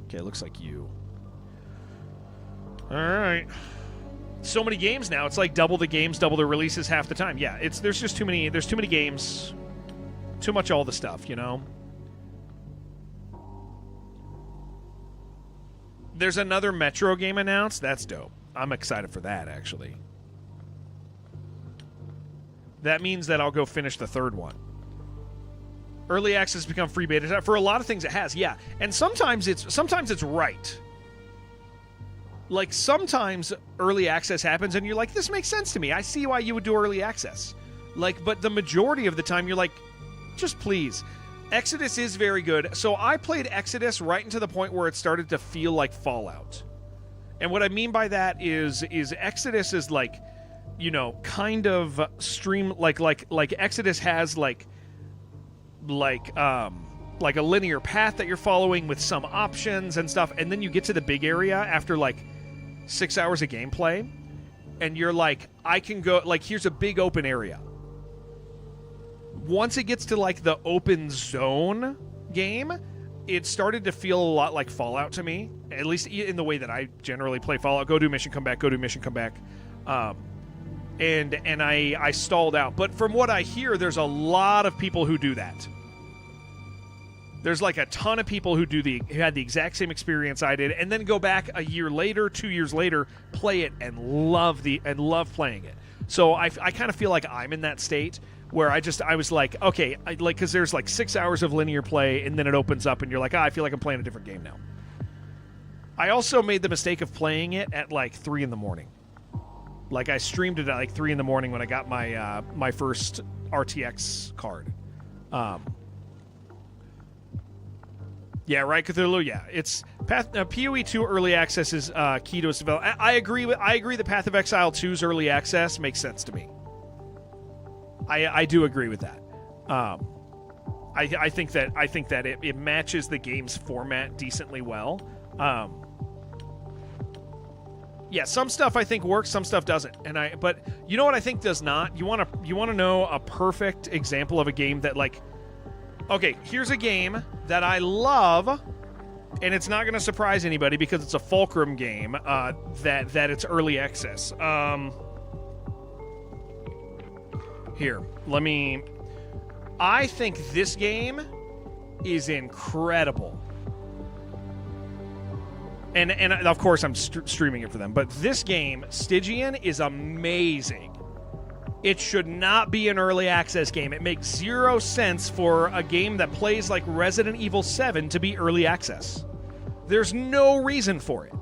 Okay, looks like you. All right. So many games now. It's like double the games, double the releases half the time. Yeah, there's just too many games. Too much all the stuff, you know? There's another Metro game announced. That's dope. I'm excited for that, actually. That means that I'll go finish the third one. Early access has become free beta. For a lot of things it has, yeah. And sometimes it's right. Like, sometimes early access happens and you're like, this makes sense to me. I see why you would do early access. Like, but the majority of the time you're like, just please. Exodus is very good. So I played Exodus right into the point where it started to feel like Fallout. And what I mean by that is Exodus is like, you know, kind of stream like Exodus has like a linear path that you're following with some options and stuff, and then you get to the big area after like 6 hours of gameplay, and you're like, I can go, like, here's a big open area. Once it gets to like the open zone game, it started to feel a lot like Fallout to me, at least in the way that I generally play Fallout. Go do mission, come back, go do mission, come back. And I stalled out. But from what I hear, there's a lot of people who do that. There's like a ton of people who had the exact same experience I did, and then go back a year later, 2 years later, play it and love playing it. So I kind of feel like I'm in that state where I was like, okay, because there's like 6 hours of linear play, and then it opens up, and you're like, I feel like I'm playing a different game now. I also made the mistake of playing it at like 3 in the morning. Like I streamed it at like 3 in the morning when I got my my first RTX card. Yeah, right, Cthulhu. Yeah, it's PoE 2 early access is key to its development. I agree that Path of Exile 2's early access makes sense to me. I do agree with that. I think that it matches the game's format decently well. Yeah, some stuff I think works, some stuff doesn't. But you know what I think does not? You want to know a perfect example of a game that, like, okay, here's a game that I love, and it's not going to surprise anybody because it's a Fulcrum game that it's early access. I think this game is incredible. And of course I'm streaming it for them, but this game, Stygian, is amazing. It should not be an early access game. It makes zero sense for a game that plays like Resident Evil 7 to be early access. There's no reason for it.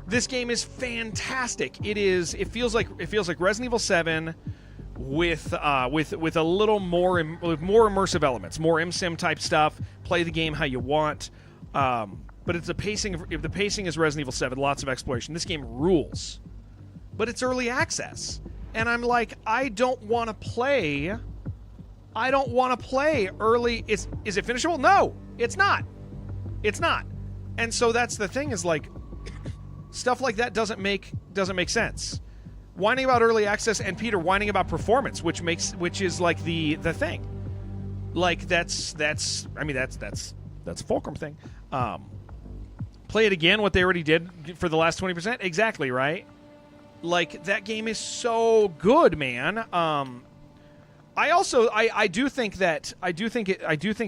This game is fantastic. It feels like Resident Evil 7 with a little more immersive elements, more MSIM type stuff. Play the game how you want. But if the pacing is Resident Evil 7, lots of exploration. This game rules. But it's early access. And I'm like, I don't want to play early. Is it finishable? No, it's not. It's not. And so that's the thing, is like stuff like that doesn't make sense. Whining about early access, and Peter whining about performance, which is like the thing. Like that's a Fulcrum thing. Play it again, what they already did for the last 20%? Exactly, right? Like, that game is so good, man. I do think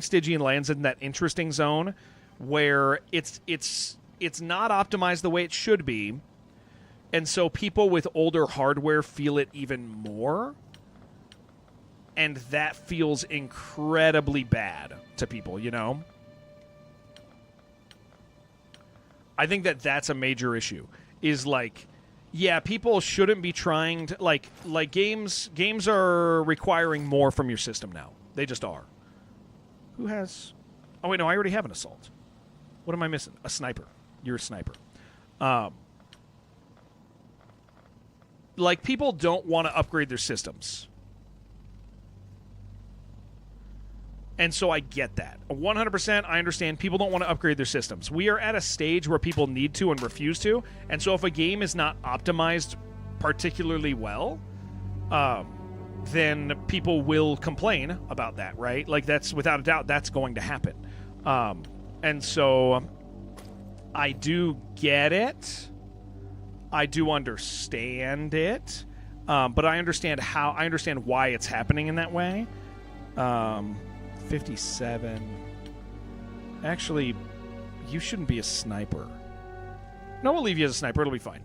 Stygian lands in that interesting zone where it's not optimized the way it should be, and so people with older hardware feel it even more, and that feels incredibly bad to people, you know? I think that's a major issue. Is like, yeah, people shouldn't be trying to like games are requiring more from your system now. They just are. Who has? Oh wait, no, I already have an assault. What am I missing? A sniper. You're a sniper. Like, people don't want to upgrade their systems. And so I get that. 100% I understand people don't want to upgrade their systems. We are at a stage where people need to and refuse to. And so if a game is not optimized particularly well, then people will complain about that, right? Like, that's, without a doubt, that's going to happen. And so I do get it. I do understand it. But I understand why it's happening in that way. 57. Actually, you shouldn't be a sniper. No, we'll leave you as a sniper. It'll be fine.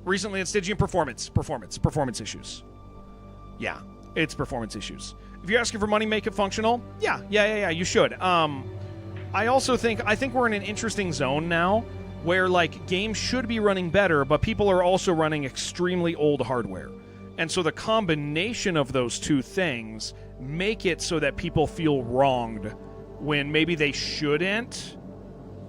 Recently in Stygian, performance issues. Yeah, it's performance issues. If you're asking for money, make it functional. Yeah, you should. I also think we're in an interesting zone now where, like, games should be running better, but people are also running extremely old hardware. And so the combination of those two things make it so that people feel wronged when maybe they shouldn't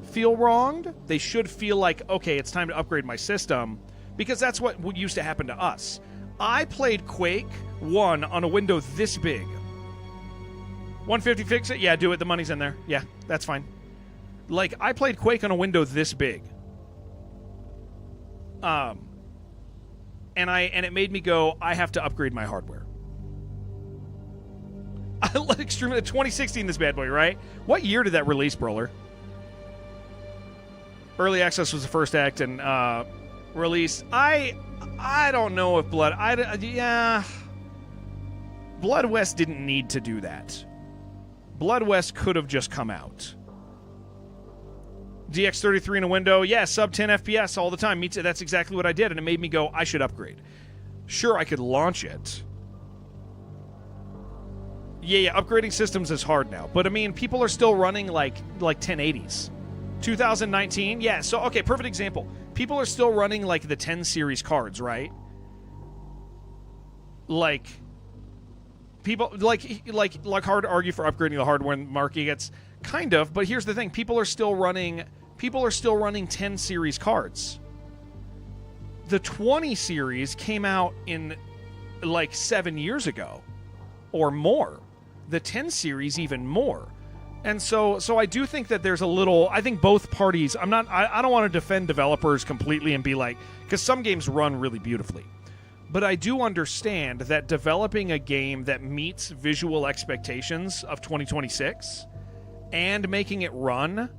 feel wronged. They should feel like, okay, it's time to upgrade my system, because that's what used to happen to us. I played Quake 1 on a window this big. 150 fix it? Yeah, do it. The money's in there. Yeah, that's fine. Like, I played Quake on a window this big. And it made me go, I have to upgrade my hardware. extremely 2016. This bad boy, right? What year did that release, Brawler? Early access was the first act, and release. I don't know if Blood West didn't need to do that. Blood West could have just come out. DX33 in a window, yeah, sub 10 FPS all the time. That's exactly what I did, and it made me go, I should upgrade. Sure, I could launch it. Yeah, upgrading systems is hard now. But, I mean, people are still running like 1080s. 2019, yeah, so, okay, perfect example. People are still running, like, the 10 series cards, right? Like, people, like hard to argue for upgrading the hardware when the market gets, kind of, but here's the thing. People are still running 10 series cards. The 20 series came out in, like, 7 years ago. Or more. The 10 series even more. And so I do think that there's a little, I think both parties, I don't want to defend developers completely and be like, because some games run really beautifully. But I do understand that developing a game that meets visual expectations of 2026 and making it run,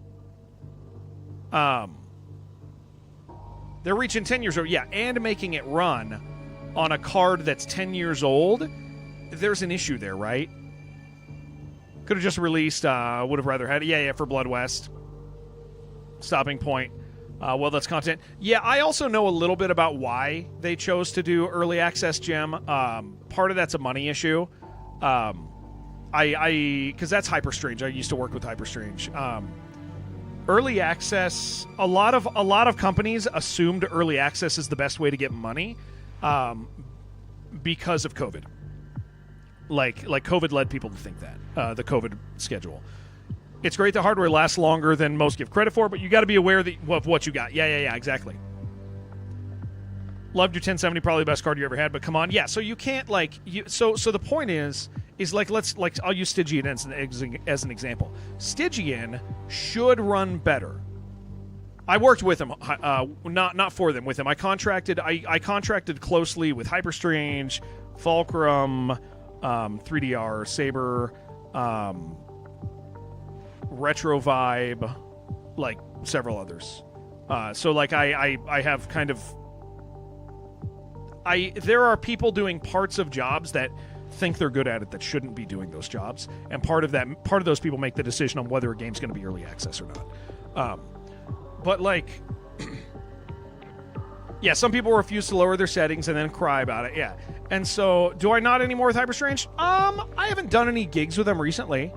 they're reaching 10 years old, yeah, and making it run on a card that's 10 years old, there's an issue there, right? Could have just released, would have rather had it. Yeah, for Blood West. Stopping point. Well, that's content. Yeah, I also know a little bit about why they chose to do early access, Jim. Part of that's a money issue. Because that's Hyperstrange. I used to work with Hyperstrange. Early access, a lot of companies assumed early access is the best way to get money because of COVID. Like COVID led people to think that, the COVID schedule. It's great the hardware lasts longer than most give credit for, but you got to be aware of what you got. Yeah, exactly. Loved your 1070, probably the best card you ever had, but come on. Yeah, so you can't, so the point is I'll use Stygian as an example. Stygian should run better. I worked with him, not for them, with him. I contracted closely with Hyperstrange, Fulcrum, 3DR, Saber, Retro Vibe, like several others. So like I have kind of there are people doing parts of jobs that think they're good at it that shouldn't be doing those jobs, and part of those people make the decision on whether a game's going to be early access or not. But like, yeah, some people refuse to lower their settings and then cry about it. Yeah. And so, do I not anymore with Hyperstrange? I haven't done any gigs with them recently.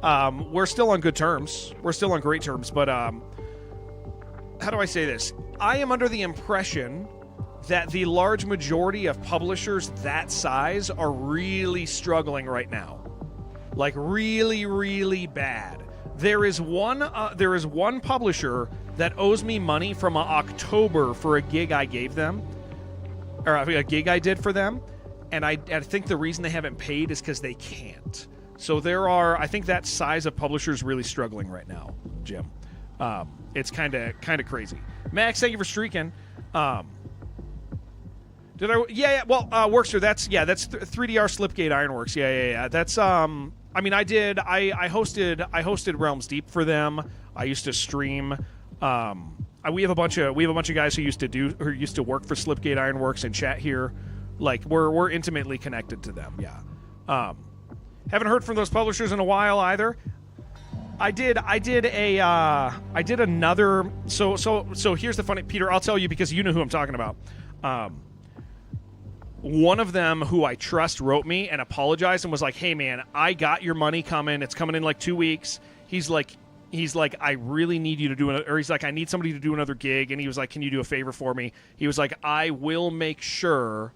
We're still on good terms. We're still on great terms, but how do I say this? I am under the impression that the large majority of publishers that size are really struggling right now. Like really, really bad. There is one publisher that owes me money from October for a gig I gave them, or a gig I did for them, and I think the reason they haven't paid is because they can't. So I think that size of publishers really struggling right now, Jim. It's kind of crazy. Max, thank you for streaking. Did I? Yeah. Well, Workster. That's 3DR Slipgate Ironworks. Yeah. That's I mean, I hosted Realms Deep for them. I used to stream. We have a bunch of guys who used to work for Slipgate Ironworks and chat here. Like we're intimately connected to them. Yeah. Haven't heard from those publishers in a while either. I did another. So here's the funny, Peter. I'll tell you because you know who I'm talking about. One of them who I trust wrote me and apologized and was like, "Hey man, I got your money coming. It's coming in like 2 weeks." He's like, I really need you to do another, or he's like, I need somebody to do another gig, and he was like, can you do a favor for me? He was like, I will make sure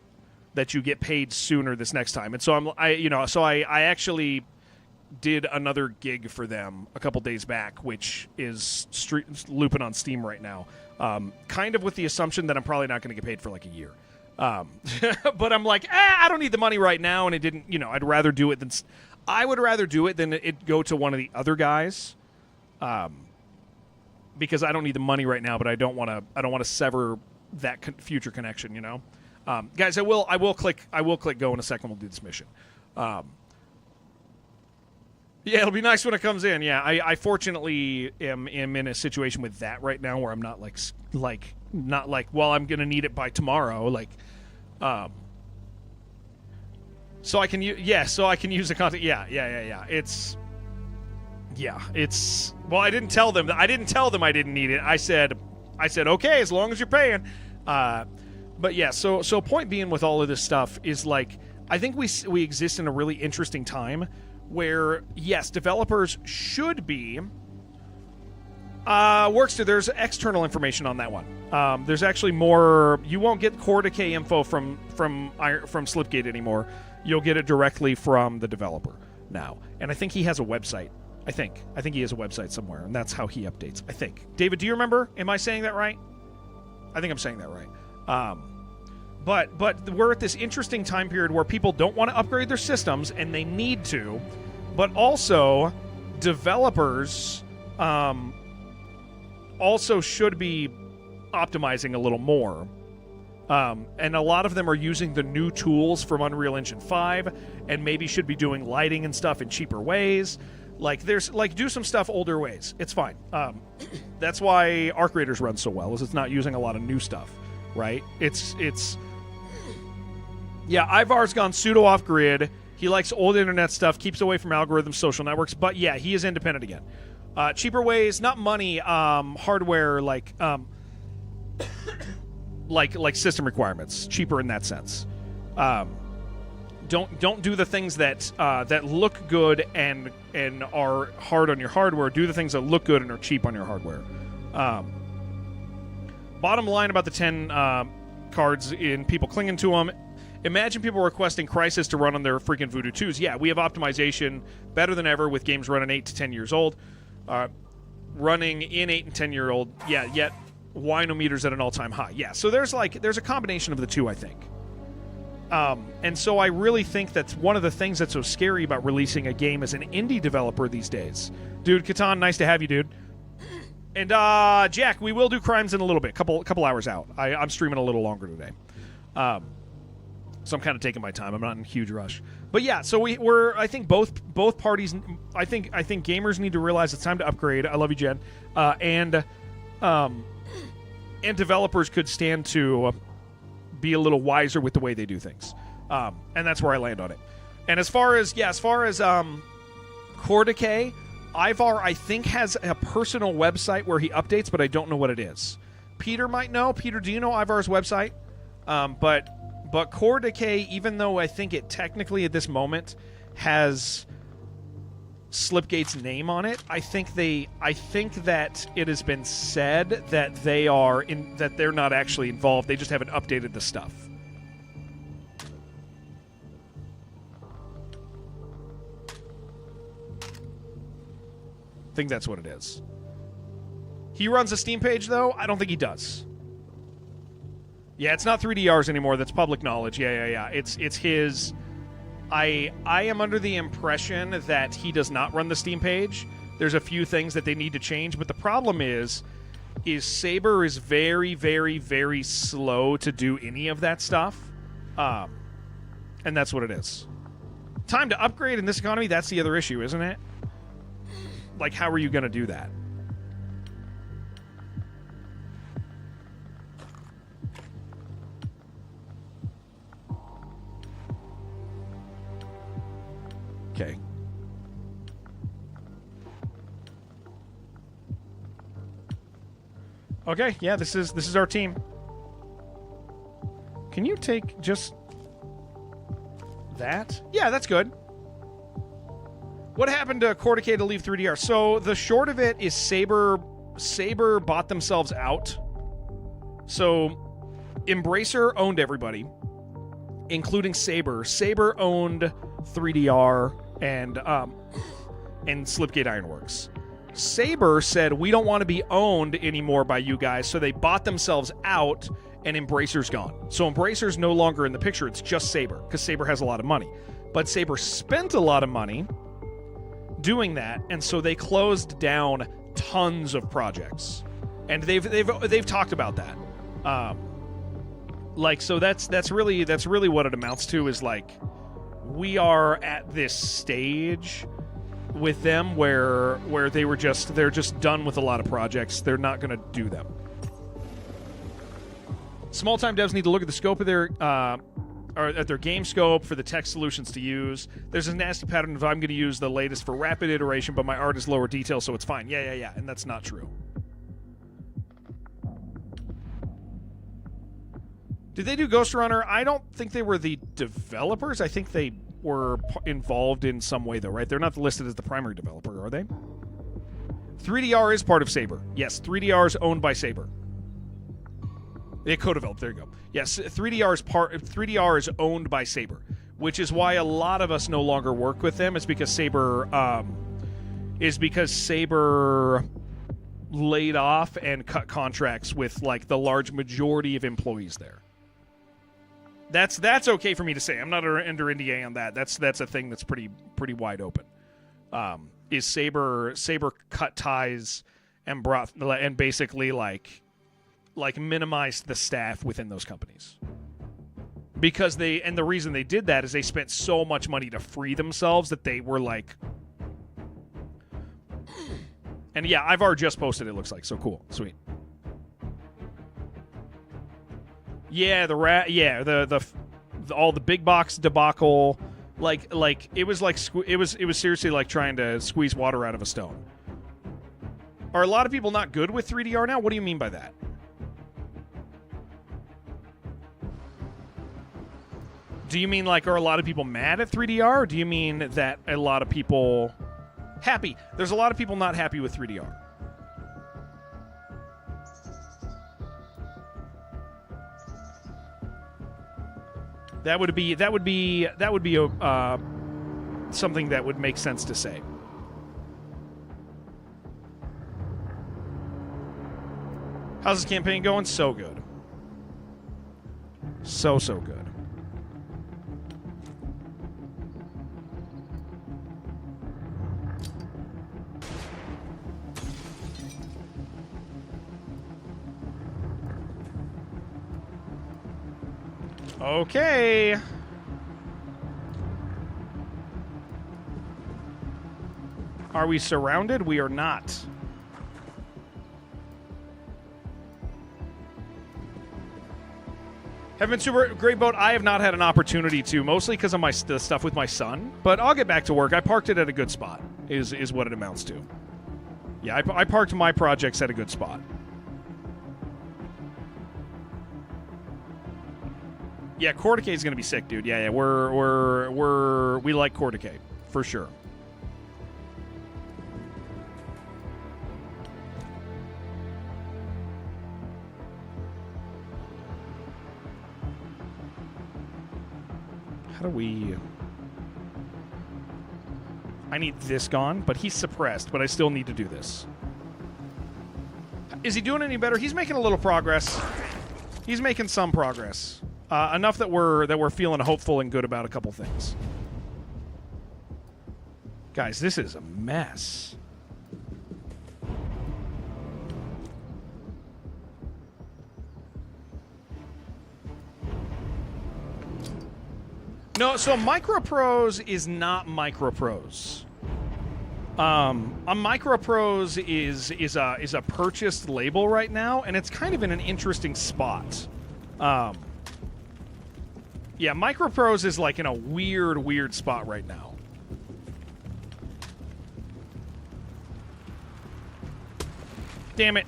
that you get paid sooner this next time. And so I actually did another gig for them a couple days back, which is looping on Steam right now. Kind of with the assumption that I'm probably not going to get paid for like a year. But I'm like, I don't need the money right now, and it didn't, I'd rather do it than it go to one of the other guys. Because I don't need the money right now, but I don't want to sever that future connection, Guys, I will click go in a second. We'll do this mission. Yeah, it'll be nice when it comes in. Yeah, I fortunately am in a situation with that right now where I'm not not like, well, I'm gonna need it by tomorrow. Like, so I can use the content. Yeah. It's well, I didn't tell them I didn't need it. I said okay, as long as you're paying. But yeah, so point being with all of this stuff is like, I think we exist in a really interesting time where, yes, developers should be Workster. There's external information on that one. There's actually more. You won't get core decay info from Slipgate anymore. You'll get it directly from the developer now. And I think he has a website. I think he has a website somewhere, and that's how he updates. I think. David, do you remember? Am I saying that right? I think I'm saying that right. But we're at this interesting time period where people don't want to upgrade their systems, and they need to, but also developers also should be optimizing a little more. And a lot of them are using the new tools from Unreal Engine 5 and maybe should be doing lighting and stuff in cheaper ways. Do some stuff older ways. It's fine. That's why Arc Raiders runs so well, is it's not using a lot of new stuff, right? Yeah, Ivar's gone pseudo off-grid. He likes old internet stuff, keeps away from algorithms, social networks, but yeah, he is independent again. Cheaper ways, not money, hardware, like system requirements. Cheaper in that sense. Don't do the things that look good and are hard on your hardware. Do the things that look good and are cheap on your hardware. Bottom line about the 10 cards in people clinging to them. Imagine people requesting Crysis to run on their freaking Voodoo 2s. Yeah, we have optimization better than ever with games running 8 to 10 years old. Running in 8 and 10-year-old, yeah, yet winometers at an all-time high. Yeah, so there's a combination of the two, I think. And so I really think that's one of the things that's so scary about releasing a game as an indie developer these days. Dude, Catan, nice to have you, dude. And Jack, we will do Crimes in a little bit, couple hours out. I'm streaming a little longer today. So I'm kind of taking my time. I'm not in a huge rush. But yeah, so we're I think both parties, I think gamers need to realize it's time to upgrade. I love you, Jen. And developers could stand to be a little wiser with the way they do things. And that's where I land on it. And as far as Core Decay, Ivar, I think, has a personal website where he updates, but I don't know what it is. Peter might know. Peter, do you know Ivar's website? But Core Decay, even though I think it technically at this moment has Slipgate's name on it, I think that it has been said that that they're not actually involved. They just haven't updated the stuff. I think that's what it is. He runs a Steam page, though? I don't think he does. Yeah, it's not 3DRs anymore. That's public knowledge. Yeah. It's his. I am under the impression that he does not run the Steam page. There's a few things that they need to change, but the problem is Saber is very, very, very slow to do any of that stuff. And that's what it is. Time to upgrade in this economy, that's the other issue, isn't it? Like, how are you going to do that? Okay. Okay, yeah, this is our team. Can you take just that? Yeah, that's good. What happened to Core Decay to leave 3DR? So the short of it is Saber bought themselves out. So Embracer owned everybody, including Saber. Saber owned 3DR and Slipgate Ironworks. Saber said, we don't want to be owned anymore by you guys, so they bought themselves out, and Embracer's gone. So Embracer's no longer in the picture. It's just Saber, because Saber has a lot of money. But Saber spent a lot of money doing that, and so they closed down tons of projects. And they've talked about that. So that's really what it amounts to, is like, we are at this stage with them where they're just done with a lot of projects. They're not going to do them. Small-time devs need to look at the scope of their or at their game scope for the tech solutions to use. There's a nasty pattern of I'm going to use the latest for rapid iteration, but my art is lower detail, so it's fine. Yeah, and that's not true. Did they do Ghost Runner? I don't think they were the developers. I think they were involved in some way, though, right? They're not listed as the primary developer, are they? 3DR is part of Saber. Yes, 3DR is owned by Saber. They co-developed. There you go. Yes, 3DR is owned by Saber, which is why a lot of us no longer work with them. It's because Saber laid off and cut contracts with like the large majority of employees there. That's okay for me to say. I'm not under NDA on that. That's a thing that's pretty wide open. Is Saber cut ties and basically like minimized the staff within those companies. Because the reason they did that is they spent so much money to free themselves that they were like, and yeah, Ivar just posted, it looks like, so cool. Sweet. Yeah, the all the big box debacle, like it was like it was seriously like trying to squeeze water out of a stone. Are a lot of people not good with 3DR now? What do you mean by that? Do you mean like are a lot of people mad at 3DR, or do you mean that a lot of people happy? There's a lot of people not happy with 3DR. That would be something that would make sense to say. How's this campaign going? So good. So good. Okay. Are we surrounded? We are not. Have been super great boat. I have not had an opportunity to, mostly because of the stuff with my son. But I'll get back to work. I parked it at a good spot. Is what it amounts to. Yeah, I parked my projects at a good spot. Yeah, Core Decay is gonna be sick, dude. Yeah, we like Core Decay for sure. How do we? I need this gone, but he's suppressed. But I still need to do this. Is he doing any better? He's making a little progress. He's making some progress. Enough that we're feeling hopeful and good about a couple things. Guys, this is a mess. No, so MicroProse is not MicroProse. A MicroProse is a purchased label right now, and it's kind of in an interesting spot. Yeah, MicroProse is like in a weird spot right now. Damn it.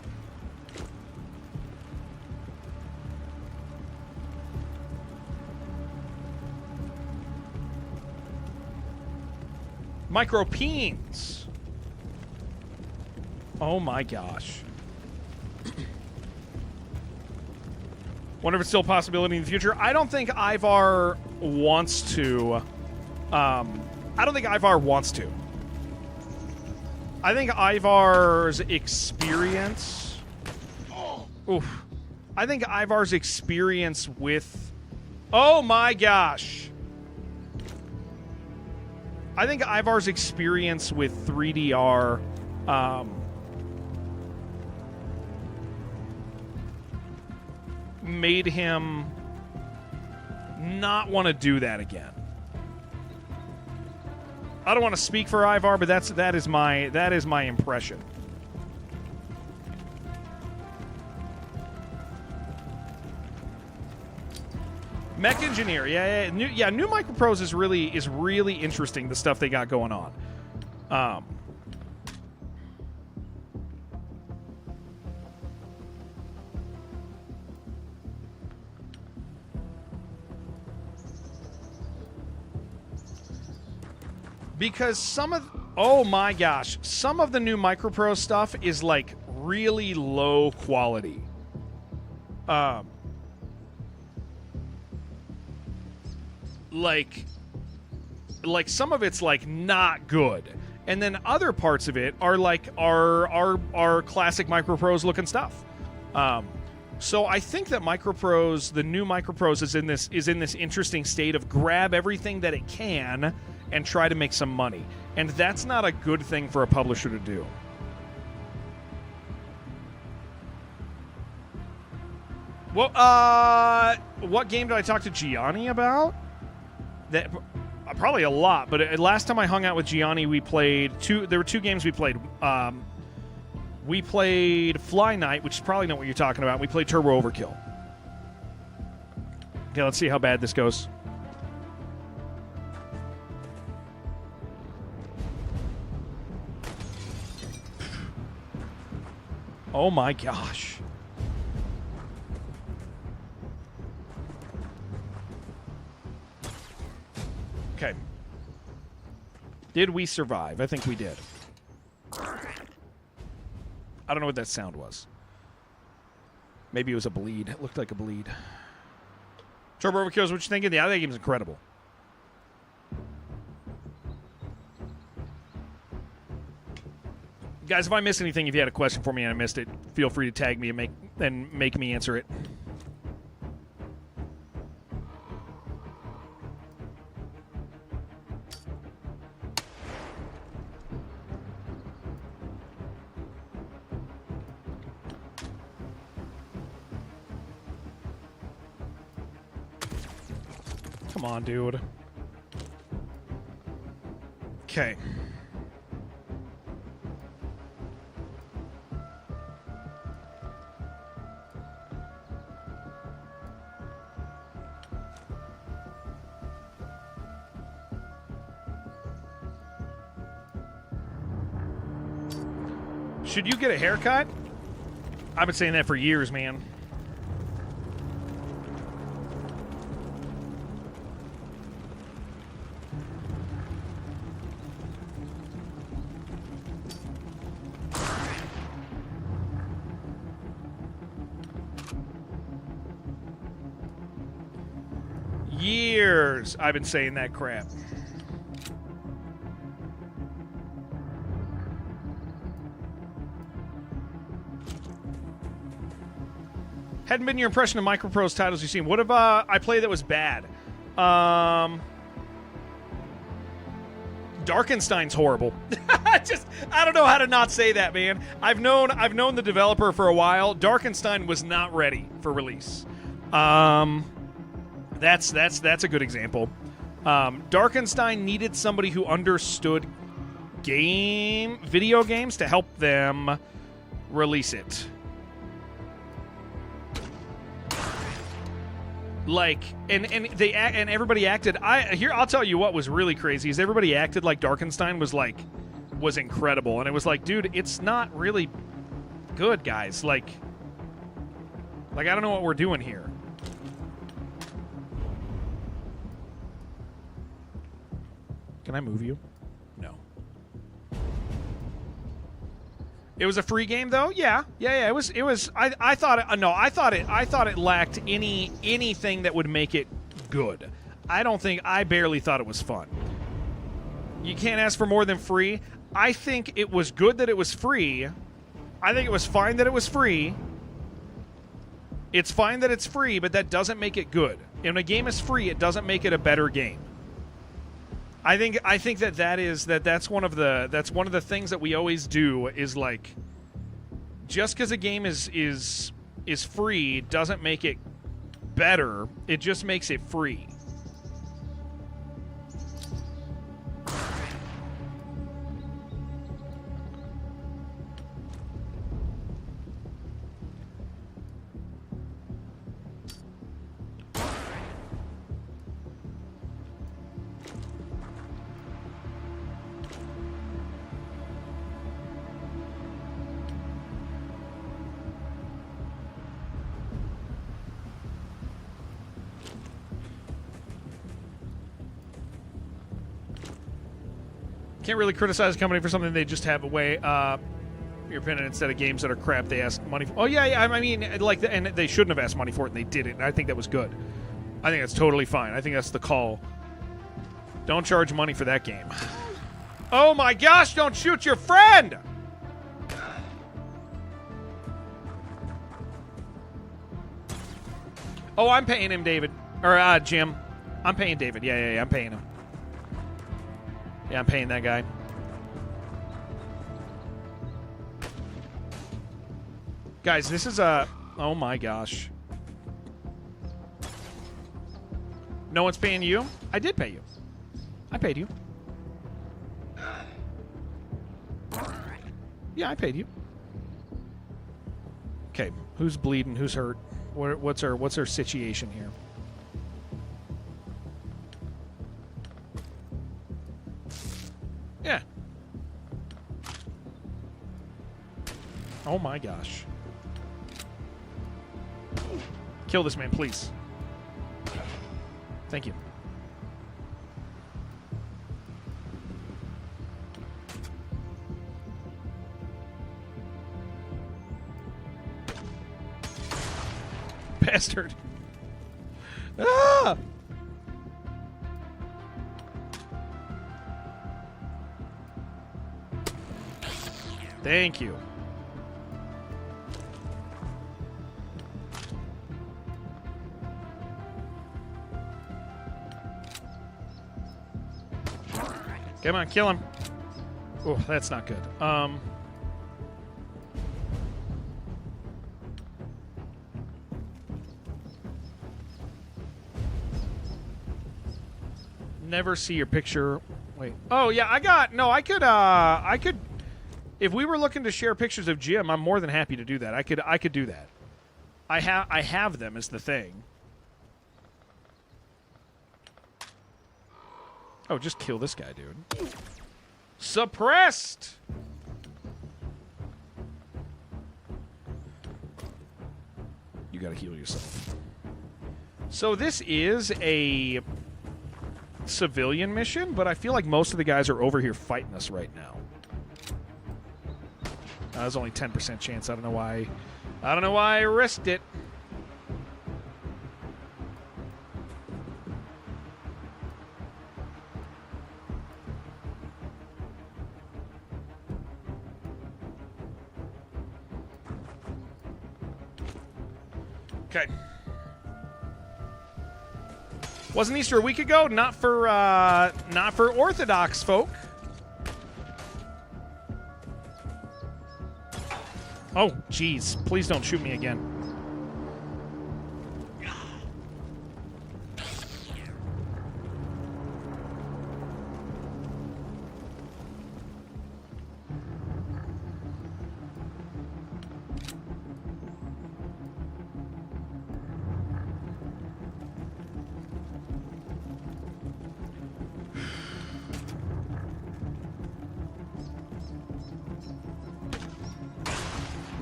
Micropeens. Oh my gosh. Wonder if it's still a possibility in the future. I don't think Ivar wants to. I don't think Ivar wants to. I think Ivar's experience. Oof. I think Ivar's experience with. Oh my gosh. I think Ivar's experience with 3DR. Made him not want to do that again. I don't want to speak for Ivar, but that is my impression. Mech Engineer, new Microprose is really interesting. The stuff they got going on. Because oh my gosh, some of the new Microprose stuff is like really low quality. Like some of it's like not good, and then other parts of it are like our classic Microprose looking stuff. So I think that Microprose, the new Microprose, is in this interesting state of grab everything that it can and try to make some money. And that's not a good thing for a publisher to do. Well, what game did I talk to Gianni about? That probably a lot, but last time I hung out with Gianni, we played there were two games we played. We played Fly Night, which is probably not what you're talking about. We played Turbo Overkill. Okay, let's see how bad this goes. Oh my gosh. Okay. Did we survive? I think we did. I don't know what that sound was. Maybe it was a bleed. It looked like a bleed. Turbo Overkill, what you thinking? Yeah, that game's incredible. Guys, if I missed anything, if you had a question for me and I missed it, feel free to tag me and make me answer it. Come on, dude. Okay. Should you get a haircut? I've been saying that for years, man. Years I've been saying that crap. Hadn't been your impression of Microprose titles you've seen. What have I played that was bad? Darkenstein's horrible. I don't know how to not say that, man. I've known the developer for a while. Darkenstein was not ready for release. That's a good example. Darkenstein needed somebody who understood video games to help them release it. Like, and everybody acted. I'll tell you what was really crazy is everybody acted like Darkenstein was incredible, and it was like, dude, it's not really good, guys. Like I don't know what we're doing here. Can I move you? No. It was a free game, though. Yeah. It was. I thought it lacked anything that would make it good. I barely thought it was fun. You can't ask for more than free. I think it was good that it was free. I think it was fine that it was free. It's fine that it's free, but that doesn't make it good. When a game is free, it doesn't make it a better game. I think that's one of the things that we always do is like, just because a game is free doesn't make it better. It just makes it free. Can't really criticize a company for something they just have a way. Your opinion, instead of games that are crap, they ask money for. Oh, yeah. I mean, like, and they shouldn't have asked money for it, and they did it, and I think that was good. I think that's totally fine. I think that's the call. Don't charge money for that game. Oh, my gosh, don't shoot your friend! Oh, I'm paying him, David. Or, Jim. I'm paying David. Yeah, I'm paying him. Yeah, I'm paying that guy. Guys, this is a... Oh, my gosh. No one's paying you? I did pay you. I paid you. Yeah, I paid you. Okay, who's bleeding? Who's hurt? What's our situation here? Yeah. Oh my gosh. Kill this man, please. Thank you. Bastard. Ah! Thank you. Come on, kill him. Oh, that's not good. Never see your picture. Wait. Oh, yeah, I could if we were looking to share pictures of Jim, I'm more than happy to do that. I could do that. I have them is the thing. Oh, just kill this guy, dude. Suppressed! You gotta heal yourself. So this is a civilian mission, but I feel like most of the guys are over here fighting us right now. There's only 10% chance. I don't know why I risked it. Okay. Wasn't Easter a week ago? Not for Orthodox folk. Oh, jeez. Please don't shoot me again.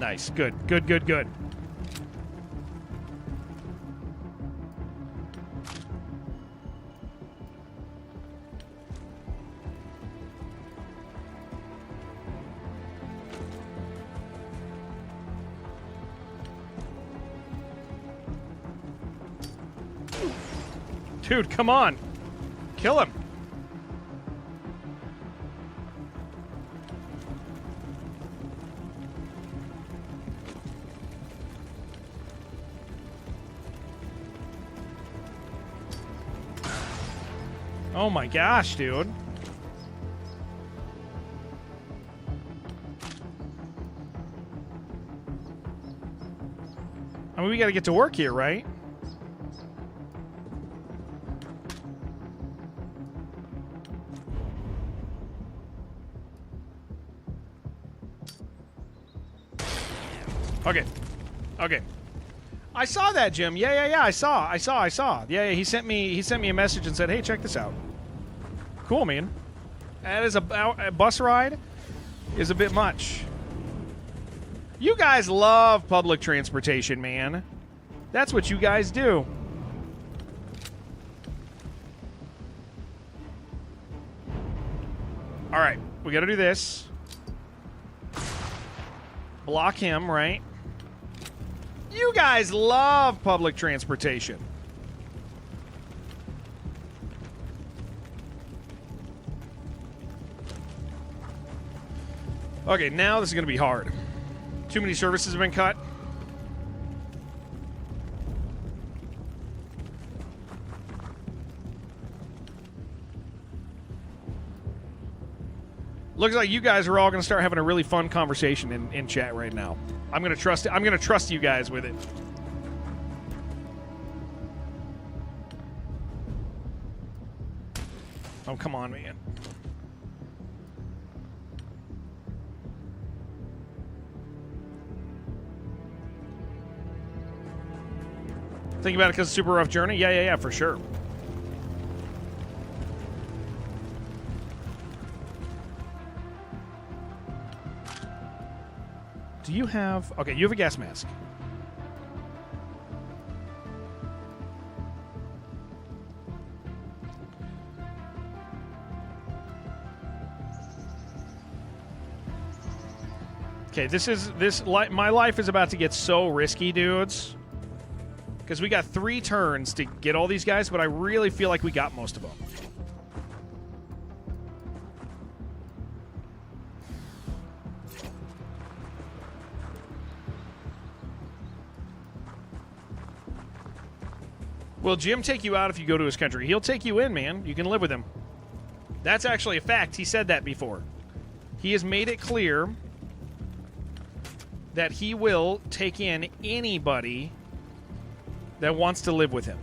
Nice. Good. Good. Dude, come on. Kill him. Oh my gosh, dude. I mean, we gotta get to work here, right? Okay. I saw that, Jim. Yeah. I saw. Yeah. He sent me a message and said, "Hey, check this out." Cool, man. That is a bus ride is a bit much. You guys love public transportation, man. That's what you guys do. All right, we got to do this. Block him, right? You guys love public transportation. Okay, now this is going to be hard. Too many services have been cut. Looks like you guys are all going to start having a really fun conversation in chat right now. I'm going to trust it. I'm going to trust you guys with it. Oh, come on, man. Think about it because it's a super rough journey? Yeah, for sure. Do you have... Okay, you have a gas mask. Okay, my life is about to get so risky, dudes. Because we got 3 turns to get all these guys, but I really feel like we got most of them. Will Jim take you out if you go to his country? He'll take you in, man. You can live with him. That's actually a fact. He said that before. He has made it clear that he will take in anybody that wants to live with him.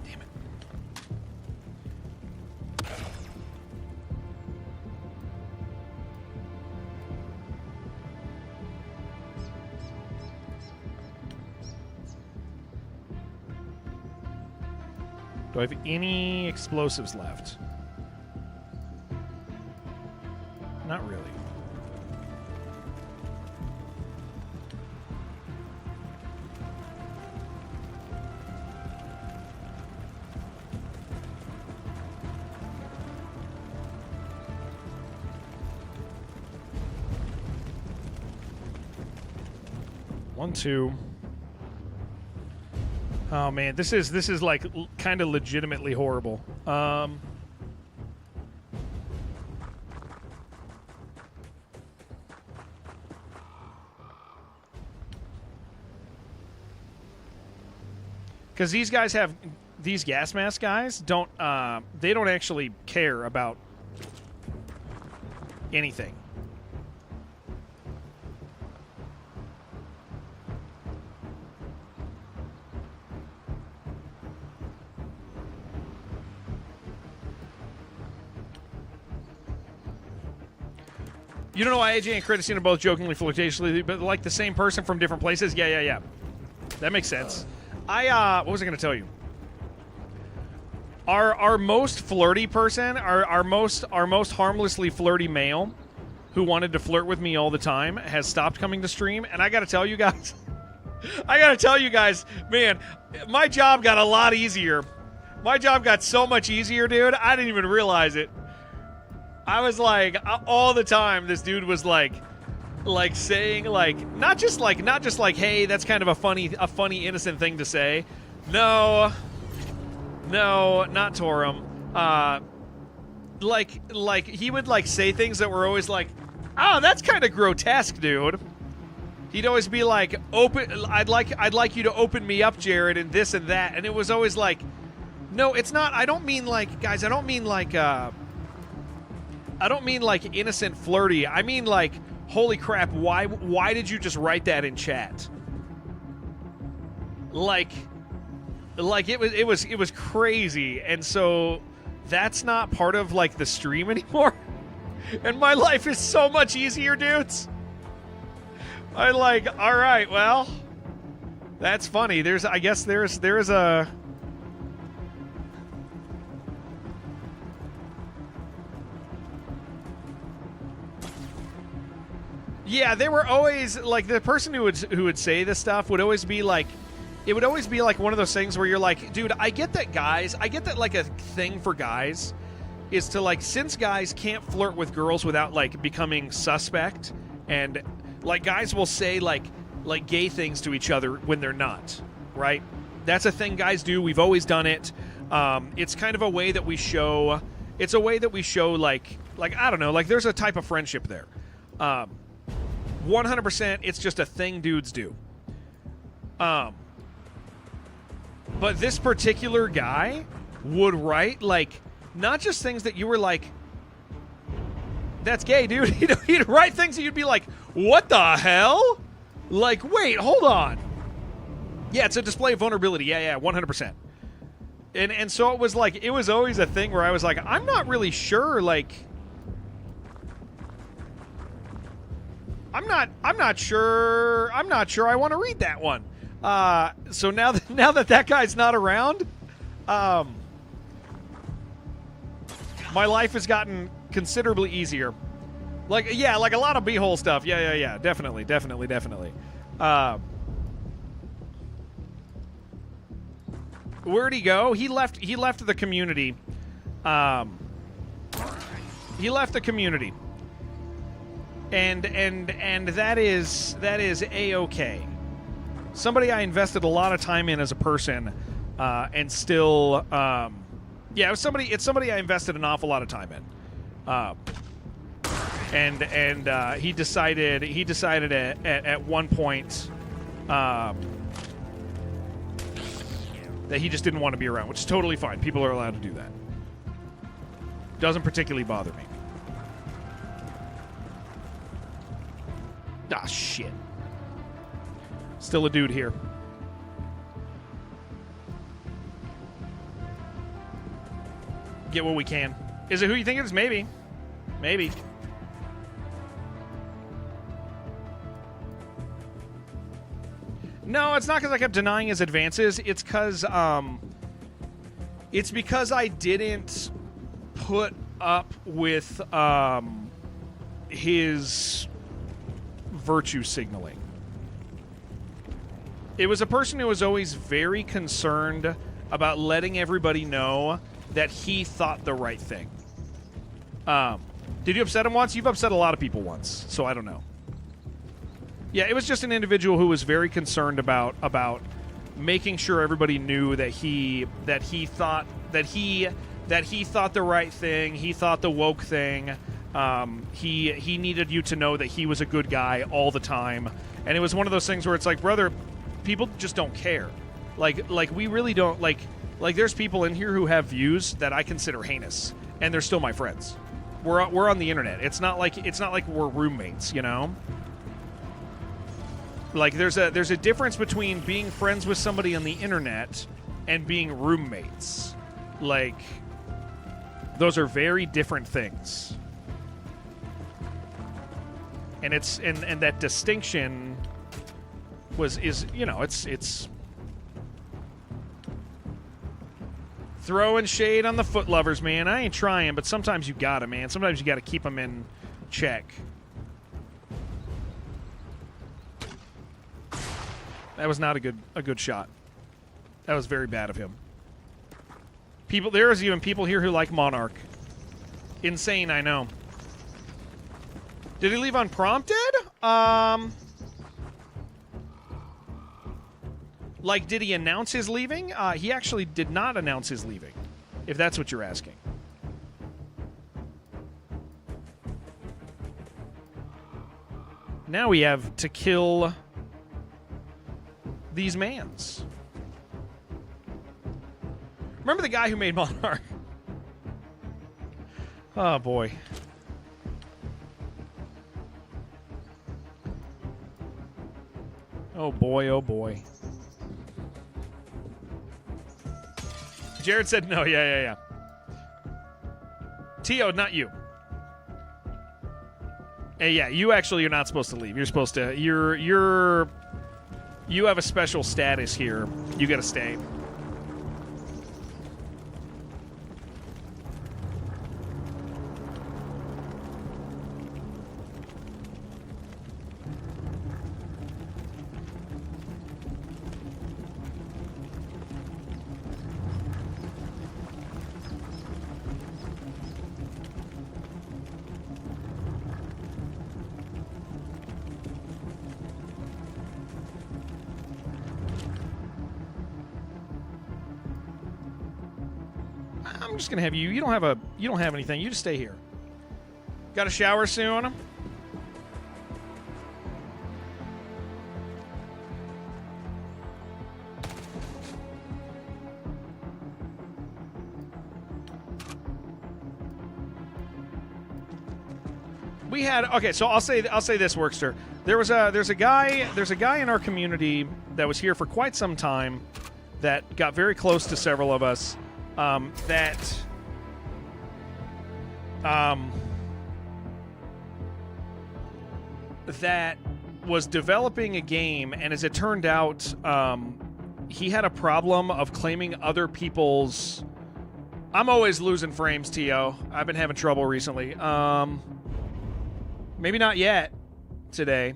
Damn it. Do I have any explosives left? Not really. One, two. Oh man, this is like kind of legitimately horrible. Because these guys have these gas mask guys don't they don't actually care about anything. You don't know why AJ and Criticine are both jokingly flirtatiously, but like the same person from different places? Yeah. That makes sense. What was I going to tell you? Our most flirty person, our most harmlessly flirty male, who wanted to flirt with me all the time, has stopped coming to stream. And I got to tell you guys, man, my job got a lot easier. My job got so much easier, dude. I didn't even realize it. I was like, all the time, this dude was like saying not just like, hey, that's kind of a funny innocent thing to say. No, not Torum. Like he would like say things that were always like, oh, that's kind of grotesque, dude. He'd always be like, I'd like you to open me up, Jared, and this and that, and it was always like, no, it's not. I don't mean like, guys. I don't mean like innocent flirty. I mean like, holy crap, why did you just write that in chat? Like it was crazy. And so that's not part of like the stream anymore. And my life is so much easier, dudes. I like, all right, well, that's funny. I guess there is a Yeah, they were always like, the person who would say this stuff would always be like, it would always be like one of those things where you're like, dude, I get that like a thing for guys is to like, since guys can't flirt with girls without like becoming suspect, and like guys will say like gay things to each other when they're not, right? That's a thing guys do. We've always done it. It's kind of a way that we show. It's a way that we show like I don't know, like there's a type of friendship there. 100%, it's just a thing dudes do. But this particular guy would write, like, not just things that you were like, that's gay, dude. He'd write things that you'd be like, what the hell? Like, wait, hold on. Yeah, it's a display of vulnerability. Yeah, 100%. And so it was like, it was always a thing where I was like, I'm not really sure, like, I'm not sure I want to read that one. So now that guy's not around, my life has gotten considerably easier. Like, yeah, like a lot of b-hole stuff. Yeah. Definitely. Where'd he go? He left the community. He left the community. And that is A-okay. Somebody I invested a lot of time in as a person, and still, it's somebody I invested an awful lot of time in, and he decided at one point, that he just didn't want to be around, which is totally fine. People are allowed to do that. Doesn't particularly bother me. Ah, shit. Still a dude here. Get what we can. Is it who you think it is? Maybe. Maybe. No, it's not because I kept denying his advances. It's because I didn't put up with his virtue signaling. It was a person who was always very concerned about letting everybody know that he thought the right thing. Did you upset him once? You've upset a lot of people once, so I don't know. Yeah, it was just an individual who was very concerned about making sure everybody knew that he thought the right thing. He thought the woke thing. He needed you to know that he was a good guy all the time. And it was one of those things where it's like, brother, people just don't care. Like we really don't like there's people in here who have views that I consider heinous, and they're still my friends. We're on the internet. It's not like we're roommates, you know? Like there's a difference between being friends with somebody on the internet and being roommates. Like those are very different things. And it's and that distinction is you know, it's throwing shade on the foot lovers, man. I ain't trying, but sometimes you gotta, man. Sometimes you gotta keep them in check. That was not a good shot. That was very bad of him. There's even people here who like Monarch. Insane, I know. Did he leave unprompted? Like, did he announce his leaving? He actually did not announce his leaving, if that's what you're asking. Now we have to kill these mans. Remember the guy who made Monarch? Oh, boy. Oh, boy, oh, boy. Jared said no. Yeah. Tio, not you. Hey, yeah, you're not supposed to leave. You're supposed to... You have a special status here. You gotta stay. just gonna have you. You don't have anything. You just stay here. Got a shower soon. We had so I'll say this, Workster. There's a guy in our community that was here for quite some time that got very close to several of us that was developing a game, and as it turned out, he had a problem of claiming other people's. I'm always losing frames, T.O. I've been having trouble recently. Maybe not yet today.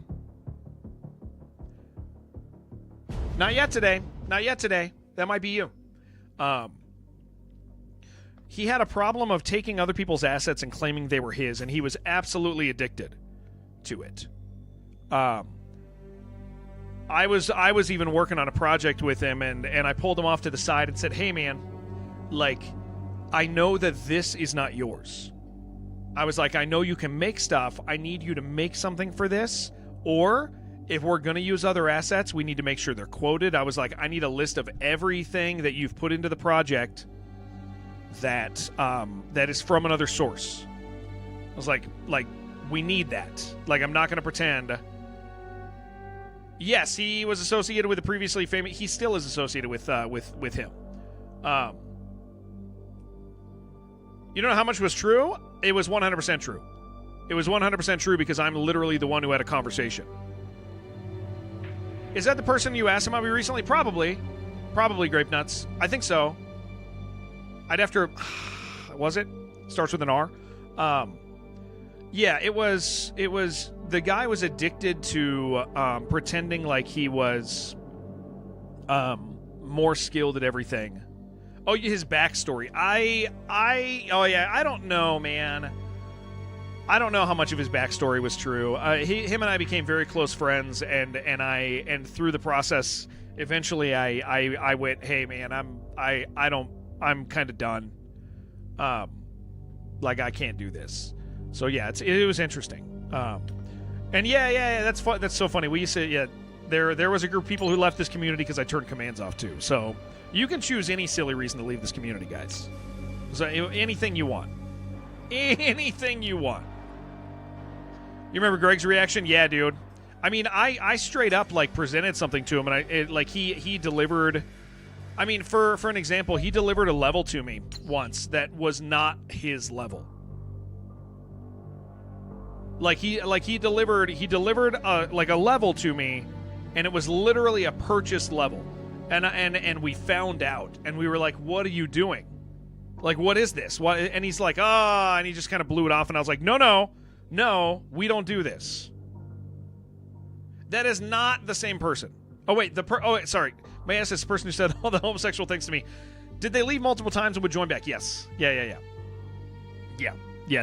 Not yet today. Not yet today. That might be you. He had a problem of taking other people's assets and claiming they were his, and he was absolutely addicted to it. I was even working on a project with him, and I pulled him off to the side and said, "Hey, man, like, I know that this is not yours." I was like, I know you can make stuff. I need you to make something for this. Or if we're going to use other assets, we need to make sure they're quoted. I was like, I need a list of everything that you've put into the project that is from another source. I was like, we need that. Like, I'm not going to pretend. Yes, he was associated with the previously famous. He still is associated with him. You know how much was true? It was 100% true. It was 100% true because I'm literally the one who had a conversation. Is that the person you asked about me recently? Probably. Probably, Grape Nuts. I think so. I'd have to... Was it? Starts with an R. Yeah, it was... The guy was addicted to pretending like he was more skilled at everything. Oh, his backstory. I don't know, man. I don't know how much of his backstory was true. Him and I became very close friends, and through the process, eventually I went, hey, man, I'm kind of done. Like, I can't do this. So yeah, it was interesting. And yeah, that's fun. That's so funny. We used to, there was a group of people who left this community because I turned commands off too. So. You can choose any silly reason to leave this community, guys. So anything you want. Anything you want. You remember Greg's reaction? Yeah, dude. I mean, I straight up, like, presented something to him, and he delivered... I mean, for an example, he delivered a level to me once that was not his level. He delivered a level to me, and it was literally a purchased level. And we found out, and we were like, what are you doing? Like, what is this? What? And he's like, and he just kind of blew it off, and I was like, no, we don't do this. That is not the same person. Oh, wait, sorry. May I ask this person who said all the homosexual things to me, did they leave multiple times and would join back? Yes. Yeah,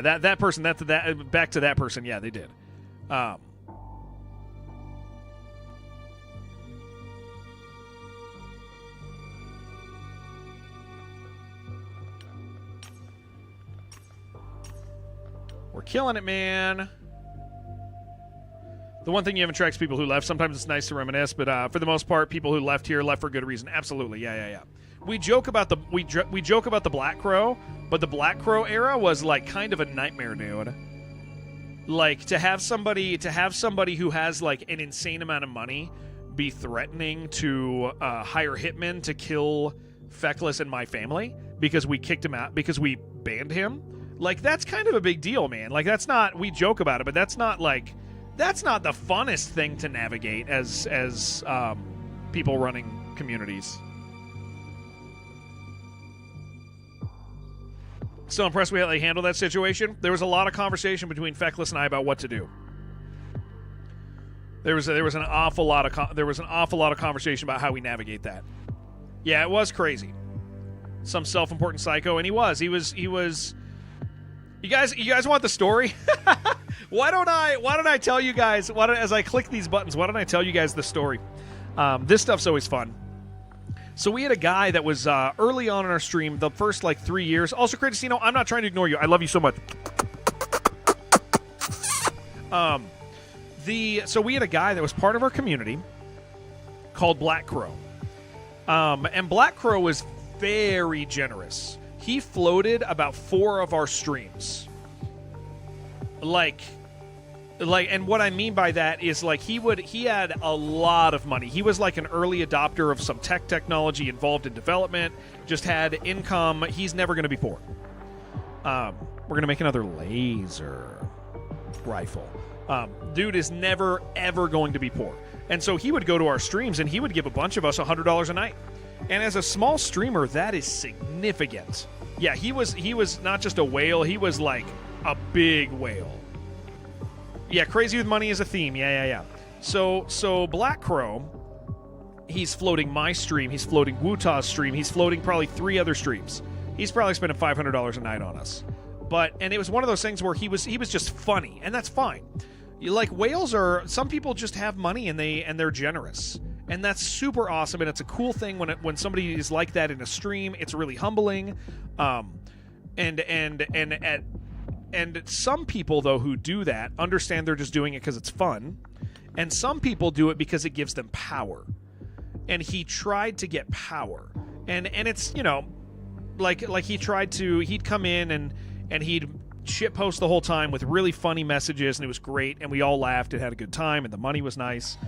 that person, that back to that person, yeah, they did. We're killing it, man. The one thing you haven't tracked is people who left. Sometimes it's nice to reminisce, but for the most part, people who left here left for good reason. Absolutely, yeah. We joke about the Black Crow, but the Black Crow era was like kind of a nightmare, dude. Like to have somebody who has like an insane amount of money be threatening to hire hitmen to kill Feckless and my family because we kicked him out because we banned him. Like, that's kind of a big deal, man. Like, that's not... We joke about it, but that's not, like... That's not the funnest thing to navigate as people running communities. Still impressed with how they handled that situation. There was a lot of conversation between Feckless and I about what to do. There was an awful lot of conversation about how we navigate that. Yeah, it was crazy. Some self-important psycho, and he was... You guys want the story? Why don't I tell you guys? As I click these buttons, why don't I tell you guys the story? This stuff's always fun. So we had a guy that was early on in our stream, the first like 3 years. Also, Cratosino, I'm not trying to ignore you. I love you so much. So we had a guy that was part of our community called Black Crow. And Black Crow was very generous. He floated about 4 of our streams. And what I mean by that is like he had a lot of money. He was like an early adopter of some technology involved in development, just had income. He's never going to be poor. We're going to make another laser rifle. Dude is never, ever going to be poor. And so he would go to our streams and he would give a bunch of us $100 a night. And as a small streamer, that is significant. Yeah, he was not just a whale, he was like a big whale. Yeah, crazy with money is a theme. Yeah. So Black Crow, he's floating my stream, he's floating Wutah's stream, he's floating probably 3 other streams. He's probably spending $500 a night on us. And it was one of those things where he was just funny, and that's fine. Like whales are, some people just have money and they're generous. And that's super awesome, and it's a cool thing when somebody is like that in a stream. It's really humbling. And some people, though, who do that understand they're just doing it because it's fun. And some people do it because it gives them power. And he tried to get power. And it's, like he'd come in and he'd shitpost the whole time with really funny messages, and it was great, and we all laughed and had a good time, and the money was nice.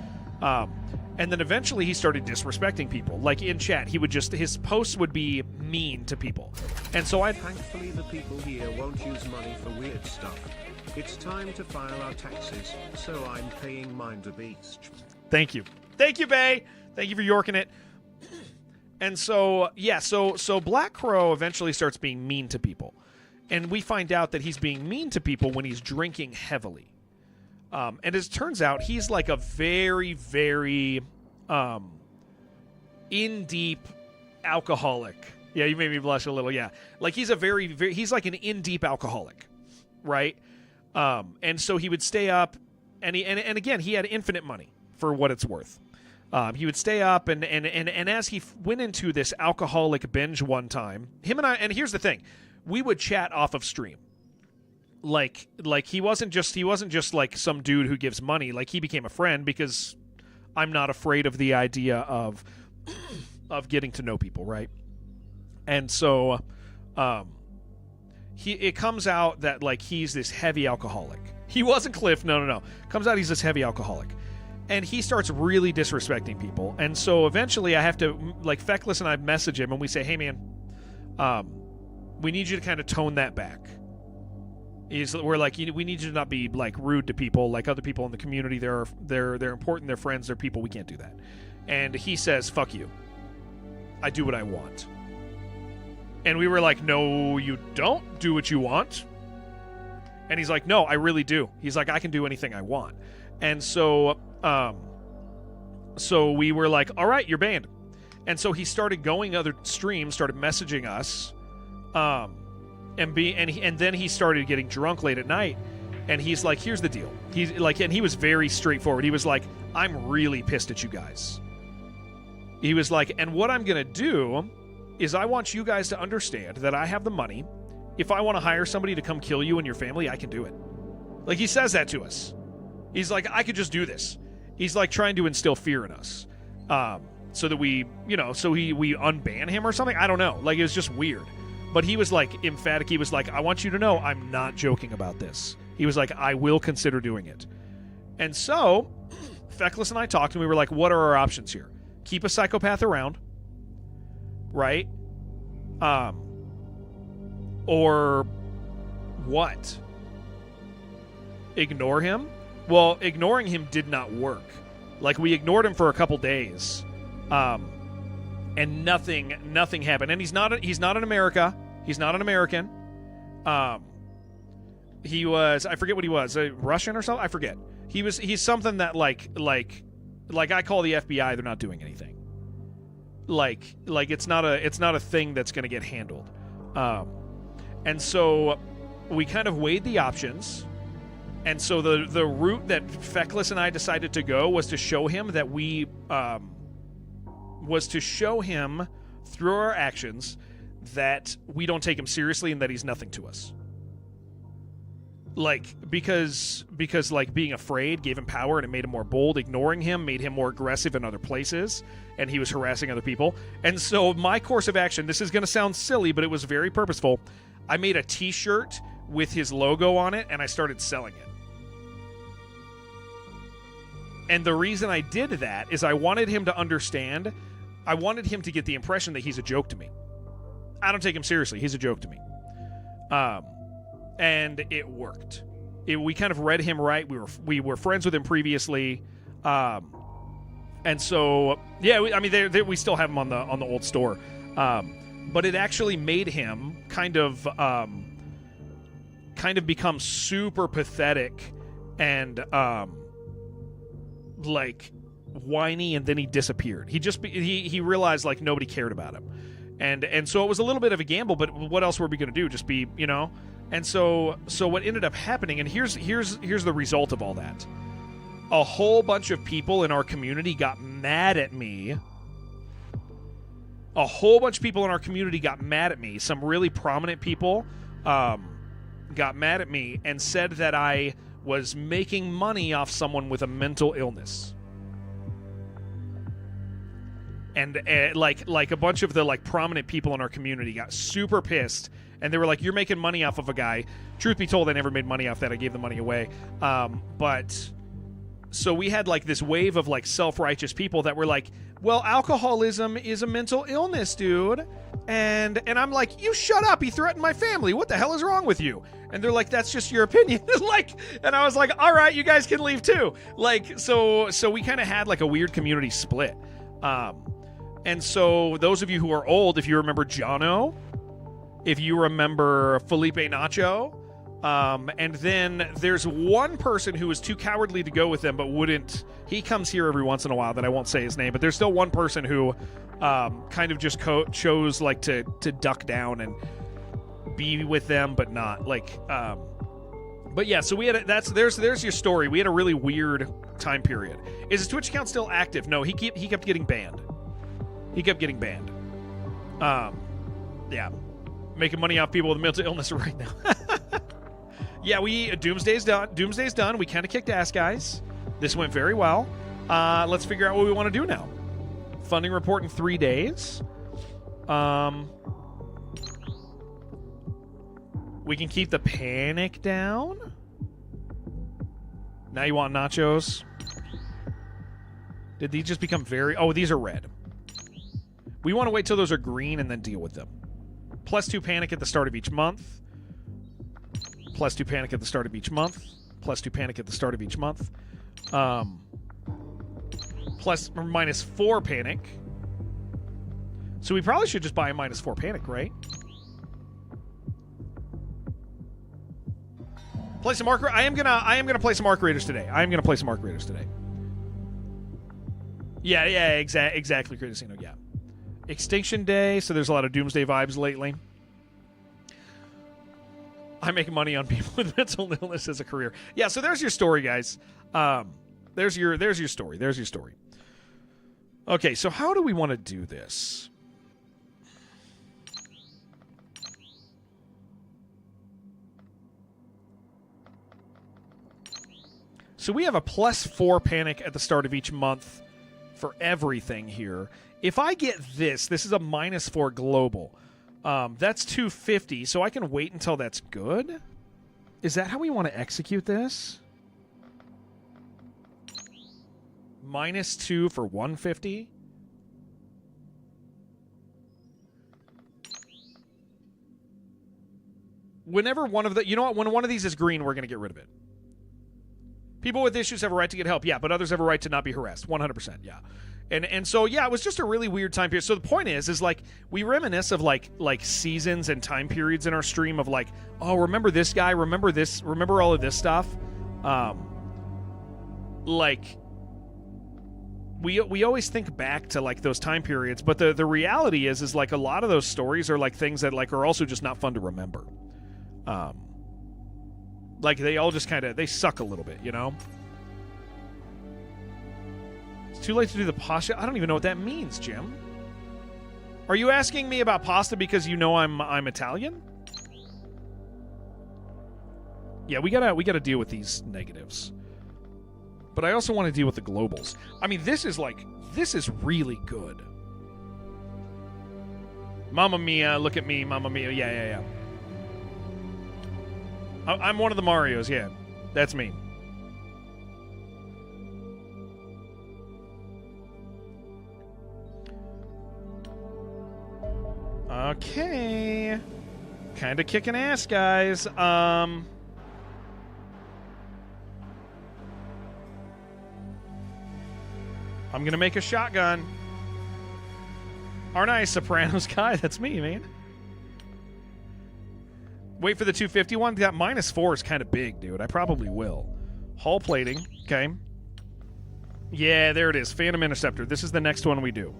And then eventually he started disrespecting people. Like in chat, his posts would be mean to people. And so Thankfully the people here won't use money for weird stuff. It's time to file our taxes, so I'm paying mine to Beast. Thank you. Thank you, Bay. Thank you for yorking it. And so, yeah, so Black Crow eventually starts being mean to people. And we find out that he's being mean to people when he's drinking heavily. And as it turns out, he's like a very, very in-deep alcoholic. Yeah, you made me blush a little, yeah. Like he's a very, very, he's like an in-deep alcoholic, right? And so he would stay up, and again, he had infinite money for what it's worth. He would stay up, and as he went into this alcoholic binge one time, him and I, and here's the thing, we would chat off of stream. Like he wasn't just like some dude who gives money. Like he became a friend because I'm not afraid of the idea of getting to know people, right? And so it comes out that like he's this heavy alcoholic. He wasn't Cliff, no. Comes out he's this heavy alcoholic. And he starts really disrespecting people. And so eventually I have to, like Feckless and I message him and we say, hey man, we need you to kind of tone that back. We're like, we need you to not be like rude to people, like other people in the community. They're important, they're friends, they're people. We can't do that. And he says, fuck you. I do what I want. And we were like, no, you don't do what you want. And he's like, no, I really do. He's like, I can do anything I want. And so we were like, all right, you're banned. And so he started going other streams, started messaging us, and then he started getting drunk late at night, and he's like, here's the deal. He's like, and he was very straightforward. He was like, I'm really pissed at you guys. He was like, and what I'm going to do is I want you guys to understand that I have the money. If I want to hire somebody to come kill you and your family, I can do it. Like, he says that to us. He's like, I could just do this. He's like trying to instill fear in us. So that we unban him or something. I don't know. Like, it was just weird. But he was like emphatic. He was like, I want you to know I'm not joking about this. He was like, I will consider doing it. And so Feckless and I talked, and we were like, what are our options here? Keep a psychopath around, right? Or what? Ignore him? Well, ignoring him did not work. Like, we ignored him for a couple days, and nothing happened. And he's not in America. He's not an American. He was, I forget what he was, Russian or something. I forget. He's something that like I call the FBI. They're not doing anything. Like it's not a thing that's going to get handled. And so we kind of weighed the options. And so the route that Feckless and I decided to go was to show him that we was to show him through our actions that we don't take him seriously and that he's nothing to us. Like, because like being afraid gave him power and it made him more bold. Ignoring him made him more aggressive in other places, and he was harassing other people. And so my course of action, this is going to sound silly, but it was very purposeful. I made a t-shirt with his logo on it, and I started selling it. And the reason I did that is I wanted him to understand, I wanted him to get the impression that he's a joke to me. I don't take him seriously. He's a joke to me. And it worked. We kind of read him right. We were friends with him previously. And so, yeah, we still have him on the old store. But it actually made him kind of become super pathetic and like whiny, and then he disappeared. He realized like nobody cared about him, and so it was a little bit of a gamble. But what else were we going to do? Just be, you know? And so what ended up happening, and here's the result of all that. A whole bunch of people in our community got mad at me. A whole bunch of people in our community got mad at me. Some really prominent people got mad at me and said that I was making money off someone with a mental illness. And like a bunch of the like prominent people in our community got super pissed, and they were like, "You're making money off of a guy." Truth be told, I never made money off that. I gave the money away. But so we had like this wave of like self-righteous people that were like, "Well, alcoholism is a mental illness, dude." And I'm like, "You shut up. He threatened my family. What the hell is wrong with you?" And they're like, "That's just your opinion." Like, and I was like, "All right, you guys can leave too." Like, so we kind of had like a weird community split. And so those of you who are old, if you remember Jono, if you remember Felipe Nacho, and then there's one person who was too cowardly to go with them but wouldn't. He comes here every once in a while that I won't say his name, but there's still one person who kind of just chose like to duck down and be with them, but not like. But yeah, so we had there's your story. We had a really weird time period. Is his Twitch account still active? No, he kept getting banned. He kept getting banned. Yeah. Making money off people with mental illness right now. Yeah, Doomsday's done. We kind of kicked ass, guys. This went very well. Let's figure out what we want to do now. Funding report in 3 days. We can keep the panic down. Now you want nachos? Did these just become very... Oh, these are red. We want to wait till those are green and then deal with them. +2 panic at the start of each month. +2 panic at the start of each month. +2 panic at the start of each month. Plus or -4 panic. So we probably should just buy a -4 panic, right? Play some Arc. I am gonna play some Arc Raiders today. Yeah, exactly, Critacino, yeah. Extinction Day, so there's a lot of Doomsday vibes lately. I make money on people with mental illness as a career. Yeah, so there's your story, guys. There's your story. Okay, so how do we want to do this? So we have a +4 panic at the start of each month for everything here. If I get this is a -4 global. That's 250, so I can wait until that's good? Is that how we want to execute this? -2 for 150? Whenever one of the... You know what? When one of these is green, we're going to get rid of it. People with issues have a right to get help, yeah, but others have a right to not be harassed. 100%, yeah. And so, yeah, it was just a really weird time period. So the point is like, we reminisce of, like seasons and time periods in our stream of, like, oh, remember this guy? Remember this? Remember all of this stuff? Like, we always think back to, like, those time periods, but the reality is, like, a lot of those stories are, like, things that, like, are also just not fun to remember. Like, they all just kind of, they suck a little bit, you know? too late to do the pasta. I don't even know what that means, Jim. Are you asking me about pasta because you know I'm Italian? Yeah, we gotta deal with these negatives. But I also want to deal with the globals. I mean, this is really good. Mamma mia, look at me, Mamma mia. Yeah. I'm one of the Marios, yeah. That's me. Okay. Kind of kicking ass, guys. I'm going to make a shotgun. Aren't I a Sopranos guy? That's me, man. Wait for the 251. That -4 is kind of big, dude. I probably will. Hull plating. Okay. Yeah, there it is. Phantom Interceptor. This is the next one we do.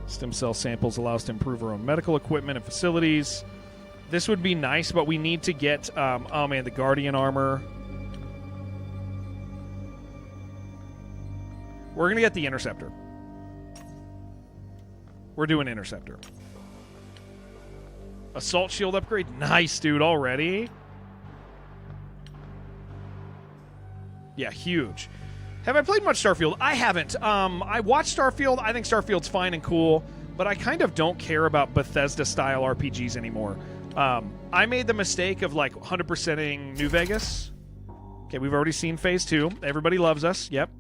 Stem cell samples allow us to improve our own medical equipment and facilities. This would be nice, but we need to get, oh man, the Guardian armor. We're going to get the Interceptor. We're doing Interceptor. Assault shield upgrade. Nice, dude, already. Yeah, huge. Have I played much Starfield? I haven't. I watched Starfield. I think Starfield's fine and cool, but I kind of don't care about Bethesda-style RPGs anymore. I made the mistake of, like, 100%ing New Vegas. Okay, we've already seen Phase 2. Everybody loves us. Yep.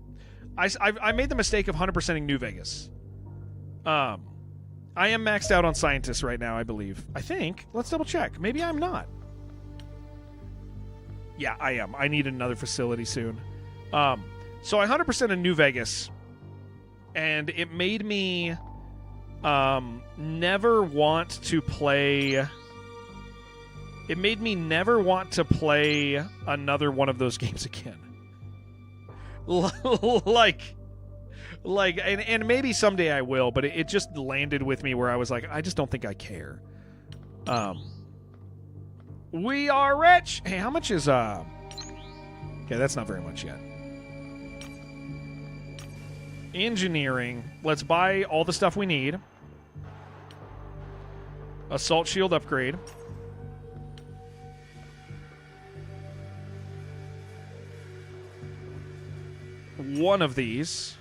I made the mistake of 100%ing New Vegas. I am maxed out on Scientists right now, I believe. I think. Let's double check. Maybe I'm not. Yeah, I am. I need another facility soon. So I 100% in New Vegas, and it made me never want to play... It made me never want to play another one of those games again. And maybe someday I will, but it just landed with me where I was like, I just don't think I care. We are rich! Hey, how much is... Okay, that's not very much yet. Engineering. Let's buy all the stuff we need. Assault shield upgrade. One of these.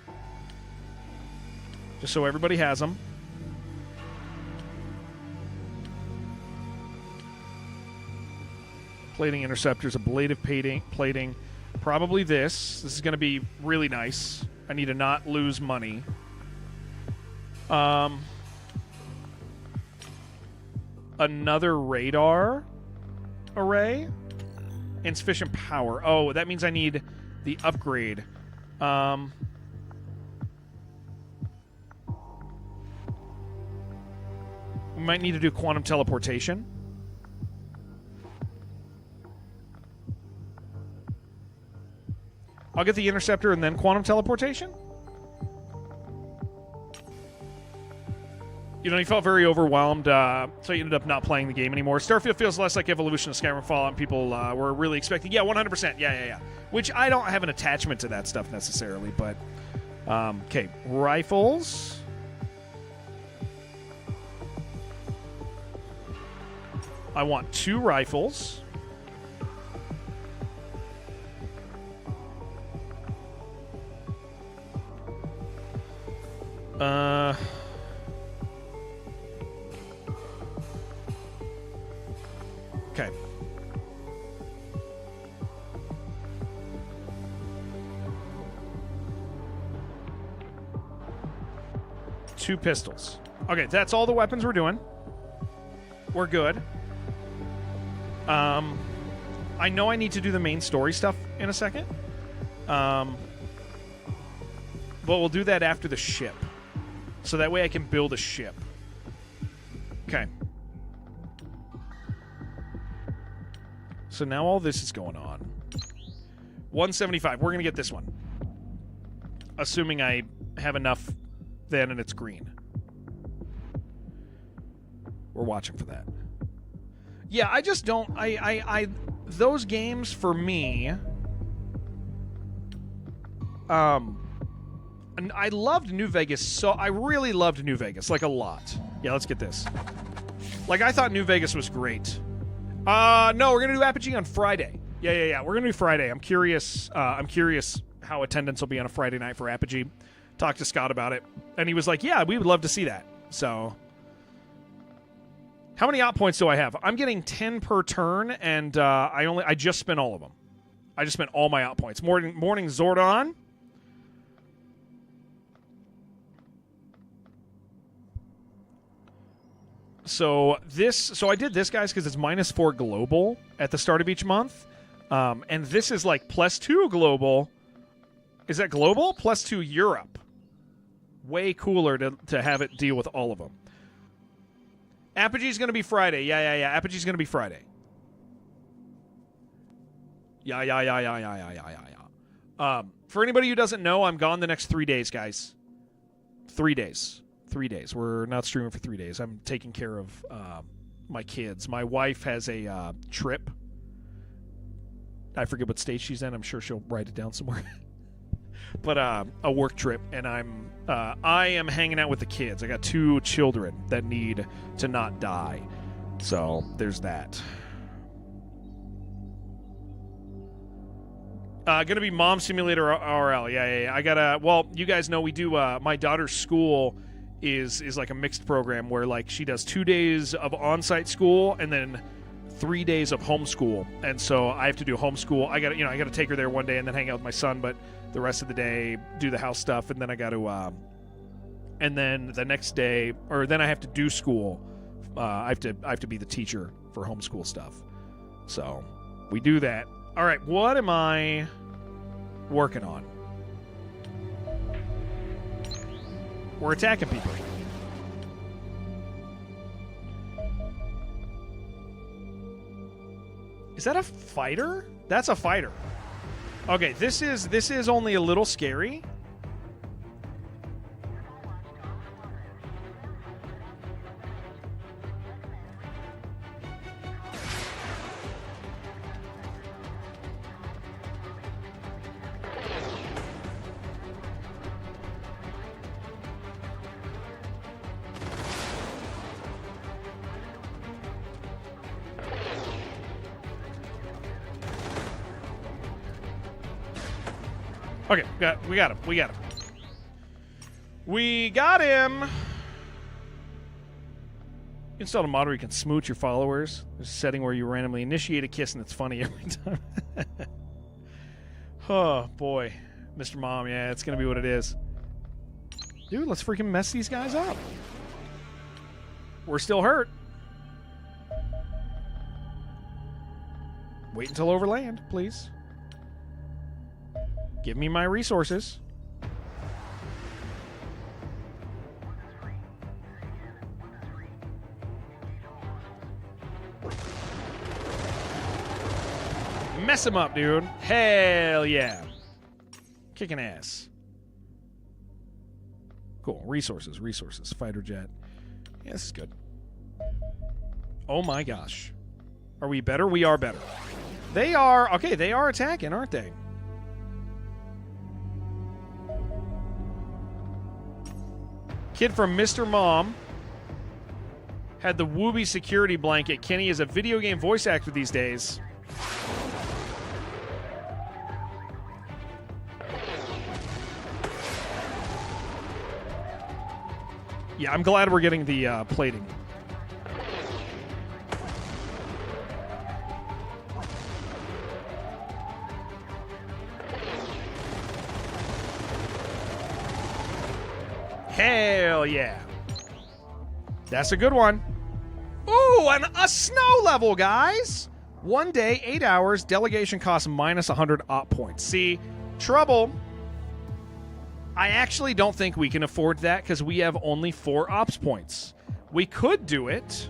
Just so everybody has them. Plating interceptors, ablative plating. Probably this. This is going to be really nice. I need to not lose money. Another radar array. Insufficient power. Oh, that means I need the upgrade. We might need to do quantum teleportation. I'll get the interceptor and then quantum teleportation. You know, he felt very overwhelmed, so he ended up not playing the game anymore. Starfield feels less like Evolution of Skyrim Fallout, and people were really expecting. Yeah, 100%. Yeah. Which I don't have an attachment to that stuff necessarily, but... Okay, rifles. I want 2 rifles. Okay. Two pistols. Okay, that's all the weapons we're doing. We're good. I know I need to do the main story stuff in a second. But we'll do that after the ship. So that way I can build a ship. Okay. So now all this is going on. 175. We're going to get this one. Assuming I have enough then and it's green. We're watching for that. Yeah, I just don't... I those games, for me... And I loved New Vegas, so I really loved New Vegas, like a lot. Yeah, let's get this. Like, I thought New Vegas was great. No, we're gonna do Apogee on Friday. Yeah. We're gonna do Friday. I'm curious how attendance will be on a Friday night for Apogee. Talked to Scott about it, and he was like, "Yeah, we would love to see that." So, how many op points do I have? I'm getting 10 per turn, and I just spent all of them. I just spent all my op points. Morning Zordon. So I did this, guys, because it's -4 global at the start of each month, and this is like +2 global. Is that global? +2 Europe. Way cooler to have it deal with all of them. Apogee's going to be Friday. Yeah. Apogee's going to be Friday. Yeah. For anybody who doesn't know, I'm gone the next 3 days, guys. 3 days. 3 days. We're not streaming for 3 days. I'm taking care of my kids. My wife has a trip. I forget what state she's in. I'm sure she'll write it down somewhere. But a work trip, and I am hanging out with the kids. I got 2 children that need to not die. So there's that. Gonna be Mom Simulator RL. Yeah. I gotta. Well, you guys know we do. My daughter's school is like a mixed program where like she does 2 days of on-site school and then 3 days of homeschool. And so I have to do homeschool. I gotta take her there one day and then hang out with my son, but the rest of the day do the house stuff, and then I got to and then the next day, or then I have to do school. I have to be the teacher for homeschool stuff. So we do that. All right, what am I working on? We're attacking people. Is that a fighter? That's a fighter. Okay, this is only a little scary. Okay, we got him. We got him. Install a mod where you can smooch your followers. There's a setting where you randomly initiate a kiss, and it's funny every time. Oh, boy. Mr. Mom, yeah, it's going to be what it is. Dude, let's freaking mess these guys up. We're still hurt. Wait until overland, please. Give me my resources. Mess him up, dude. Hell yeah. Kicking ass. Cool. Resources. Fighter jet. Yeah, this is good. Oh my gosh. Are we better? We are better. They are... Okay, they are attacking, aren't they? Kid from Mr. Mom had the Wooby security blanket. Kenny is a video game voice actor these days. Yeah, I'm glad we're getting the plating. Hell yeah. That's a good one. Ooh, and a snow level, guys. 1 day, 8 hours, delegation costs minus 100 op points. See, trouble. I actually don't think we can afford that because we have only 4 ops points. We could do it,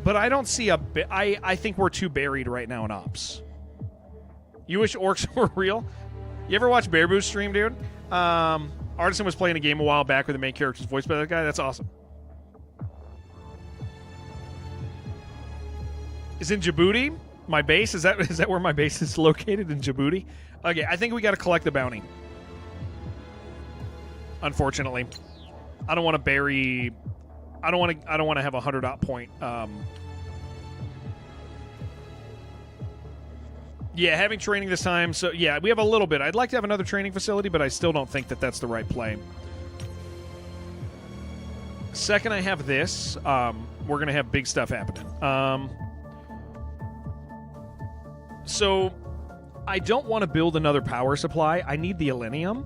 but I don't see a... I think we're too buried right now in ops. You wish orcs were real? You ever watch Bear Boo's stream, dude? Artisan was playing a game a while back where the main character's voiced by that guy. That's awesome. Is in Djibouti? My base? Is that where my base is located in Djibouti? Okay, I think we got to collect the bounty. Unfortunately, I don't want to bury. I don't want to have a 100 point. Yeah, having training this time. So yeah, we have a little bit. I'd like to have another training facility, but I still don't think that that's the right play. Second, I have this. We're gonna have big stuff happening. So I don't want to build another power supply. I need the Elenium.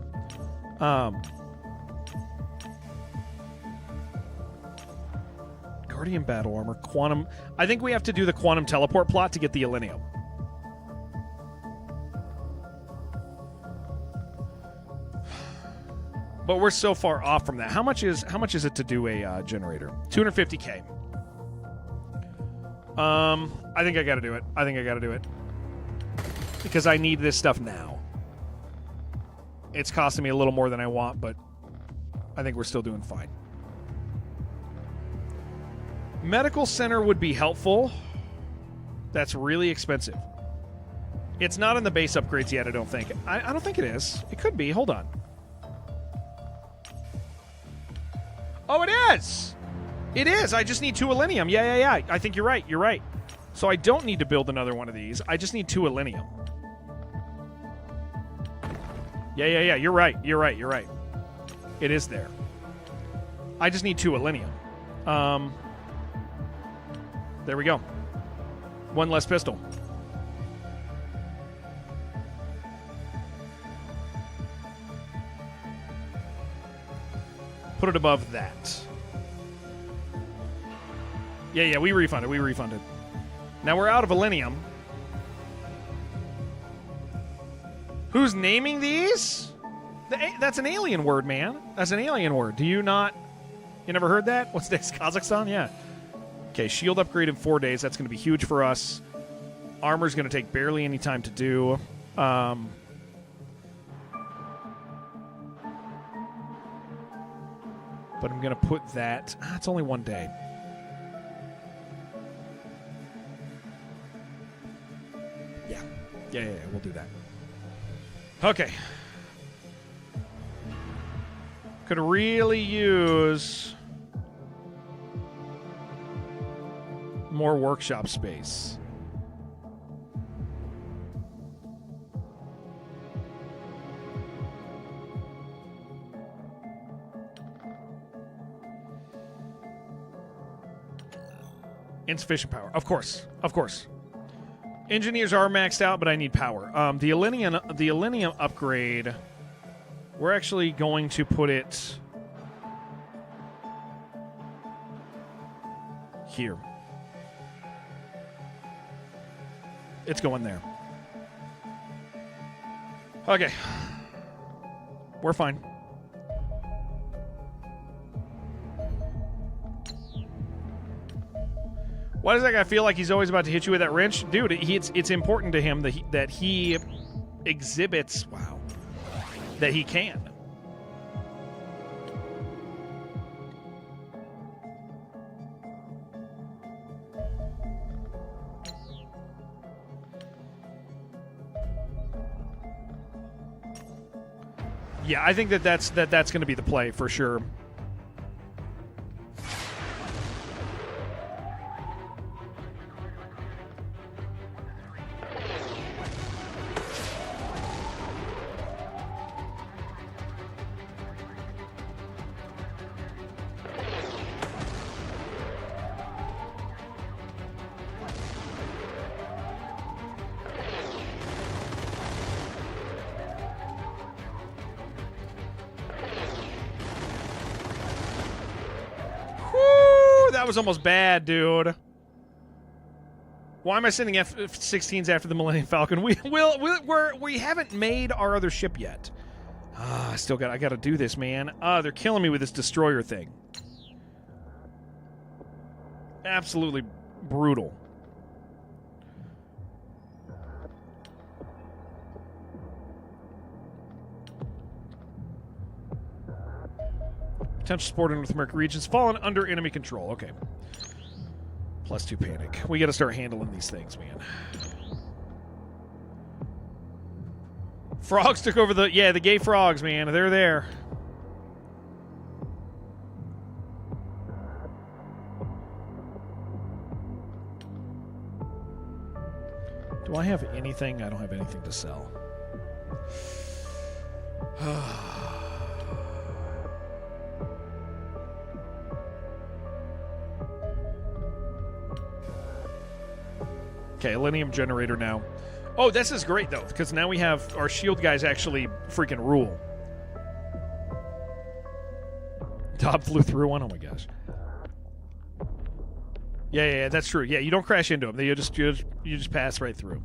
Guardian battle armor, quantum. I think we have to do the quantum teleport plot to get the Elenium. But we're so far off from that. How much is it to do a generator? 250K. I think I got to do it. Because I need this stuff now. It's costing me a little more than I want, but I think we're still doing fine. Medical center would be helpful. That's really expensive. It's not in the base upgrades yet, I don't think. I don't think it is. It could be. Hold on. Oh, it is! It is! I just need 2 Elenium. Yeah. I think you're right. So I don't need to build another one of these. I just need 2 Elenium. Yeah. You're right. It is there. I just need 2 Elenium. There we go. 1 less pistol. Put it above that. Yeah, we refunded. Now we're out of Elenium. Who's naming these? That's an alien word, man. That's an alien word. Do you not... You never heard that? What's next? Kazakhstan? Yeah. Okay, shield upgrade in 4 days. That's going to be huge for us. Armor's going to take barely any time to do. But I'm going to put that... it's only 1 day. Yeah, we'll do that. Okay. Could really use more workshop space. Insufficient power. Of course. Engineers are maxed out, but I need power. The Elenium upgrade, we're actually going to put it here. It's going there. Okay. We're fine. Why does that guy feel like he's always about to hit you with that wrench? Dude, it's important to him that he exhibits, that he can. Yeah, I think that's going to be the play for sure. That was almost bad, dude. Why am I sending F-16s after the Millennium Falcon? We haven't made our other ship yet. I got to do this, man. They're killing me with this destroyer thing. Absolutely brutal. Potential support in North American regions fallen under enemy control. Okay. +2 panic. We got to start handling these things, man. Frogs took over the... Yeah, the gay frogs, man. They're there. Do I have anything? I don't have anything to sell. Okay, Elenium generator now. Oh, this is great, though, because now we have our shield guys actually freaking rule. Dob flew through one? Oh, my gosh. Yeah, that's true. Yeah, you don't crash into them. You just pass right through.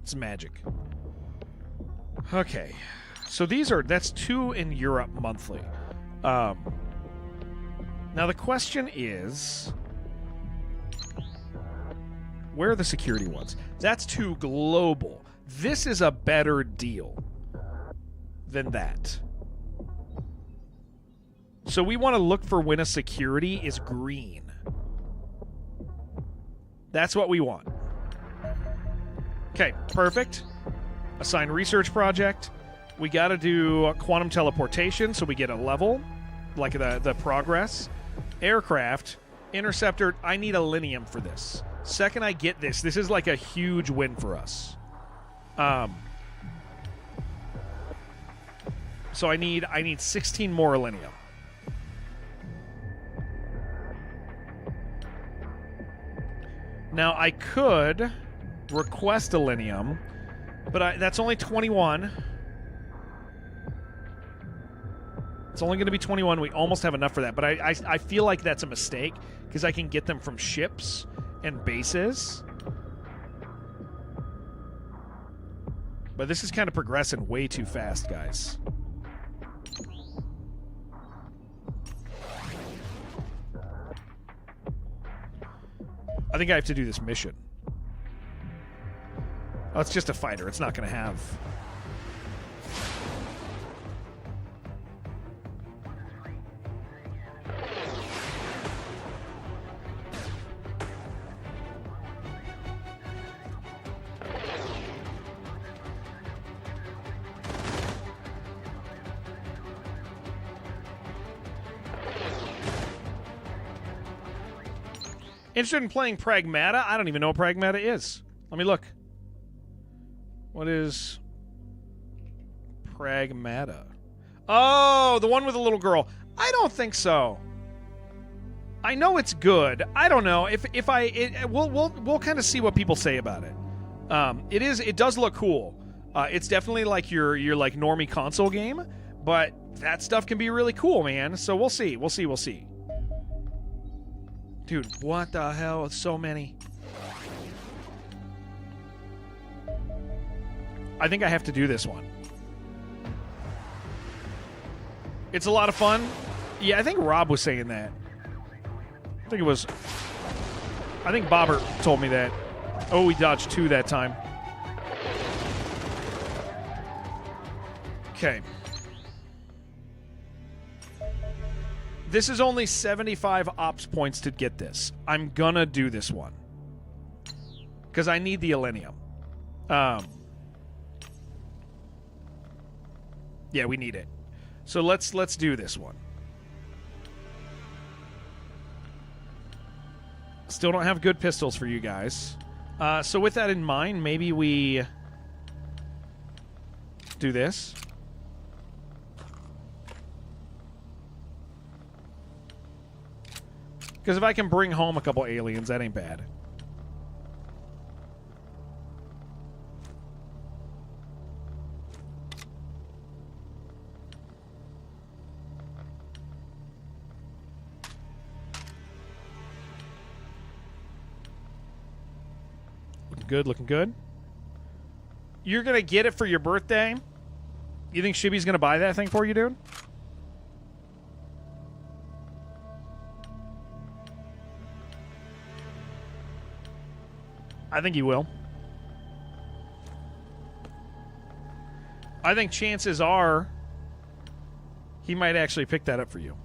It's magic. Okay. So that's 2 in Europe monthly. Now the question is, where are the security ones? That's 2 global. This is a better deal than that. So we want to look for when a security is green. That's what we want. Okay, perfect. Assign research project. We got to do quantum teleportation so we get a level, like the progress. Aircraft, interceptor. I need Elenium for this. Second I get this is like a huge win for us. So I need 16 more Elenium. Now, I could request Elenium, but that's only 21. It's only going to be 21. We almost have enough for that, but I feel like that's a mistake because I can get them from ships and bases. But this is kind of progressing way too fast, guys. I think I have to do this mission. Oh, it's just a fighter. It's not going to have... Interested in playing Pragmata? I don't even know what Pragmata is. Let me look. What is Pragmata? Oh, the one with the little girl. I don't think so. I know it's good. I don't know we'll kind of see what people say about it. It does look cool. It's definitely like your like normie console game, but that stuff can be really cool, man. So we'll see. We'll see. Dude, what the hell? It's so many. I think I have to do this one. It's a lot of fun. Yeah, I think Rob was saying that. I think Bobbert told me that. Oh, we dodged 2 that time. Okay. This is only 75 ops points to get this. I'm gonna do this one. Because I need the Elenium. Yeah, we need it. So let's do this one. Still don't have good pistols for you guys. So with that in mind, maybe we do this. Because if I can bring home a couple aliens, that ain't bad. Looking good. You're going to get it for your birthday? You think Shibby's going to buy that thing for you, dude? I think he will. I think chances are he might actually pick that up for you.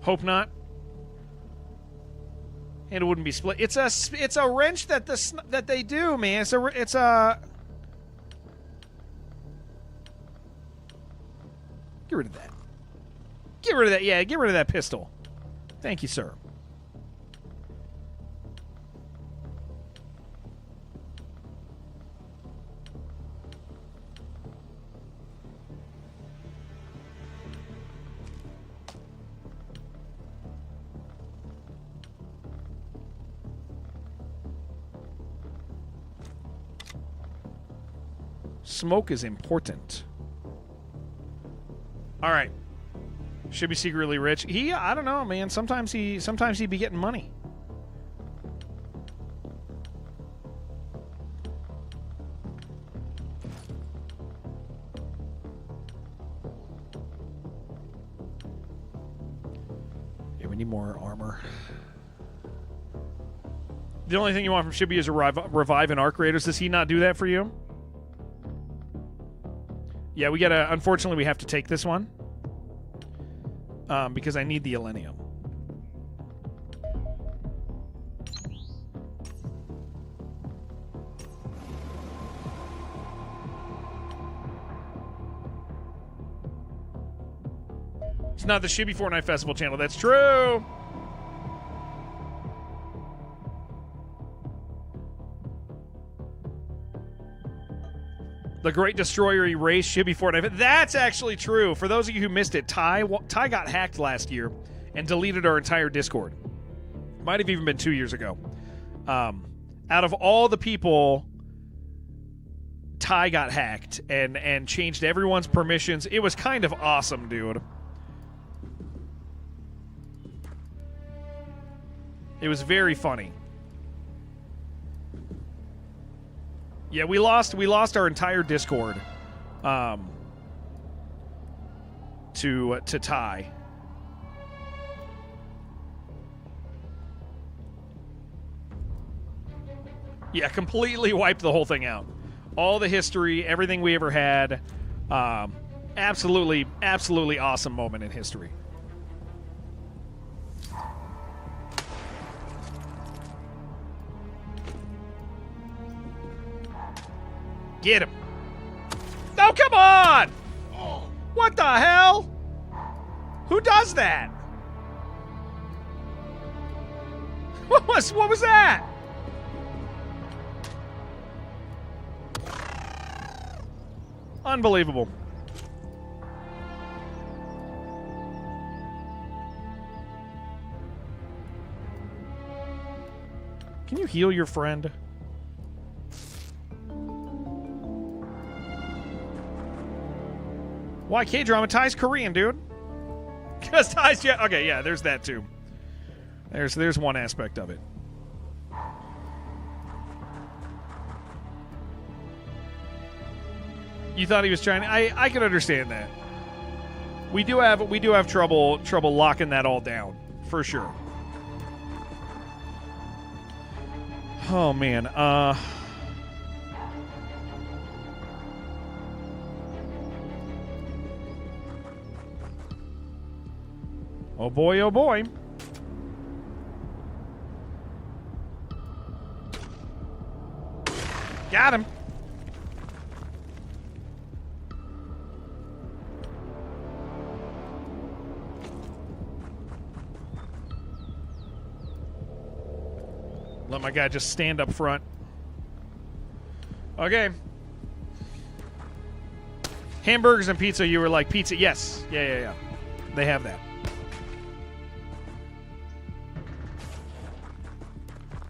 Hope not. And it wouldn't be split. It's a wrench that that they do, man. It's a. Get rid of that. Get rid of that. Yeah, get rid of that pistol. Thank you, sir. Smoke is important. All right. Should be secretly rich. I don't know, man. Sometimes he'd be getting money. Yeah, we need more armor. The only thing you want from Shibby is a revive an arc raiders. Does he not do that for you? Yeah, we gotta. Unfortunately, we have to take this one because I need the Elenium. It's not the Shibby Fortnite Festival channel. That's true. The Great Destroyer erased Shibby Fortnite. That's actually true. For those of you who missed it, Ty got hacked last year and deleted our entire Discord. Might have even been 2 years ago. Out of all the people, Ty got hacked and changed everyone's permissions. It was kind of awesome, dude. It was very funny. Yeah, we lost our entire Discord to Ty. Yeah, completely wiped the whole thing out. All the history, everything we ever had. Absolutely awesome moment in history. Get him. Oh, come on! What the hell? Who does that? What was that? Unbelievable. Can you heal your friend? Why K-drama? Ty's Korean, dude. Because Ty's... Yeah, okay, yeah, there's that, too. There's one aspect of it. You thought he was trying... I can understand that. We do have trouble locking that all down, for sure. Oh, man. Oh boy, oh boy. Got him. Let my guy just stand up front. Okay. Hamburgers and pizza, you were like, pizza, yes. Yeah. They have that.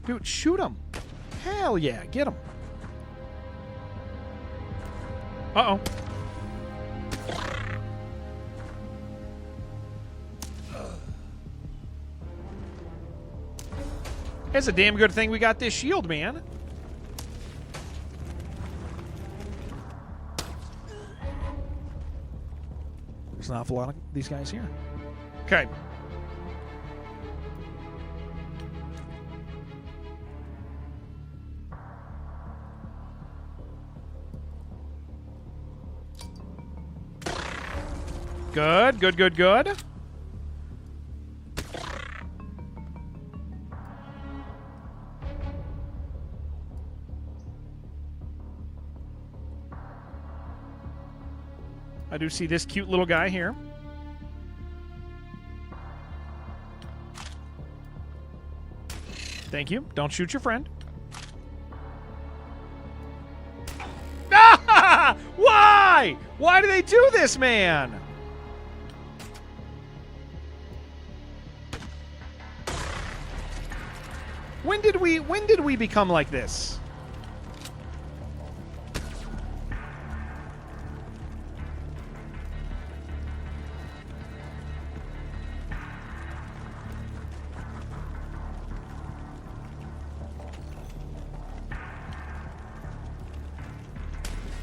Dude, shoot him. Hell yeah, get him. Uh-oh. It's a damn good thing we got this shield, man. There's an awful lot of these guys here. Okay. Good. I do see this cute little guy here. Thank you. Don't shoot your friend. Ah! Why? Why do they do this, man? When did we become like this?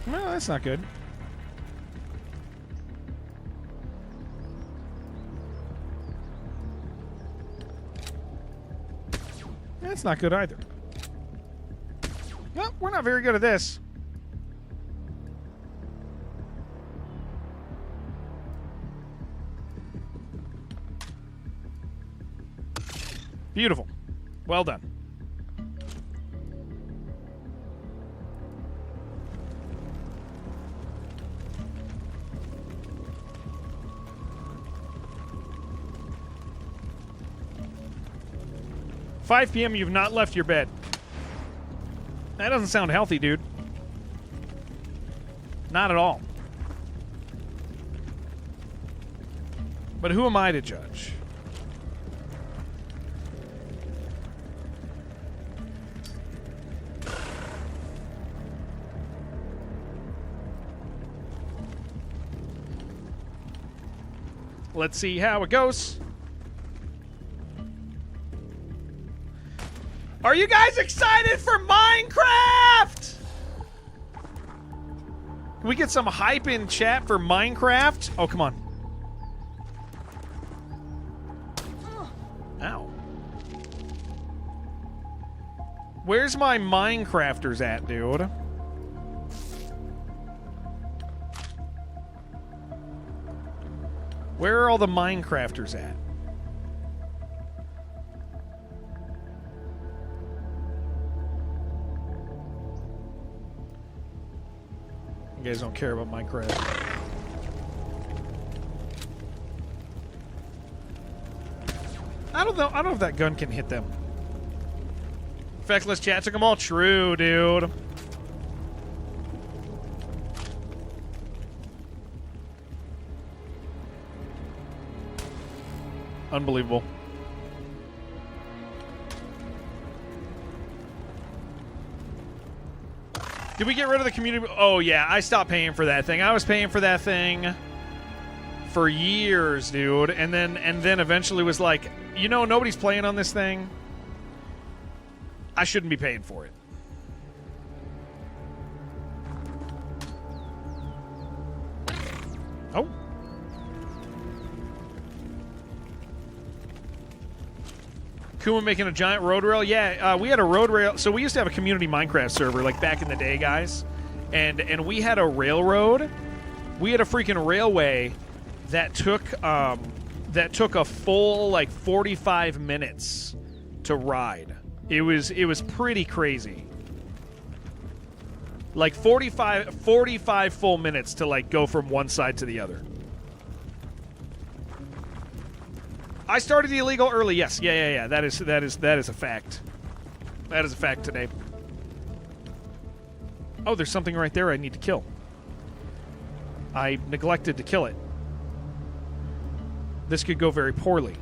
No, that's not good. That's not good either. Well, we're not very good at this. Beautiful. Well done. "5 p.m. You've not left your bed." That doesn't sound healthy, dude. Not at all. But who am I to judge? Let's see how it goes. Are you guys excited for Minecraft? Can we get some hype in chat for Minecraft? Oh, come on. Ow. Where's my Minecrafters at, dude? Where are all the Minecrafters at? You guys don't care about Minecraft. I don't know. I don't know if that gun can hit them. Feckless chat took them all. True, dude. Unbelievable. Did we get rid of the community? Oh, yeah. I stopped paying for that thing. I was paying for that thing for years, dude. And then eventually was like, you know, nobody's playing on this thing. I shouldn't be paying for it. Oh. Kuma making a giant road rail? Yeah, we had a road rail. So we used to have a community Minecraft server, like back in the day, guys. And we had a railroad. We had a freaking railway that took a full, like, 45 minutes to ride. It was pretty crazy. Like 45 full minutes to, like, go from one side to the other. I started the illegal early. Yes, yeah. That is a fact. That is a fact today. Oh, there's something right there I need to kill. I neglected to kill it. This could go very poorly.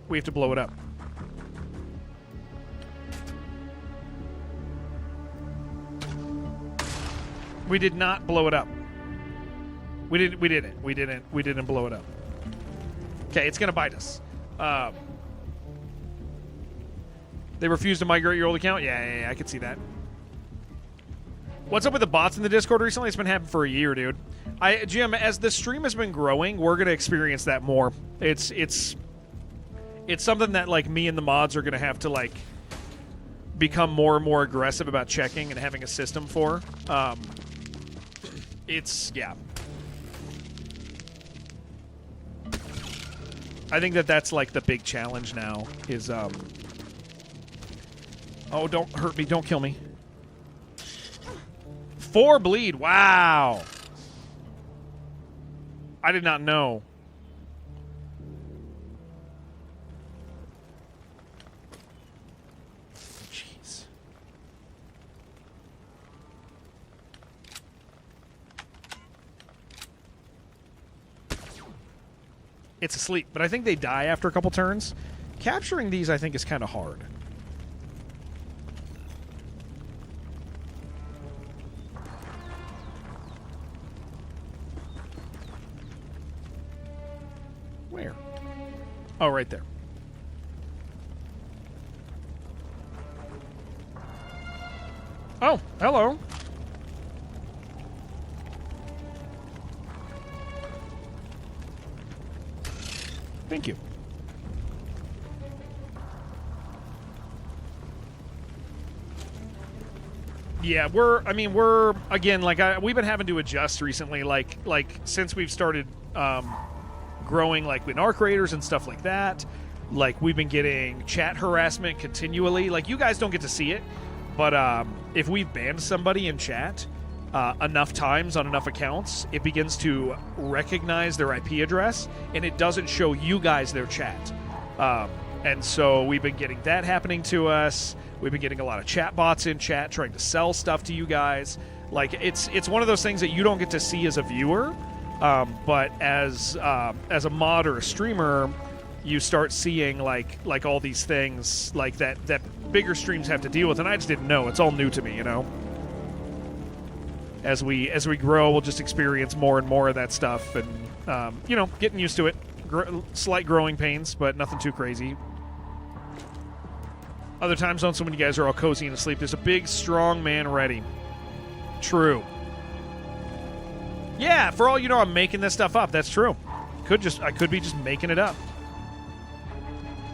We have to blow it up. We did not blow it up. We didn't blow it up. Okay, it's gonna bite us. They refuse to migrate your old account? Yeah, I can see that. What's up with the bots in the Discord recently? It's been happening for a year, dude. Jim, as the stream has been growing, we're gonna experience that more. It's something that, like, me and the mods are gonna have to, like, become more and more aggressive about checking and having a system for. Yeah. I think that's, like, the big challenge now is, oh, don't hurt me. Don't kill me. 4 bleed. Wow. I did not know. Jeez. It's asleep, but I think they die after a couple turns. Capturing these, I think, is kind of hard. Where? Oh, right there. Oh, hello. Thank you. Yeah, we're again, like we've been having to adjust recently, like since we've started growing, like in our creators and stuff like that. Like we've been getting chat harassment continually. Like you guys don't get to see it, but if we've banned somebody in chat enough times on enough accounts, it begins to recognize their IP address and it doesn't show you guys their chat. And so we've been getting that happening to us. We've been getting a lot of chat bots in chat trying to sell stuff to you guys. Like it's one of those things that you don't get to see as a viewer, but as a mod or a streamer, you start seeing like all these things like that bigger streams have to deal with, and I just didn't know. It's all new to me, you know. As we grow, we'll just experience more and more of that stuff, and you know, getting used to it. Slight growing pains, but nothing too crazy. Other time zones, so when you guys are all cozy and asleep, there's a big, strong man ready. True. Yeah, for all you know, I'm making this stuff up. That's true. I could be just making it up.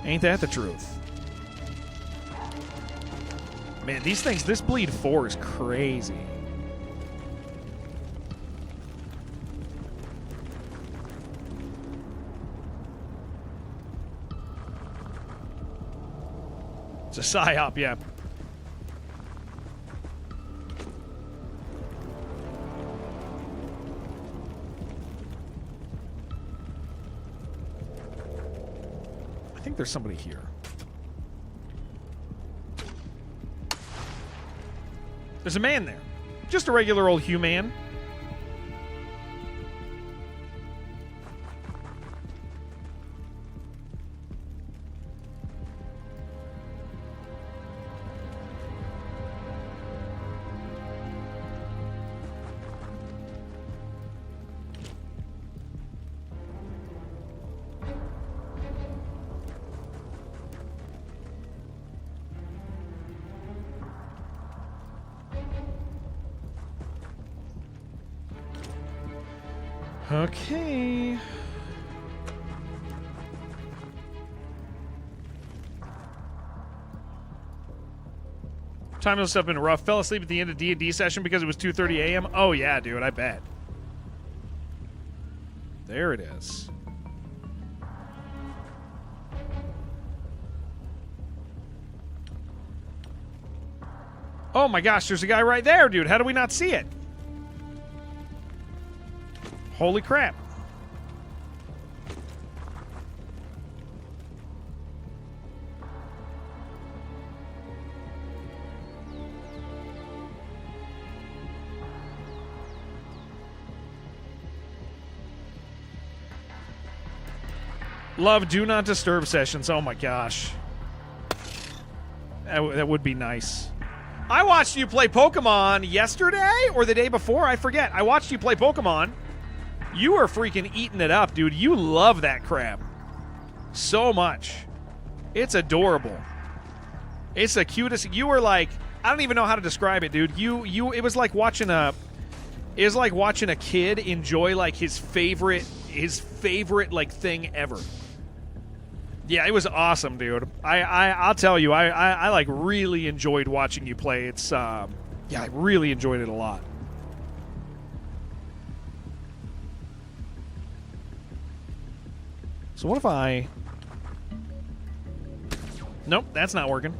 Ain't that the truth? Man, these things, this bleed 4 is crazy. It's a psyop, yeah. I think there's somebody here. There's a man there. Just a regular old human. Okay. Time has been rough. Fell asleep at the end of D&D session because it was 2:30 a.m. Oh yeah, dude, I bet. There it is. Oh my gosh, there's a guy right there, dude. How do we not see it? Holy crap. Love do not disturb sessions. Oh my gosh. That would be nice. I watched you play Pokemon yesterday or the day before. I forget. I watched you play Pokemon. You are freaking eating it up, dude. You love that crab so much. It's adorable. It's the cutest. You were like, I don't even know how to describe it, dude. It was like watching a kid enjoy like his favorite like thing ever. Yeah, it was awesome, dude. I'll tell you, I like really enjoyed watching you play. It's yeah, I really enjoyed it a lot. So what if I... Nope, that's not working.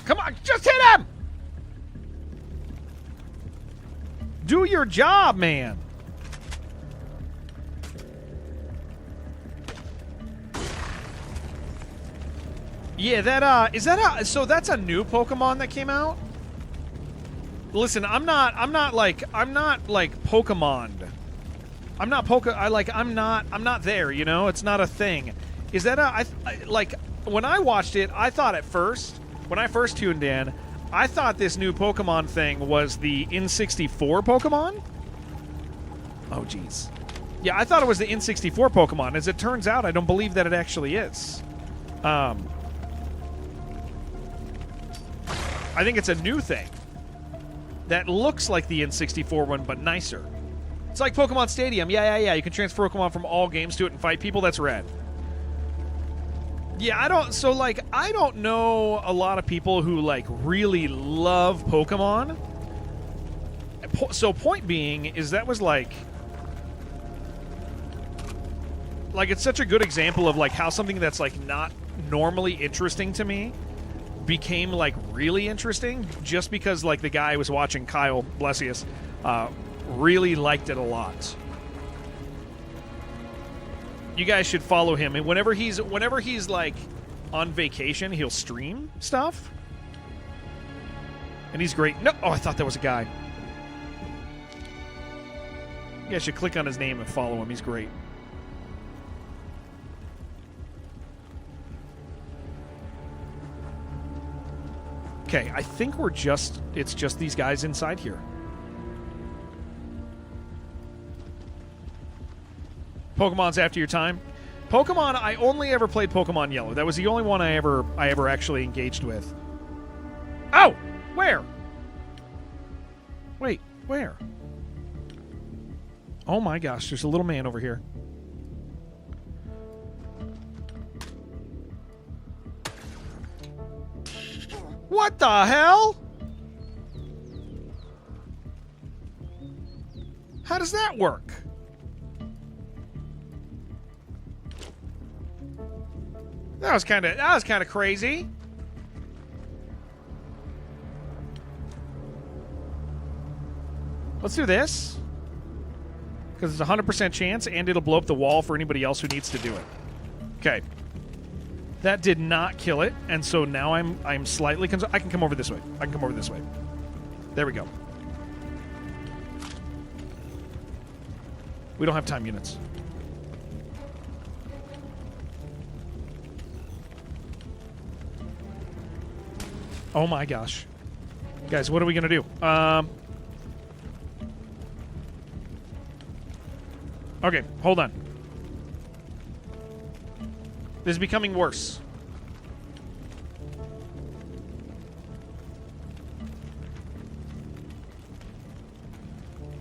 Come on, just hit him! Do your job, man. Yeah, so that's a new Pokemon that came out? Listen, I'm not like Pokemon. I'm not there, you know? It's not a thing. Is that like when I watched it, I thought at first, when I first tuned in, I thought this new Pokemon thing was the N64 Pokemon? Oh jeez. Yeah, I thought it was the N64 Pokemon. As it turns out, I don't believe that it actually is. I think it's a new thing that looks like the N64 one, but nicer. It's like Pokemon Stadium. Yeah. You can transfer Pokemon from all games to it and fight people. That's rad. Yeah, I don't know a lot of people who, like, really love Pokemon. So point being is that was, like, it's such a good example of, like, how something that's, like, not normally interesting to me became, like, really interesting just because, like, the guy I was watching, Kyle, bless he is, really liked it a lot. You guys should follow him, and whenever he's like on vacation, he'll stream stuff, and he's great. No, I thought that was a guy. You guys should click on his name and follow him. He's great. Okay, I think it's just these guys inside here. Pokemon's after your time. Pokemon, I only ever played Pokemon Yellow. That was the only one I ever actually engaged with. Oh! Where? Wait, where? Oh my gosh, there's a little man over here. What the hell? How does that work? That was kind of crazy. Let's do this. Because it's a 100% chance, and it'll blow up the wall for anybody else who needs to do it. Okay. That did not kill it, and so now I'm slightly concerned. I can come over this way. There we go. We don't have time units. Oh my gosh. Guys, what are we going to do? Okay, hold on. This is becoming worse.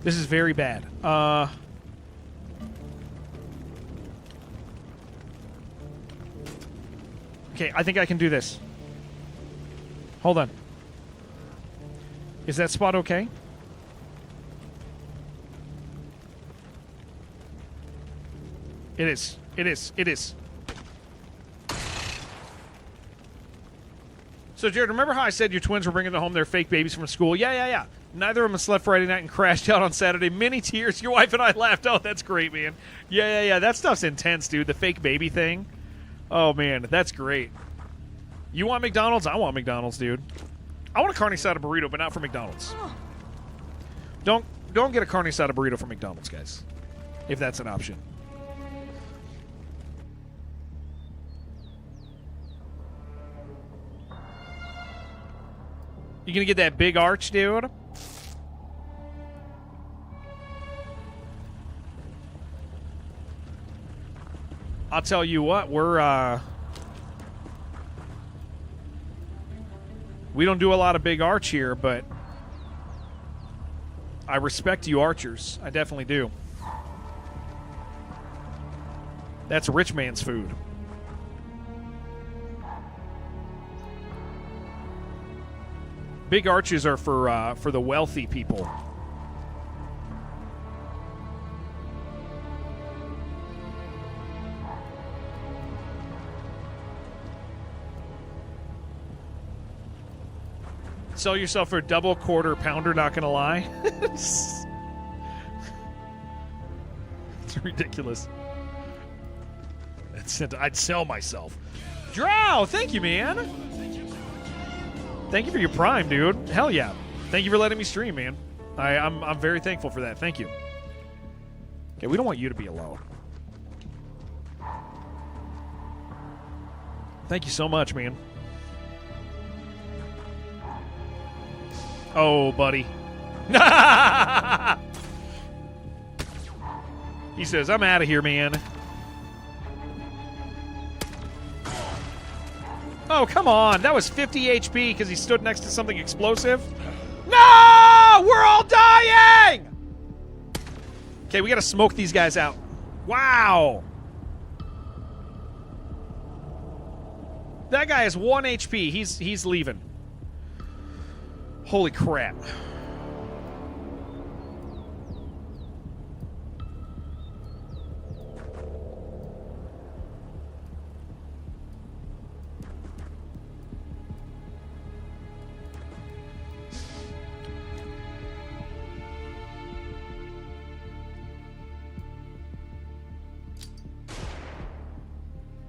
This is very bad. Okay, I think I can do this. Hold on. Is that spot okay? It is. It is. It is. So, Jared, remember how I said your twins were bringing home their fake babies from school? Yeah. Neither of them slept Friday night and crashed out on Saturday. Many tears. Your wife and I laughed. Oh, that's great, man. Yeah. That stuff's intense, dude. The fake baby thing. Oh, man, that's great. You want McDonald's? I want McDonald's, dude. I want a carne asada burrito, but not from McDonald's. Don't get a carne asada burrito from McDonald's, guys, if that's an option. You gonna get that big arch, dude? I'll tell you what, we don't do a lot of big arch here, but I respect you archers. I definitely do. That's rich man's food. Big arches are for the wealthy people. Sell yourself for a double quarter pounder, not gonna lie. It's ridiculous. I'd sell myself. Drow, thank you, man. Thank you for your Prime, dude. Hell yeah. Thank you for letting me stream, man. I'm very thankful for that. Thank you. Okay, we don't want you to be alone. Thank you so much, man. Oh, buddy. He says, I'm out of here, man. Oh, come on. That was 50 HP because he stood next to something explosive. No! We're all dying! Okay, we got to smoke these guys out. Wow. That guy has 1 HP. He's leaving. Holy crap.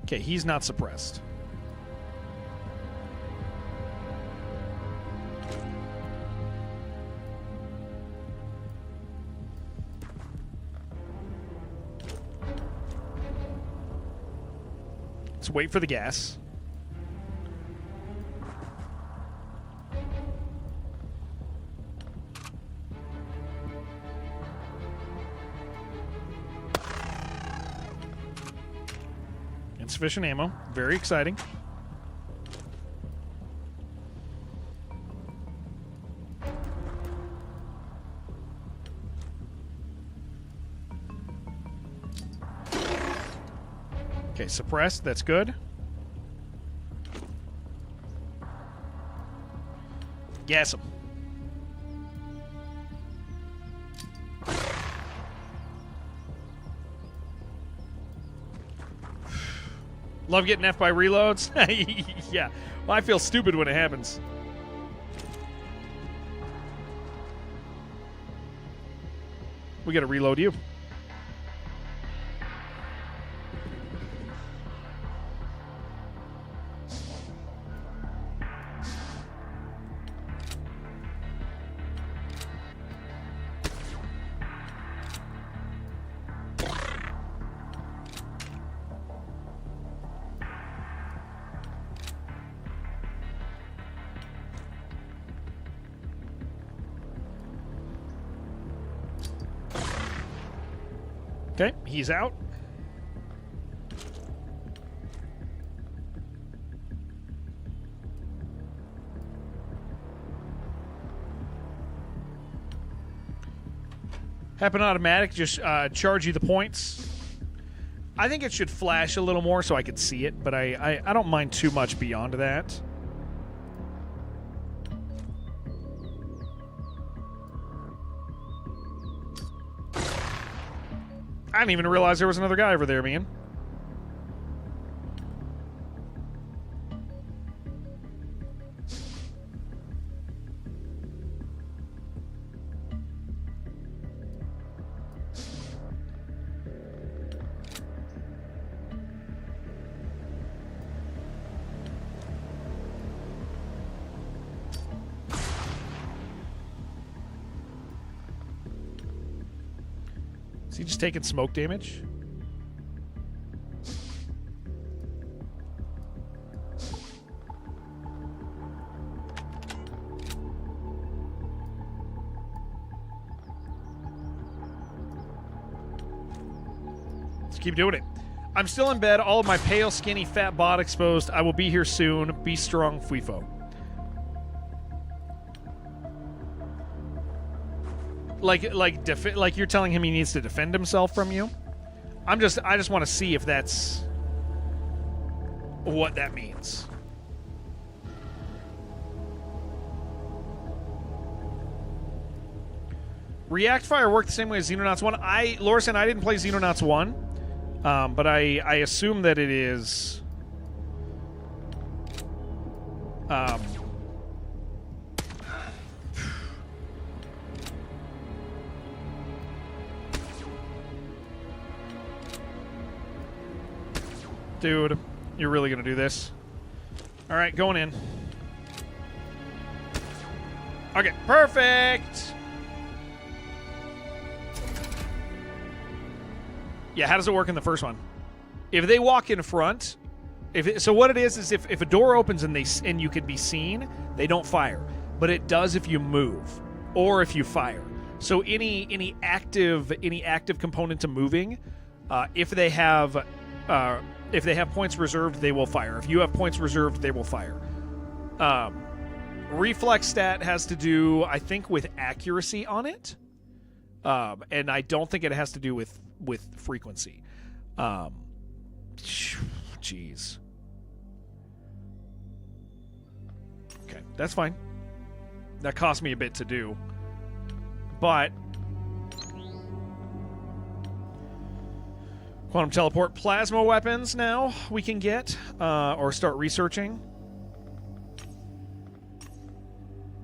Okay, he's not suppressed. Let's wait for the gas. Insufficient ammo. Very exciting. Okay, suppressed. That's good. Gas him. Love getting F by reloads? Yeah. Well, I feel stupid when it happens. We gotta reload you. Okay, he's out. Happen automatic, just charge you the points. I think it should flash a little more so I could see it, but I don't mind too much beyond that. I didn't even realize there was another guy over there, man. Is he just taking smoke damage? Let's keep doing it. I'm still in bed. All of my pale, skinny, fat bod exposed. I will be here soon. Be strong, Fuifo. Like you're telling him he needs to defend himself from you? I just want to see if that's what that means. React Fire worked the same way as Xenonauts 1. Lorison, I didn't play Xenonauts 1, but I assume that it is Dude, you're really going to do this? All right, going in. Okay, perfect. Yeah, how does it work in the first one? If they walk in front, so what it is if a door opens and you can be seen, they don't fire. But it does if you move or if you fire. So any active component to moving, if they have points reserved, they will fire. If you have points reserved, they will fire. Reflex stat has to do, I think, with accuracy on it, and I don't think it has to do with frequency. Jeez. Okay, that's fine. That cost me a bit to do, but quantum teleport, plasma weapons now we can get or start researching.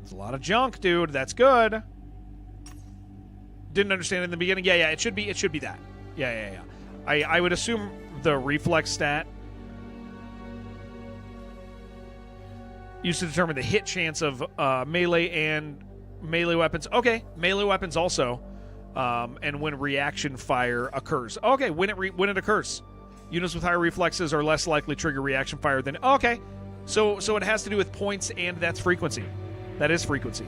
It's a lot of junk, dude. That's good. Didn't understand it in the beginning. Yeah, it should be that. Yeah. I would assume the reflex stat used to determine the hit chance of melee and melee weapons. Okay, melee weapons also, and when reaction fire occurs. Okay, when it occurs, units with higher reflexes are less likely to trigger reaction fire than. Okay, so it has to do with points, and that's frequency. That is frequency.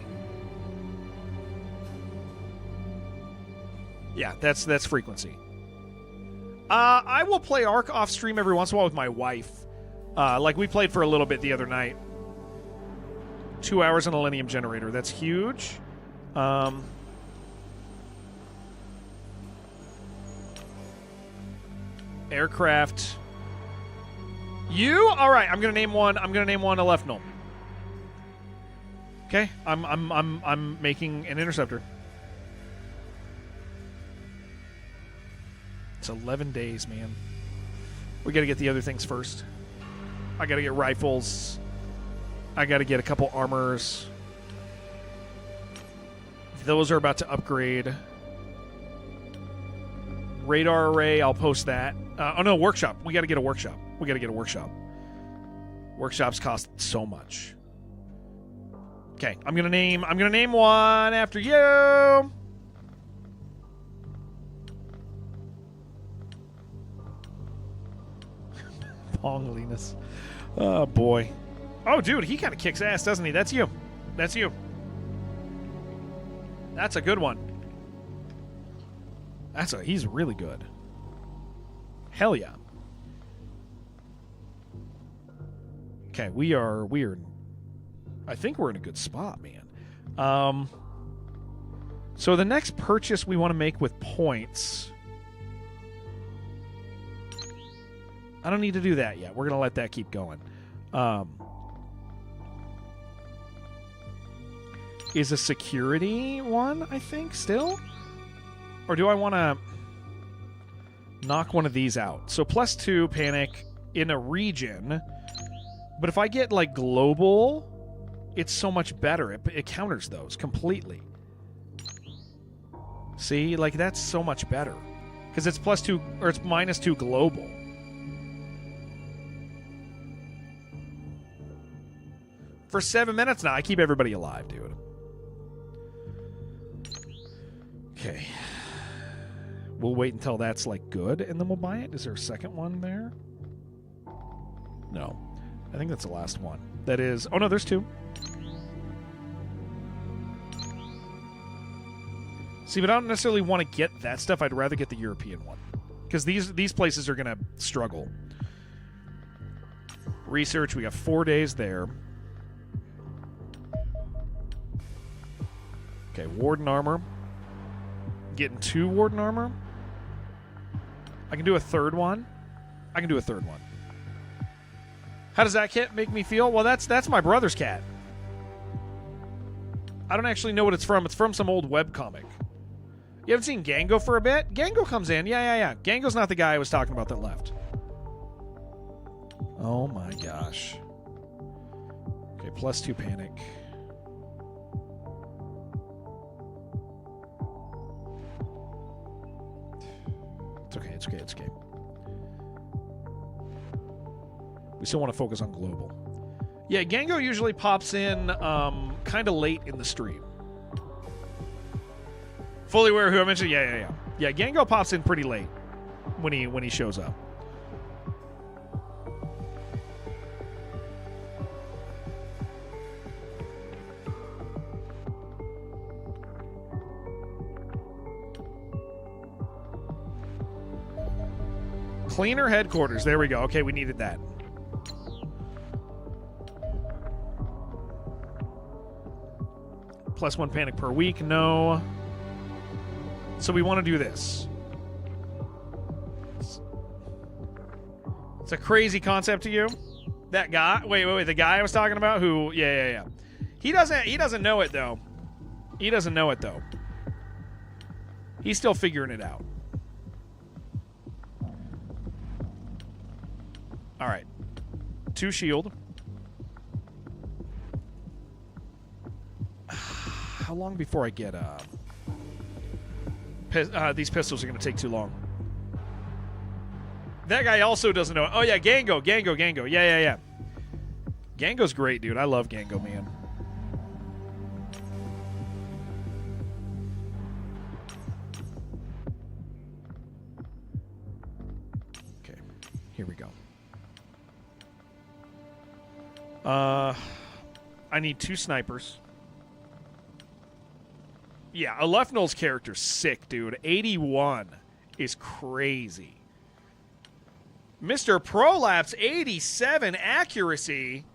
Yeah, that's frequency. I will play Ark off stream every once in a while with my wife. Like we played for a little bit the other night. 2 hours on a Millennium Generator. That's huge. Aircraft. You? All right. I'm gonna name one. I'm gonna name one a left null. Okay. I'm making an interceptor. It's 11 days, man. We got to get the other things first. I got to get rifles. I got to get a couple armors. Those are about to upgrade. Radar array, I'll post that. Oh no, workshop. We got to get a workshop. Workshops cost so much. Okay, I'm gonna name one after you. Pongliness. Oh boy. Oh dude, he kind of kicks ass, doesn't he? That's you. That's a good one. He's really good. Hell yeah. Okay, we are I think we're in a good spot, man. So the next purchase we want to make with points, I don't need to do that yet. We're going to let that keep going. Is a security one, I think, still? Or do I want to knock one of these out? So +2 panic in a region. But if I get, like, global, it's so much better. It counters those completely. See? Like, that's so much better. Because it's +2, or it's -2 global. For 7 minutes now, I keep everybody alive, dude. Okay. We'll wait until that's, like, good, and then we'll buy it. Is there a second one there? No. I think that's the last one. That is... Oh, no, there's 2. See, but I don't necessarily want to get that stuff. I'd rather get the European one. Because these places are going to struggle. Research, we got 4 days there. Okay, Warden Armor. Getting 2 Warden Armor. I can do a third one. How does that cat make me feel? Well, that's my brother's cat. I don't actually know what it's from. It's from some old webcomic. You haven't seen Gango for a bit? Gango comes in. Yeah. Gango's not the guy I was talking about that left. Oh my gosh. Okay, +2 panic. It's okay. We still want to focus on global. Yeah, Gango usually pops in kind of late in the stream. Fully aware of who I mentioned? Yeah. Yeah, Gango pops in pretty late when he shows up. Cleaner headquarters. There we go. Okay, we needed that. +1 panic per week. No. So we want to do this. It's a crazy concept to you. That guy. Wait. The guy I was talking about who. Yeah. He doesn't know it though. He doesn't know it though. He's still figuring it out. All right. 2 shield. How long before I get these pistols are going to take too long. That guy also doesn't know. Oh yeah, Gango. Yeah. Gango's great, dude. I love Gango, man. Okay. Here we go. I need 2 snipers. Yeah, Alephno's character's sick, dude. 81 is crazy. Mr. Prolapse, 87 accuracy.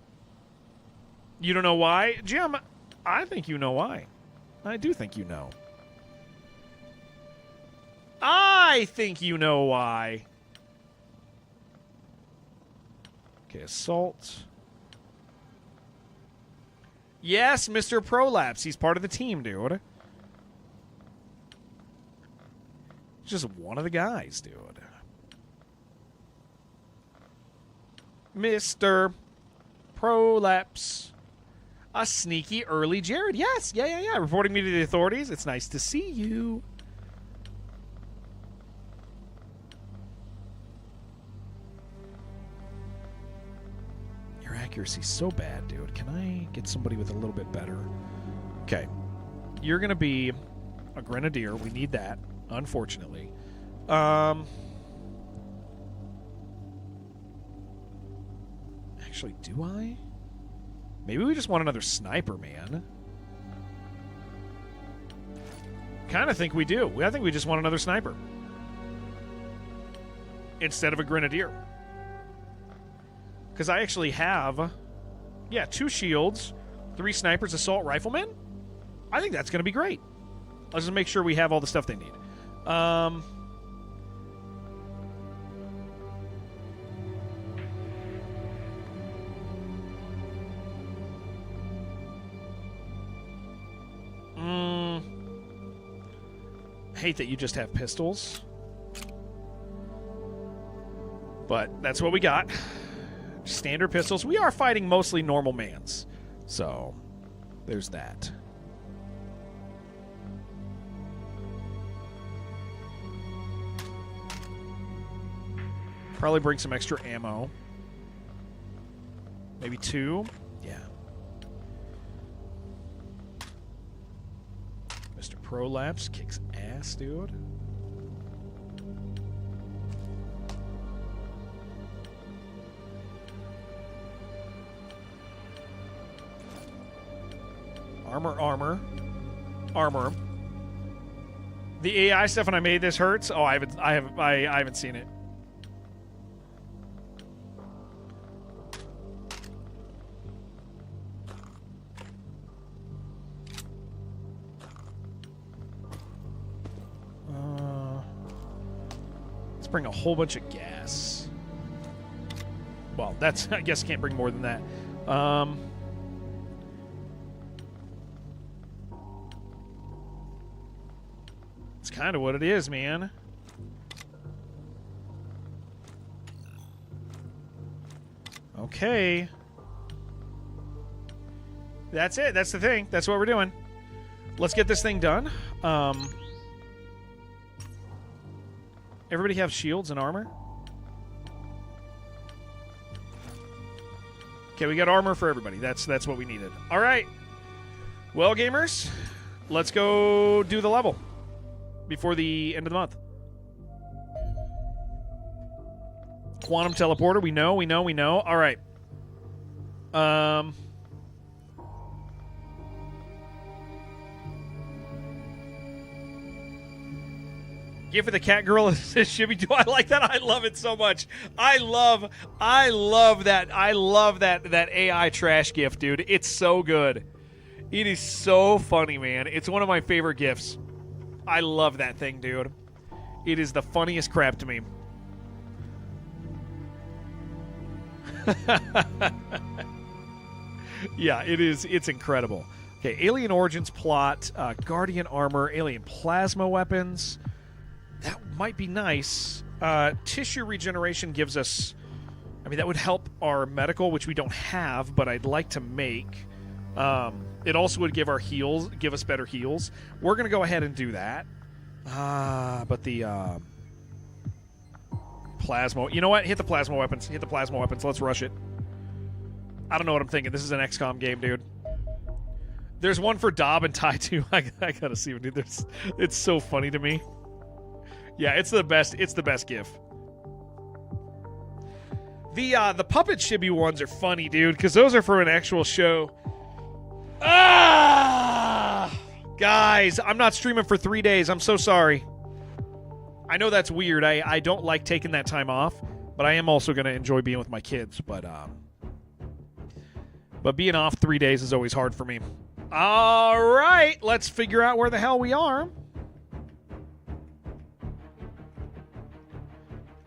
You don't know why? Jim, I think you know why. I do think you know. I think you know why. Okay, assault. Yes, Mr. Prolapse. He's part of the team, dude. Just one of the guys, dude. Mr. Prolapse. A sneaky early Jared. Yes. Yeah. Reporting me to the authorities. It's nice to see you. Your accuracy's so bad, dude. Can I get somebody with a little bit better? Okay. You're going to be a grenadier. We need that. Unfortunately. Actually, do I? Maybe we just want another sniper, man. Kind of think we do. I think we just want another sniper. Instead of a grenadier. Because I actually have, 2 shields, 3 snipers, assault riflemen. I think that's going to be great. Let's just make sure we have all the stuff they need. Hate that you just have pistols. But that's what we got. Standard pistols. We are fighting mostly normal mans. So, there's that. Probably bring some extra ammo. Maybe 2. Yeah. Mr. Prolapse kicks ass, dude. Armor. The AI stuff when I made this hurts. Oh, I haven't seen it. Let's bring a whole bunch of gas. Well, that's I guess can't bring more than that. It's kind of what it is, man. Okay. That's it. That's the thing. That's what we're doing. Let's get this thing done. Everybody have shields and armor? Okay, we got armor for everybody. That's what we needed. All right. Well, gamers, let's go do the level before the end of the month. Quantum teleporter. We know. All right. Gift for the cat girl says Shibby. Do I like that? I love it so much. I love that. I love that AI trash gift, dude. It's so good. It is so funny, man. It's one of my favorite gifts. I love that thing, dude. It is the funniest crap to me. Yeah, it is. It's incredible. Okay, Alien Origins plot, Guardian armor, alien plasma weapons. That might be nice. Tissue regeneration gives us... I mean, that would help our medical, which we don't have, but I'd like to make. It also would give us better heals. We're going to go ahead and do that. But the... plasma... You know what? Hit the plasma weapons. Let's rush it. I don't know what I'm thinking. This is an XCOM game, dude. There's one for Dob and Ty, too. I gotta see it, dude. It's so funny to me. Yeah, it's the best. It's the best GIF. The puppet Chibi ones are funny, dude, because those are for an actual show. Guys, I'm not streaming for 3 days. I'm so sorry. I know that's weird. I don't like taking that time off, but I am also going to enjoy being with my kids. But being off 3 days is always hard for me. All right, let's figure out where the hell we are.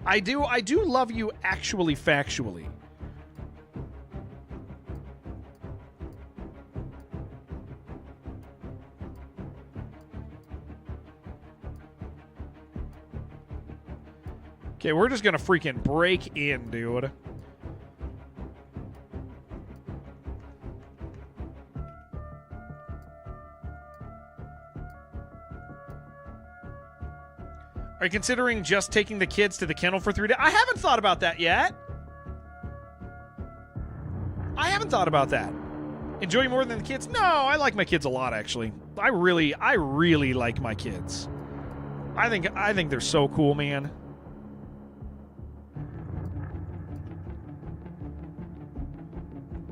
I do love you actually factually. Okay, we're just gonna freaking break in, dude. Are you considering just taking the kids to the kennel for 3 days? I haven't thought about that yet. I haven't thought about that. Enjoy more than the kids? No, I like my kids a lot, actually. I really like my kids. I think they're so cool, man.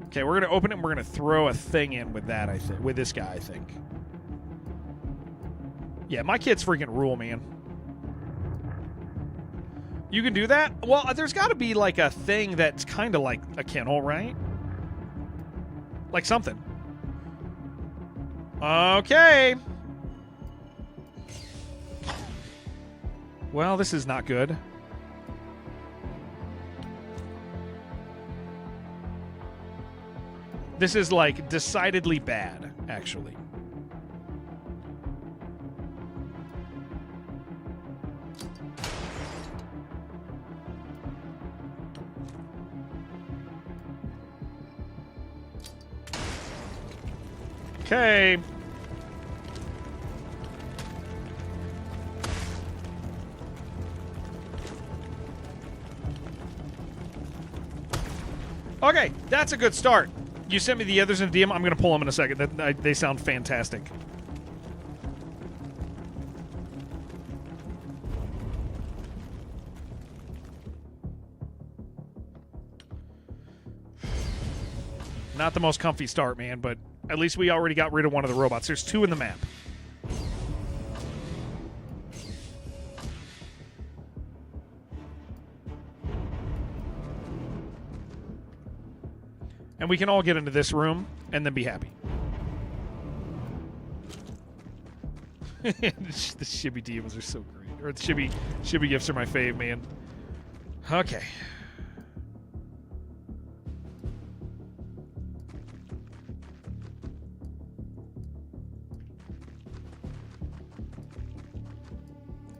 Okay, we're gonna open it and we're gonna throw a thing in with that, I think. With this guy, I think. Yeah, my kids freaking rule, man. You can do that? Well, there's got to be like a thing that's kind of like a kennel, right? Like something. Okay. Well, this is not good. This is like decidedly bad, actually. Okay. Okay, that's a good start. You sent me the others in DM. I'm going to pull them in a second. They sound fantastic. Not the most comfy start, man, but at least we already got rid of one of the robots. There's 2 in the map. And we can all get into this room and then be happy. The Shibby DMs are so great. Or the Shibby gifts are my fave, man. Okay.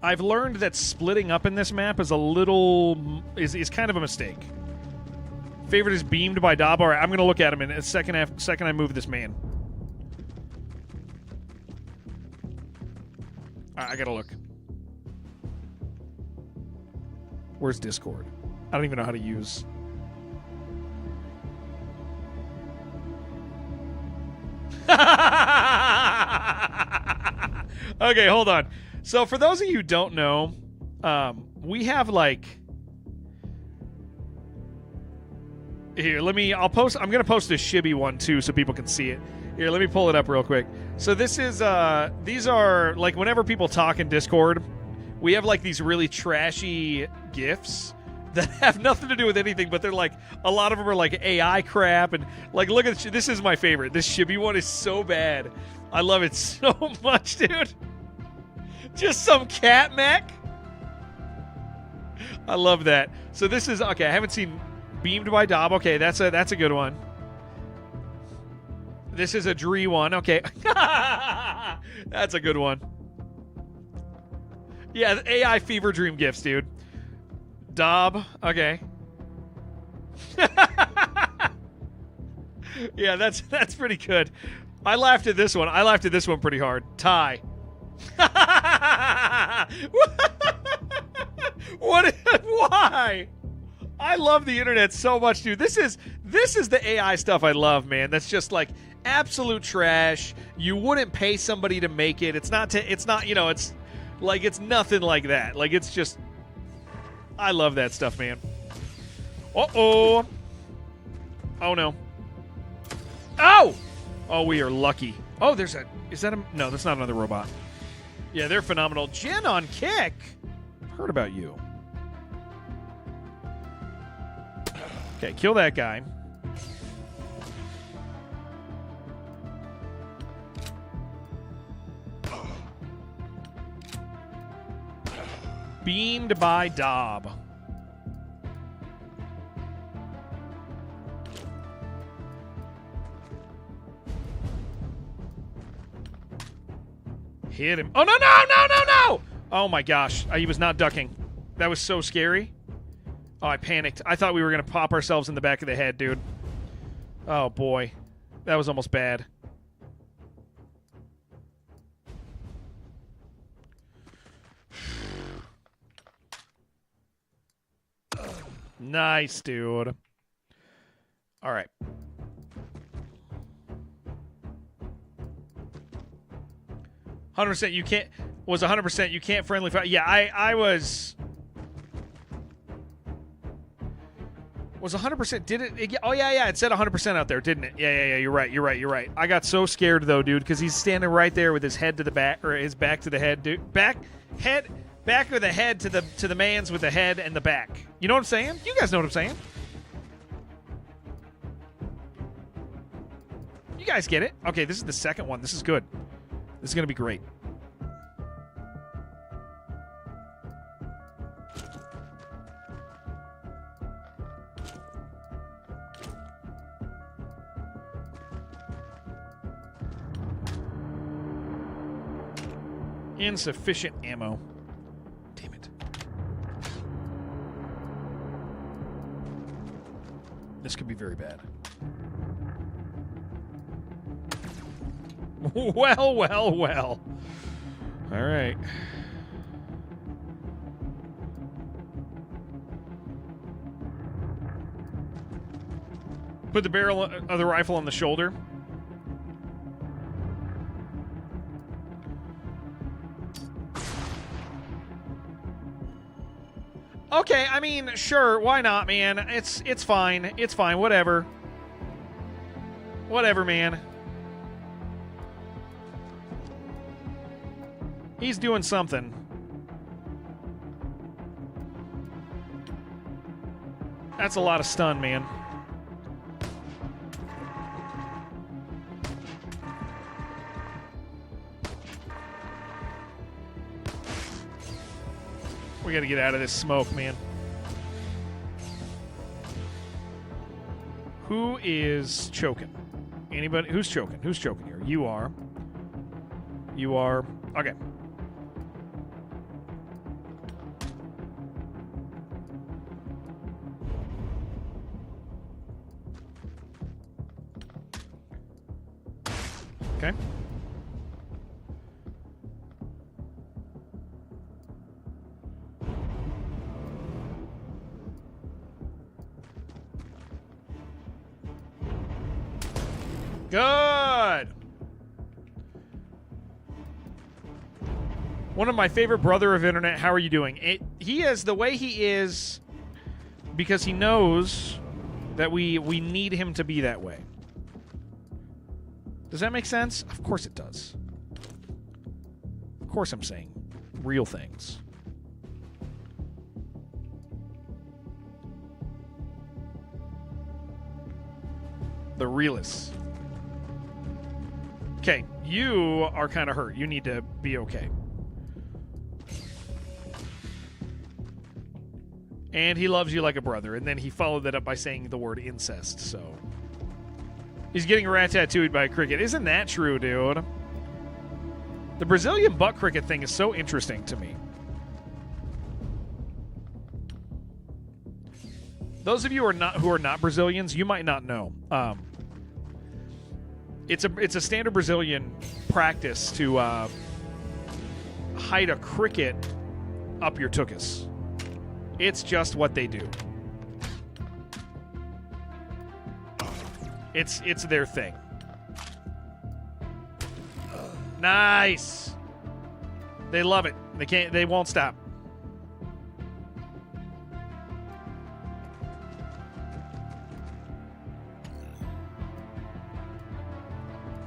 I've learned that splitting up in this map is is kind of a mistake. Favorite is beamed by Dob. All right, I'm going to look at him in a second. I move this man. All right, I got to look. Where's Discord? I don't even know how to use. Okay, hold on. So for those of you who don't know, we have like here. I'm gonna post a shibby one too, so people can see it. Here, let me pull it up real quick. So this is these are like whenever people talk in Discord, we have like these really trashy GIFs that have nothing to do with anything, but they're like a lot of them are like AI crap and like look at this is my favorite. This shibby one is so bad. I love it so much, dude. Just some cat mech. I love that. So this is okay. I haven't seen Beamed by Dob. Okay, that's a good one. This is a Dree one. Okay, that's a good one. Yeah, AI fever dream gifts, dude. Dob. Okay. Yeah, that's pretty good. I laughed at this one. I laughed at this one pretty hard. Ty. What? Why? I love the internet so much, dude. This is the AI stuff I love, man. That's just like absolute trash. You wouldn't pay somebody to make it. It's not. You know. It's like it's nothing like that. Like it's just. I love that stuff, man. Oh no. Oh. Oh, we are lucky. Oh, is that a? No, that's not another robot. Yeah, they're phenomenal. Jen on kick. Heard about you. Okay, kill that guy. Beamed by Dob. Hit him. Oh, no! Oh, my gosh. He was not ducking. That was so scary. Oh, I panicked. I thought we were going to pop ourselves in the back of the head, dude. Oh, boy. That was almost bad. Nice, dude. All right. You can't 100% you can't friendly fire. Yeah, I was 100%. Did it? Oh yeah, it said 100% out there, didn't it? Yeah. You're right. I got so scared though, dude, because he's standing right there with his head to the back, or his back to the head, dude. Back of the head to the man's with the head and the back. You know what I'm saying? You guys know what I'm saying. You guys get it? Okay, this is the second one. This is good. This is gonna be great. Insufficient ammo. Damn it. This could be very bad. Well. All right. Put the barrel of the rifle on the shoulder. Okay, I mean, sure, why not, man? It's fine. It's fine, whatever. Whatever, man. He's doing something. That's a lot of stun, man. We gotta get out of this smoke, man. Who is choking? Anybody? Who's choking? Who's choking here? You are. You are. Okay. Okay. Good. One of my favorite brother of internet. How are you doing? He is the way he is because he knows that we need him to be that way. Does that make sense? Of course it does. Of course I'm saying real things. The realists. Okay, you are kind of hurt. You need to be okay. And he loves you like a brother. And then he followed that up by saying the word incest, so. He's getting a rat tattooed by a cricket. Isn't that true, dude? The Brazilian butt cricket thing is so interesting to me. Those of you who are not Brazilians, you might not know. It's a standard Brazilian practice to hide a cricket up your tuchus. It's just what they do. It's their thing. Nice. They love it. They won't stop.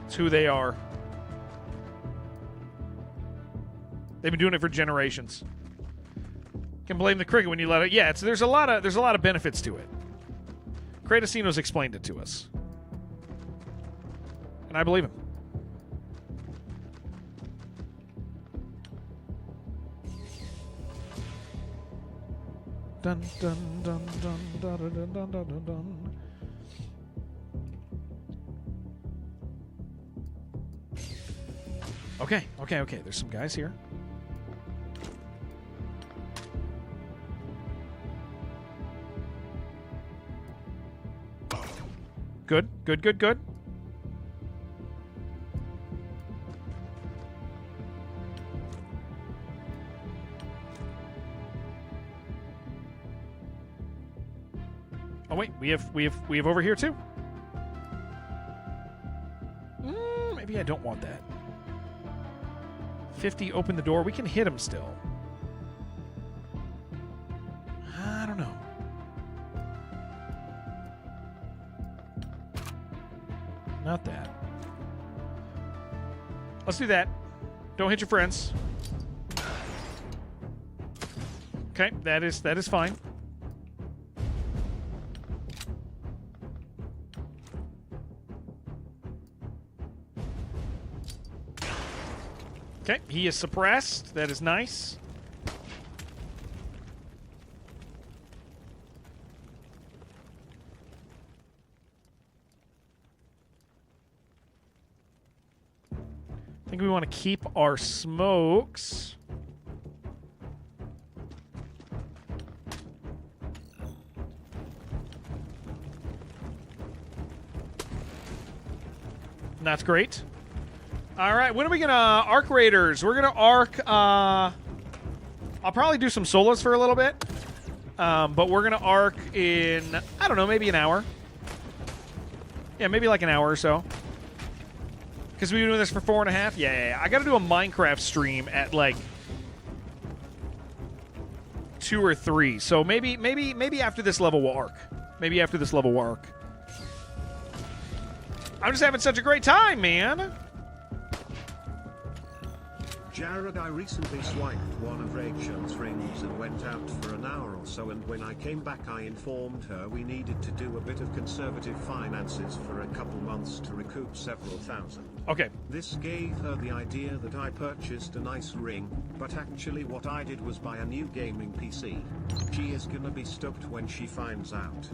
It's who they are. They've been doing it for generations. Can blame the cricket when you let it. Yeah, there's a lot of benefits to it. Kratos explained it to us. And I believe him. Dun dun dun dun dun dun dun dun dun dun. Okay. There's some guys here. Good. Oh wait, we have over here too. Maybe I don't want that. 50, open the door. We can hit him still. I don't know. Not that. Let's do that. Don't hit your friends. Okay, that is fine. Okay, he is suppressed. That is nice. I think we want to keep our smokes. That's great. All right, when are we going to arc raiders? We're going to arc, I'll probably do some solos for a little bit, but we're going to arc in, I don't know, maybe an hour. Yeah, maybe like an hour or so. Because we've been doing this for 4.5? Yeah. I got to do a Minecraft stream at like 2 or 3. So maybe after this level we'll arc. I'm just having such a great time, man. Jared, I recently swiped one of Rachel's rings and went out for an hour or so, and when I came back I informed her we needed to do a bit of conservative finances for a couple months to recoup several thousand. Okay. This gave her the idea that I purchased a nice ring, but actually what I did was buy a new gaming PC. She is gonna be stoked when she finds out.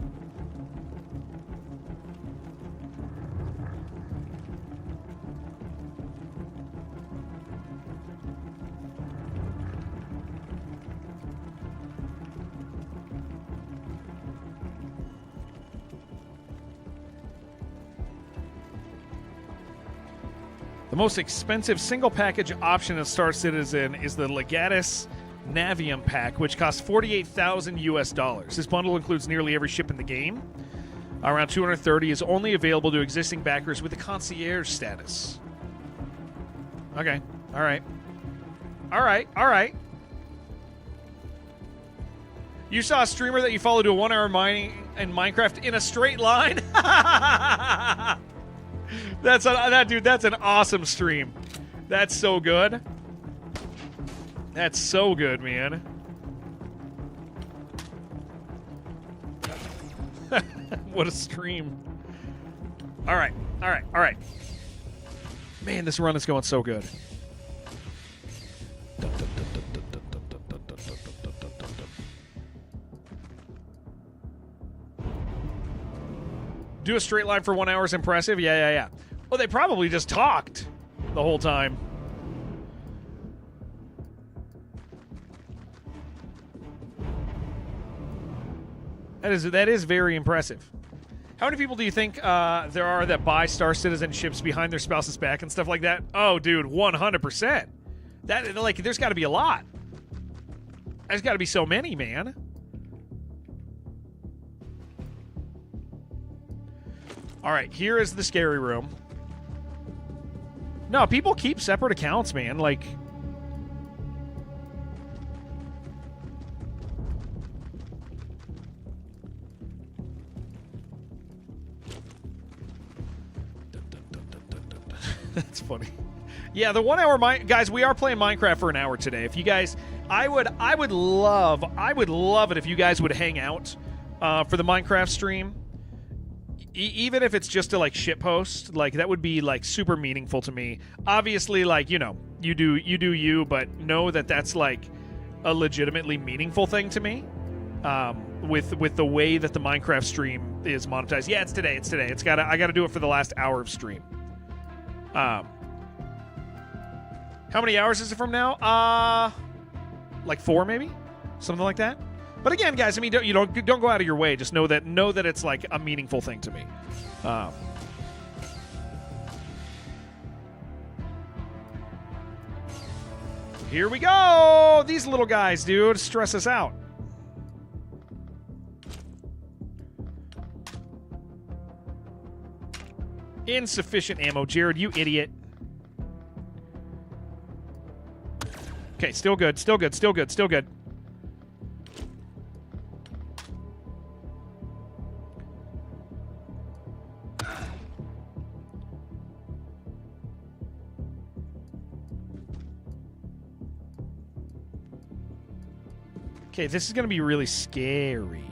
The most expensive single package option in Star Citizen is the Legatus Navium pack, which costs $48,000 US. This bundle includes nearly every ship in the game. Around 230 is only available to existing backers with a concierge status. Okay, all right. All right. All right. You saw a streamer that you follow do a 1 hour mining in Minecraft in a straight line? That's an awesome stream. That's so good. That's so good, man. What a stream. All right. All right. All right. Man, this run is going so good. Do a straight line for 1 hour is impressive. Yeah. Well, they probably just talked the whole time. That is very impressive. How many people do you think there are that buy Star Citizenships behind their spouse's back and stuff like that? Oh, dude, 100%. There's got to be a lot. There's got to be so many, man. All right, here is the scary room. No, people keep separate accounts, man. Like, that's funny. Yeah, the 1 hour guys, we are playing Minecraft for an hour today. If you guys, I would love it if you guys would hang out for the Minecraft stream. Even if it's just to like shitpost, like that would be like super meaningful to me. Obviously, like, you know, you do you, but know that that's like a legitimately meaningful thing to me. With the way that the Minecraft stream is monetized. Yeah, it's today. I gotta do it for the last hour of stream. How many hours is it from now? Like 4 maybe, something like that. But again, guys, I mean, don't go out of your way. Just know that it's like a meaningful thing to me. Here we go. These little guys, dude, stress us out. Insufficient ammo, Jared, you idiot. Okay, still good. Okay, this is going to be really scary.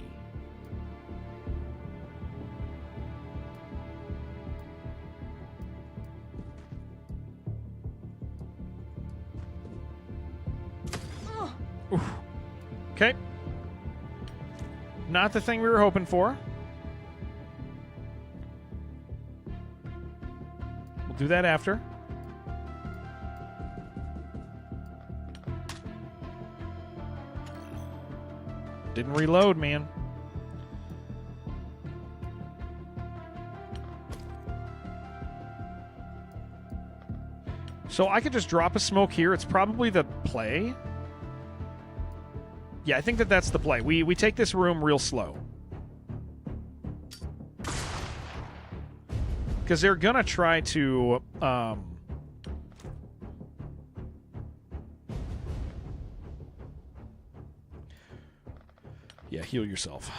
Oof. Okay. Not the thing we were hoping for. We'll do that after. Didn't reload, man. So I could just drop a smoke here. It's probably the play. Yeah, I think that's the play. We take this room real slow. Because they're going to try to... Yeah, heal yourself.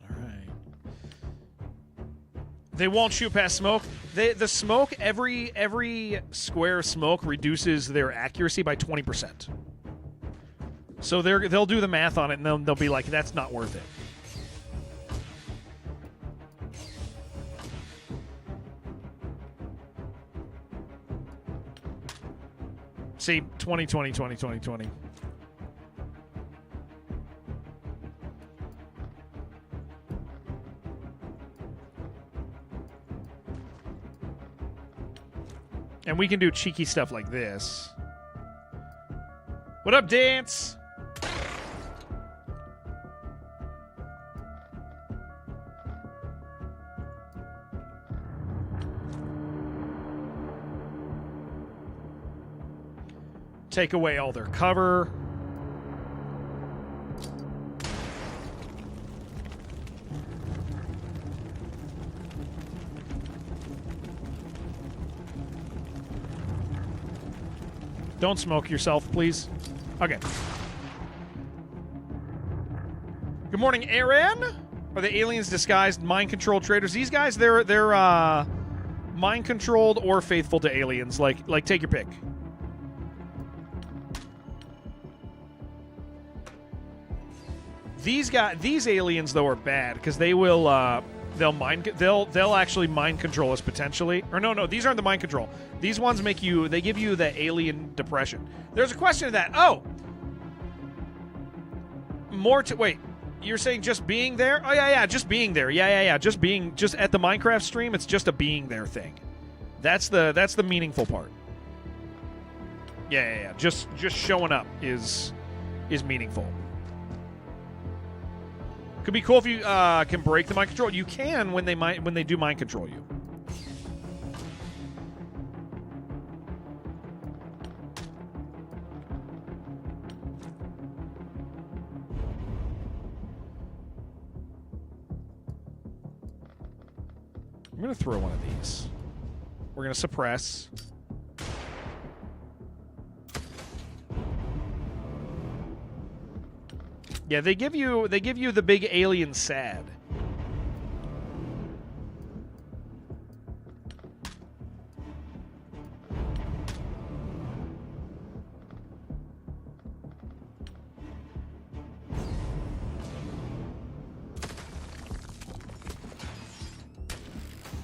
All right. They won't shoot past smoke. The smoke, every square of smoke reduces their accuracy by 20%. So they'll do the math on it, and they'll be like, that's not worth it. See, 2020. And we can do cheeky stuff like this. What up, Dance? Take away all their cover. Don't smoke yourself, please. Okay. Good morning, Aaron. Are the aliens disguised mind control traders? These guys, they're mind controlled or faithful to aliens. Like take your pick. These aliens though are bad because they will they'll actually mind control us potentially. Or no, these aren't the mind control. These ones they give you the alien depression. There's a question to that. Oh, wait. You're saying just being there? Oh yeah, just being there. Yeah. Just at the Minecraft stream, it's just a being there thing. That's the meaningful part. Yeah. Just showing up is meaningful. Could be cool if you can break the mind control. You can when they do mind control you. I'm going to throw one of these. We're going to suppress. Yeah, they give you the big alien sad.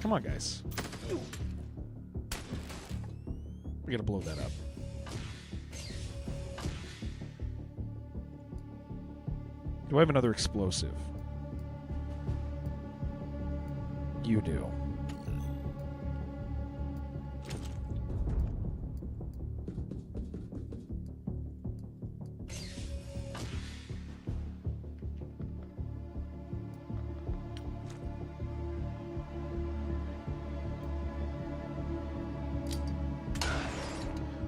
Come on, guys. We gotta blow that up. Do I have another explosive? You do.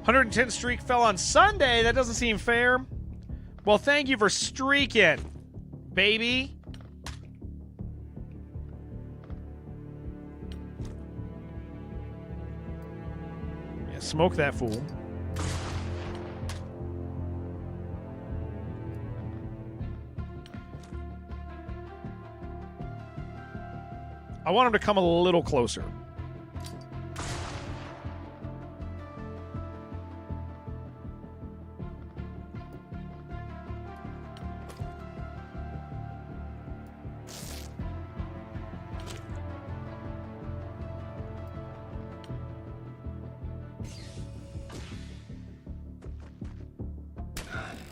$110 streak fell on Sunday. That doesn't seem fair. Well, thank you for streaking, baby. Yeah, smoke that fool. I want him to come a little closer.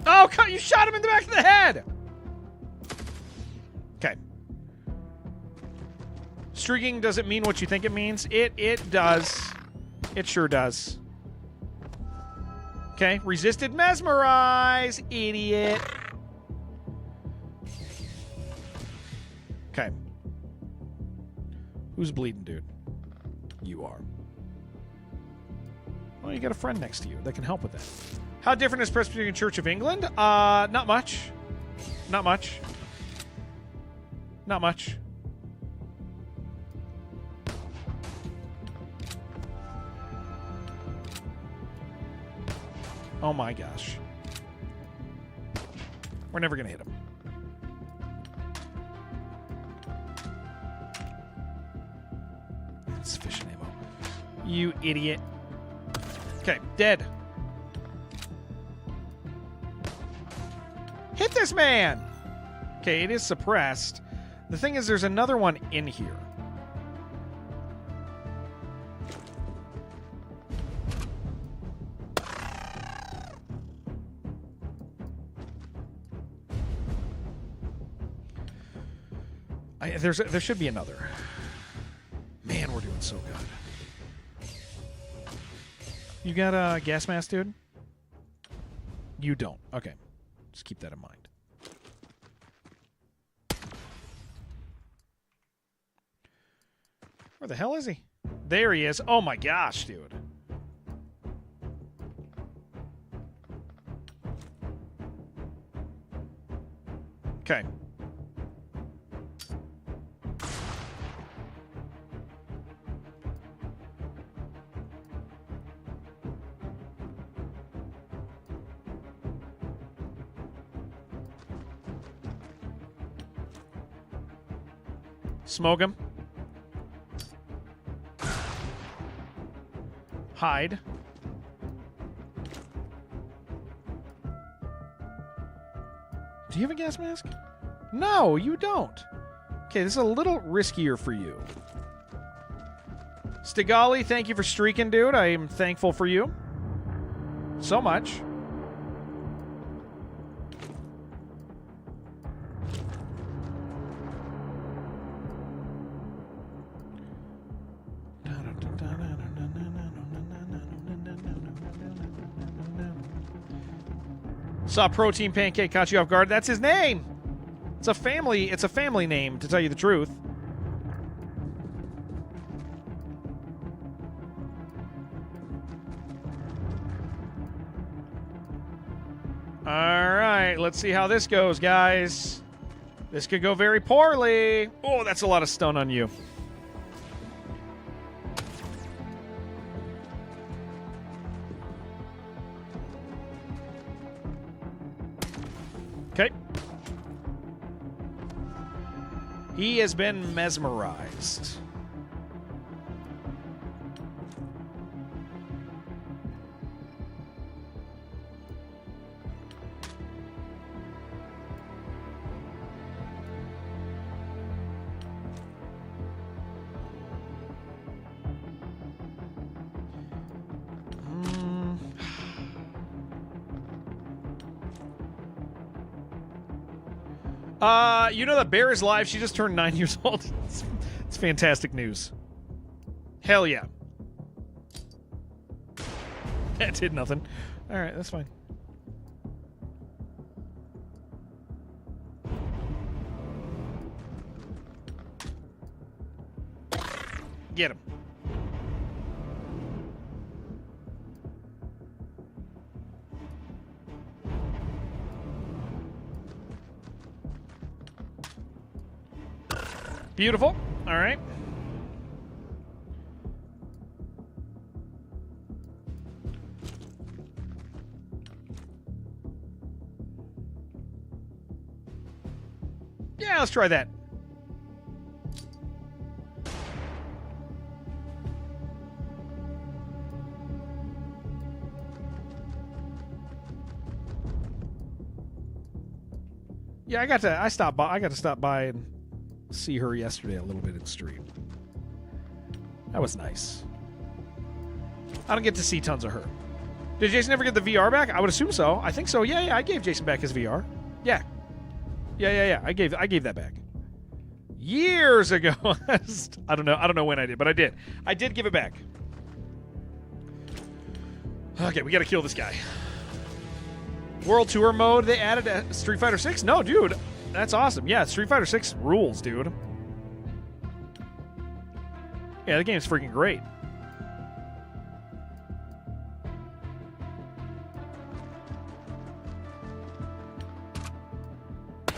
Oh, you shot him in the back of the head! Okay. Streaking doesn't mean what you think it means. It does. It sure does. Okay, resisted mesmerize, idiot. Okay. Who's bleeding, dude? You are. Well, you got a friend next to you that can help with that. How different is Presbyterian Church of England? Not much. Not much. Not much. Oh my gosh. We're never gonna hit him. Sufficient ammo. You idiot. Okay, dead. Hit this man! Okay, it is suppressed. The thing is, there's another one in here. There should be another. Man, we're doing so good. You got a gas mask, dude? You don't. Okay. Just keep that in mind. Where the hell is he? There he is. Oh my gosh, dude. Okay. Smoke him. Hide. Do you have a gas mask? No, you don't. Okay, this is a little riskier for you. Stigali, thank you for streaking, dude. I am thankful for you. So much. Saw Protein Pancake caught you off guard. That's his name. It's a family name, to tell you the truth. All right, let's see how this goes, guys. This could go very poorly. Oh, that's a lot of stun on you. Okay. He has been mesmerized. You know that Bear is live. She just turned 9 years old. It's fantastic news. Hell yeah. That did nothing. All right, that's fine. Get him. Beautiful. All right. Yeah, let's try that. Yeah, I got to stop by and see her yesterday a little bit in stream. That was nice. I don't get to see tons of her. Did Jason ever get the VR back? I would assume so. I think so. Yeah, I gave Jason back his VR. Yeah. I gave that back. Years ago. I don't know when I did, but I did. I did give it back. Okay, we got to kill this guy. World Tour mode they added at Street Fighter 6? No, dude. That's awesome. Yeah, Street Fighter 6 rules, dude. Yeah, the game's freaking great.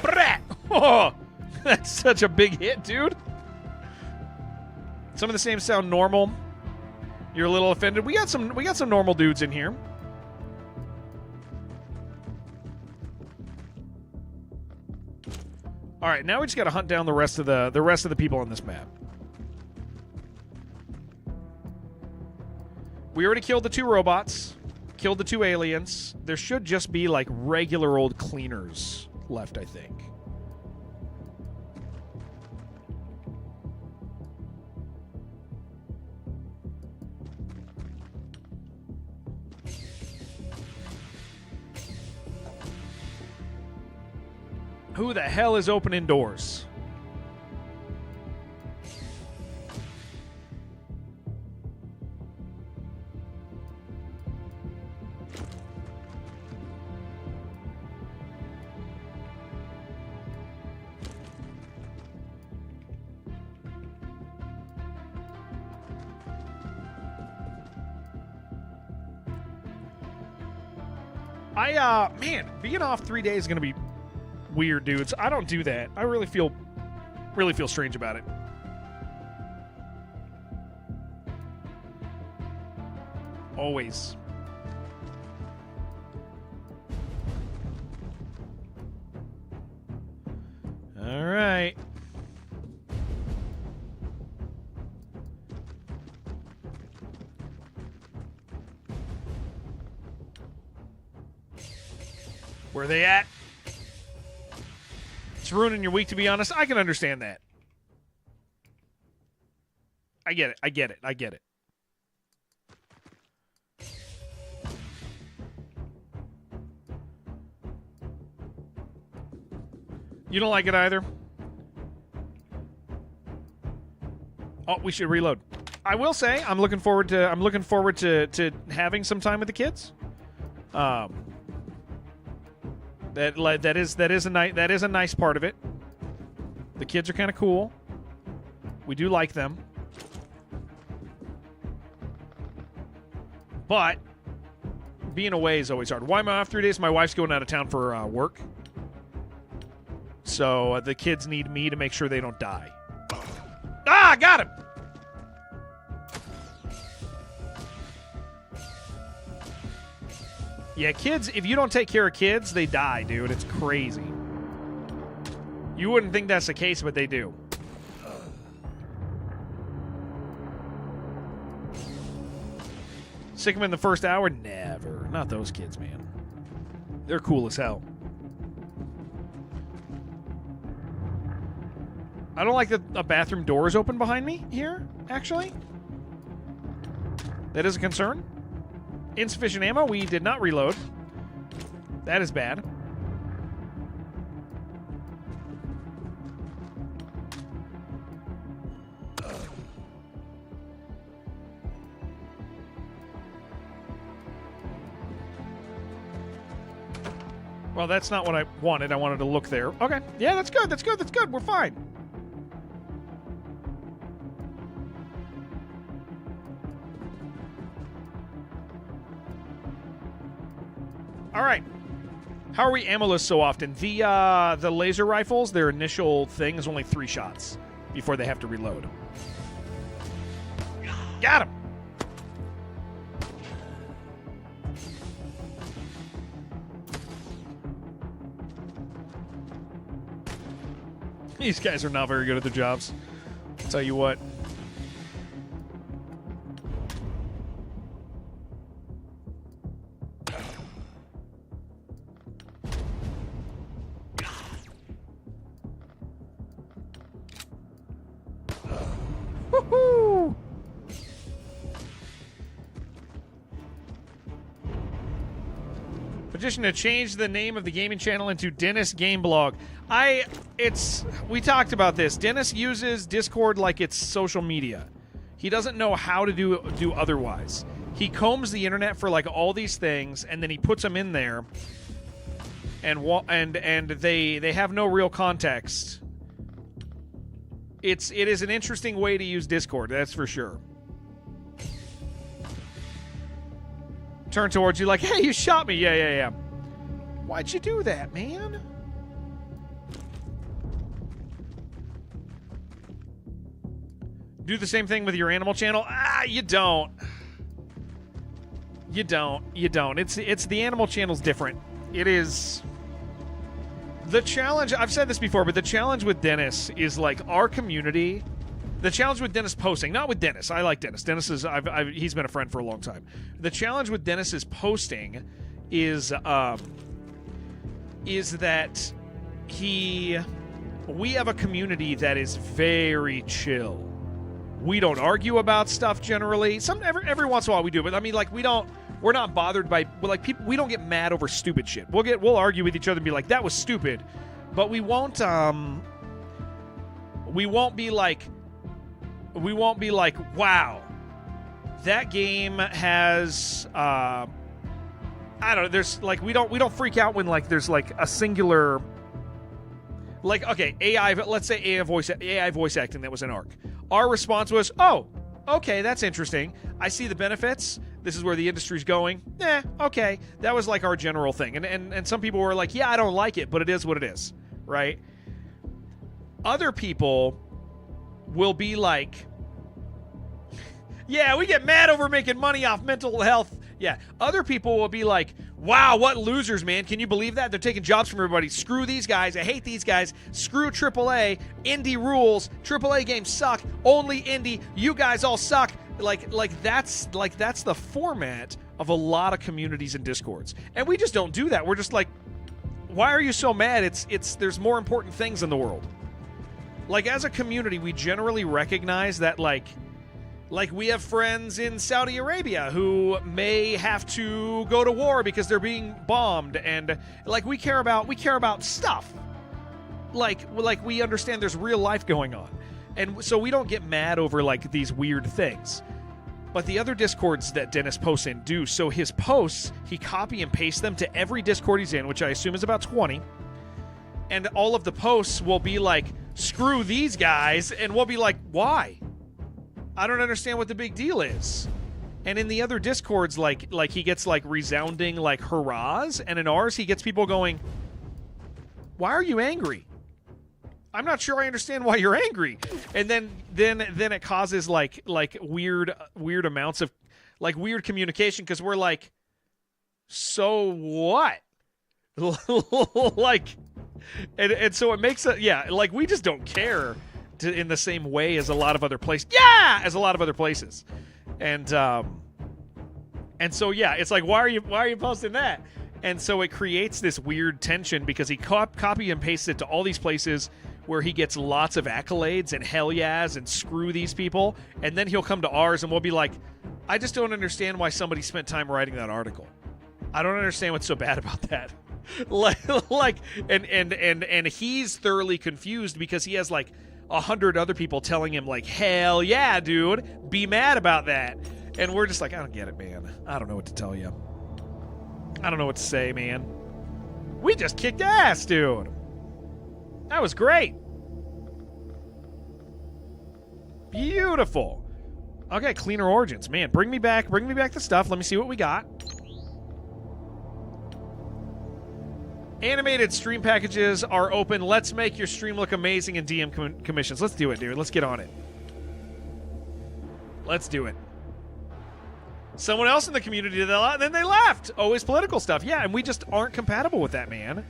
Brat! Oh, that's such a big hit, dude. Some of the same sound normal. You're a little offended. We got some normal dudes in here. All right, now we just got to hunt down the rest of the people on this map. We already killed the 2 robots, killed the 2 aliens. There should just be like regular old cleaners left, I think. Who the hell is opening doors? Man, being off 3 days is going to be weird, dudes. I don't do that. I really feel strange about it. Always. All right. Where are they at? It's ruining your week, to be honest. I can understand that. I get it. I get it. I get it. You don't like it either? Oh, we should reload. I will say I'm looking forward to having some time with the kids. That is a nice part of it. The kids are kind of cool. We do like them. But being away is always hard. Why am I off 3 days? My wife's going out of town for work. So the kids need me to make sure they don't die. Ah, got him! Yeah, kids, if you don't take care of kids, they die, dude. It's crazy. You wouldn't think that's the case, but they do. Sick them in the first hour? Never. Not those kids, man. They're cool as hell. I don't like that a bathroom door is open behind me here, actually. That is a concern. Insufficient ammo. We did not reload. That is bad. Well, that's not what I wanted. I wanted to look there. Okay. Yeah, that's good. That's good. That's good. We're fine. All right. How are we ammoless so often? The laser rifles, their initial thing is only 3 shots before they have to reload. Got him. These guys are not very good at their jobs. I'll tell you what. Woohoo! Petition to change the name of the gaming channel into Dennis Game Blog. We talked about this. Dennis uses Discord like it's social media. He doesn't know how to do otherwise. He combs the internet for like all these things, and then he puts them in there, and they have no real context. It is an interesting way to use Discord, that's for sure. Turn towards you like, hey, you shot me. Yeah. Why'd you do that, man? Do the same thing with your animal channel? You don't. You don't. It's the animal channel's different. It is. The challenge, I've said this before, but the challenge with Dennis is like our community. The challenge with Dennis posting, not with Dennis. I like Dennis. Dennis is, he's been a friend for a long time. The challenge with Dennis's posting is that we have a community that is very chill. We don't argue about stuff generally. Every once in a while we do, but I mean, like we're not bothered by people. We don't get mad over stupid shit. We'll argue with each other and be like, that was stupid, but we won't be like, wow, that game has I don't know, there's like we don't freak out when like there's like a singular, like, okay, let's say AI voice acting that was an ARC. Our response was, oh, okay, that's interesting. I see the benefits. This is where the industry's going. Okay. That was like our general thing. And some people were like, yeah, I don't like it, but it is what it is, right? Other people will be like, yeah, we get mad over making money off mental health. Yeah. Other people will be like, wow, what losers, man. Can you believe that? They're taking jobs from everybody. Screw these guys. I hate these guys. Screw AAA. Indie rules. AAA games suck. Only indie. You guys all suck. Like that's the format of a lot of communities and Discords. And we just don't do that. We're just like, why are you so mad? There's more important things in the world. Like, as a community, we generally recognize that, like we have friends in Saudi Arabia who may have to go to war because they're being bombed, and like we care about stuff. Like we understand there's real life going on, and so we don't get mad over like these weird things. But the other Discords that Dennis posts in do. So his posts, he copy and pastes them to every Discord he's in, which I assume is about 20. And all of the posts will be like, screw these guys, and we'll be like, why? I don't understand what the big deal is. And in the other Discords, like he gets like resounding like hurrahs, and in ours he gets people going, why are you angry? I'm not sure I understand why you're angry. And then it causes like weird amounts of like weird communication, because we're like, so what? Like, and so it makes it, yeah, like we just don't care in the same way as a lot of other places. Yeah, as a lot of other places. And so yeah, it's like, why are you posting that? And so it creates this weird tension because he copy and pastes it to all these places where he gets lots of accolades and hell yeahs and screw these people, and then he'll come to ours and we'll be like, I just don't understand why somebody spent time writing that article. I don't understand what's so bad about that. And he's thoroughly confused because he has like 100 other people telling him like, hell yeah, dude, be mad about that. And we're just like, I don't get it, man. I don't know what to tell you. I don't know what to say, man. We just kicked ass, dude. That was great. Beautiful. Okay, cleaner origins. Man, bring me back the stuff. Let me see what we got. Animated stream packages are open. Let's make your stream look amazing in DM commissions. Let's do it, dude. Let's get on it. Let's do it. Someone else in the community did that, and then they left. Always political stuff. Yeah, and we just aren't compatible with that, man.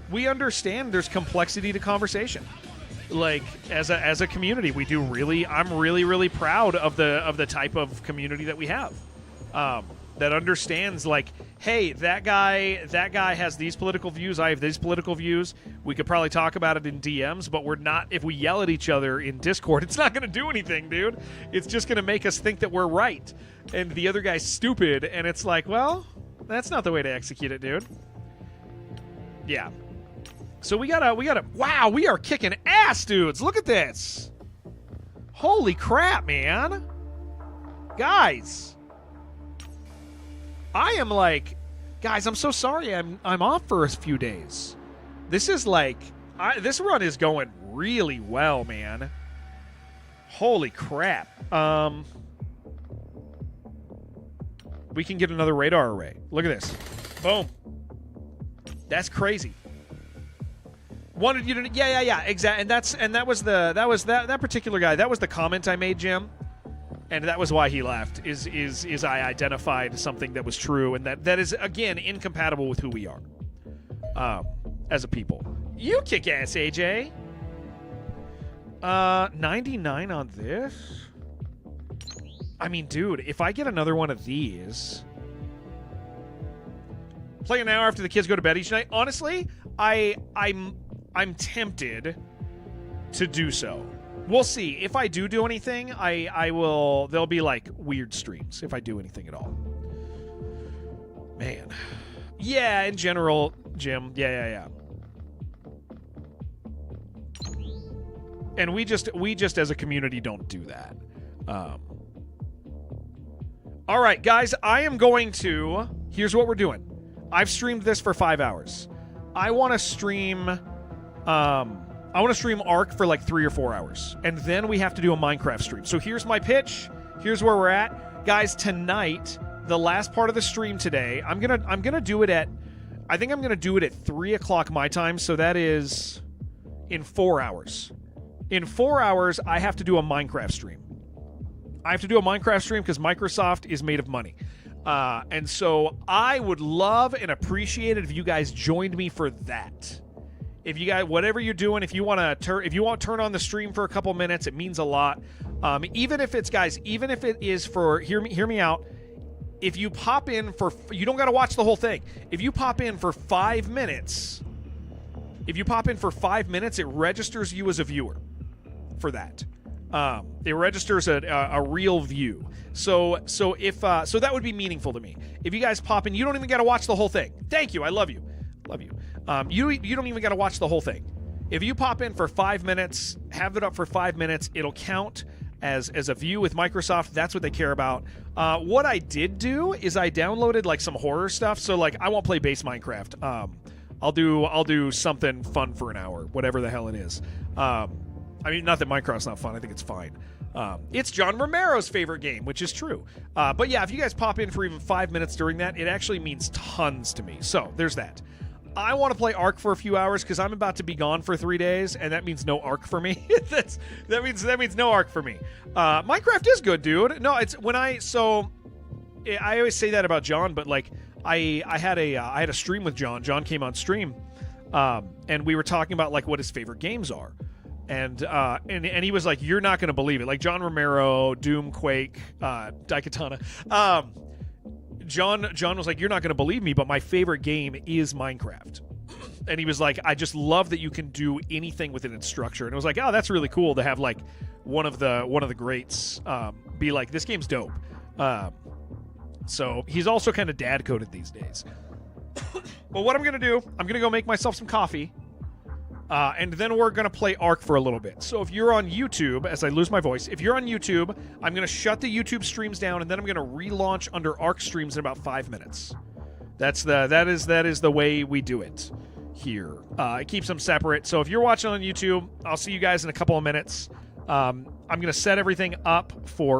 We understand there's complexity to conversation. Like, as a community, we do really. I'm really proud of the type of community that we have. That understands, like, hey, that guy has these political views, I have these political views. We could probably talk about it in DMs, but we're not. If we yell at each other in Discord, it's not going to do anything, dude. It's just going to make us think that we're right, and the other guy's stupid. And it's like, well, that's not the way to execute it, dude. Yeah. So we gotta. Wow, we are kicking ass, dudes. Look at this. Holy crap, man. Guys. I am like, guys, I'm so sorry I'm off for a few days. This is like, this run is going really well, man. Holy crap. We can get another radar array. Look at this. Boom. That's crazy. Wanted you to, yeah, exactly. And that was that particular guy. That was the comment I made, Jim. And that was why he left, is I identified something that was true, and that is, again, incompatible with who we are as a people. You kick ass, AJ. 99 on this? I mean, dude, if I get another one of these... Play an hour after the kids go to bed each night. Honestly, I'm tempted to do so. We'll see. If I do anything, I will... There'll be, like, weird streams if I do anything at all. Man. Yeah, in general, Jim. Yeah. And we just as a community don't do that. All right, guys, I am going to... Here's what we're doing. I've streamed this for 5 hours. I want to stream... I want to stream Ark for like 3 or 4 hours, and then we have to do a Minecraft stream. So here's my pitch. Here's where we're at, guys. Tonight, the last part of the stream today, I'm gonna do it at, I think I'm gonna do it at 3 o'clock my time. So that is in 4 hours. In 4 hours, I have to do a Minecraft stream. I have to do a Minecraft stream because Microsoft is made of money. And so I would love and appreciate it if you guys joined me for that. If you guys, whatever you're doing, if you want to turn on the stream for a couple minutes, it means a lot. Even if it's, guys, even if it is for, hear me out. If you pop in for, you don't got to watch the whole thing. If you pop in for 5 minutes, If you pop in for 5 minutes, it registers you as a viewer for that. It registers a real view. So if so that would be meaningful to me. If you guys pop in, you don't even got to watch the whole thing. Thank you. I love you. Love you. You don't even got to watch the whole thing. If you pop in for 5 minutes, have it up for 5 minutes, it'll count as a view with Microsoft. That's what they care about. What I did do is I downloaded like some horror stuff. So like I won't play base Minecraft. I'll do something fun for an hour, whatever the hell it is. I mean, not that Minecraft's not fun. I think it's fine. It's John Romero's favorite game, which is true. But yeah, if you guys pop in for even 5 minutes during that, it actually means tons to me. So there's that. I want to play Ark for a few hours because I'm about to be gone for 3 days, and that means no Ark for me. that means no Ark for me. Minecraft is good, dude. No, it's when I always say that about John, but like I had a stream with John. John came on stream, and we were talking about like what his favorite games are. And he was like, "You're not going to believe it." Like John Romero, Doom, Quake, Daikatana. John was like, "You're not going to believe me, but my favorite game is Minecraft." And he was like, "I just love that you can do anything within its structure." And it was like, "Oh, that's really cool to have like one of the greats be like, this game's dope." So he's also kind of dad coded these days. But what I'm going to do, I'm going to go make myself some coffee. And then we're going to play Ark for a little bit. So if you're on YouTube, as I lose my voice, if you're on YouTube, I'm going to shut the YouTube streams down, and then I'm going to relaunch under Ark streams in about 5 minutes. That is the way we do it here. It keeps them separate. So if you're watching on YouTube, I'll see you guys in a couple of minutes. I'm going to set everything up for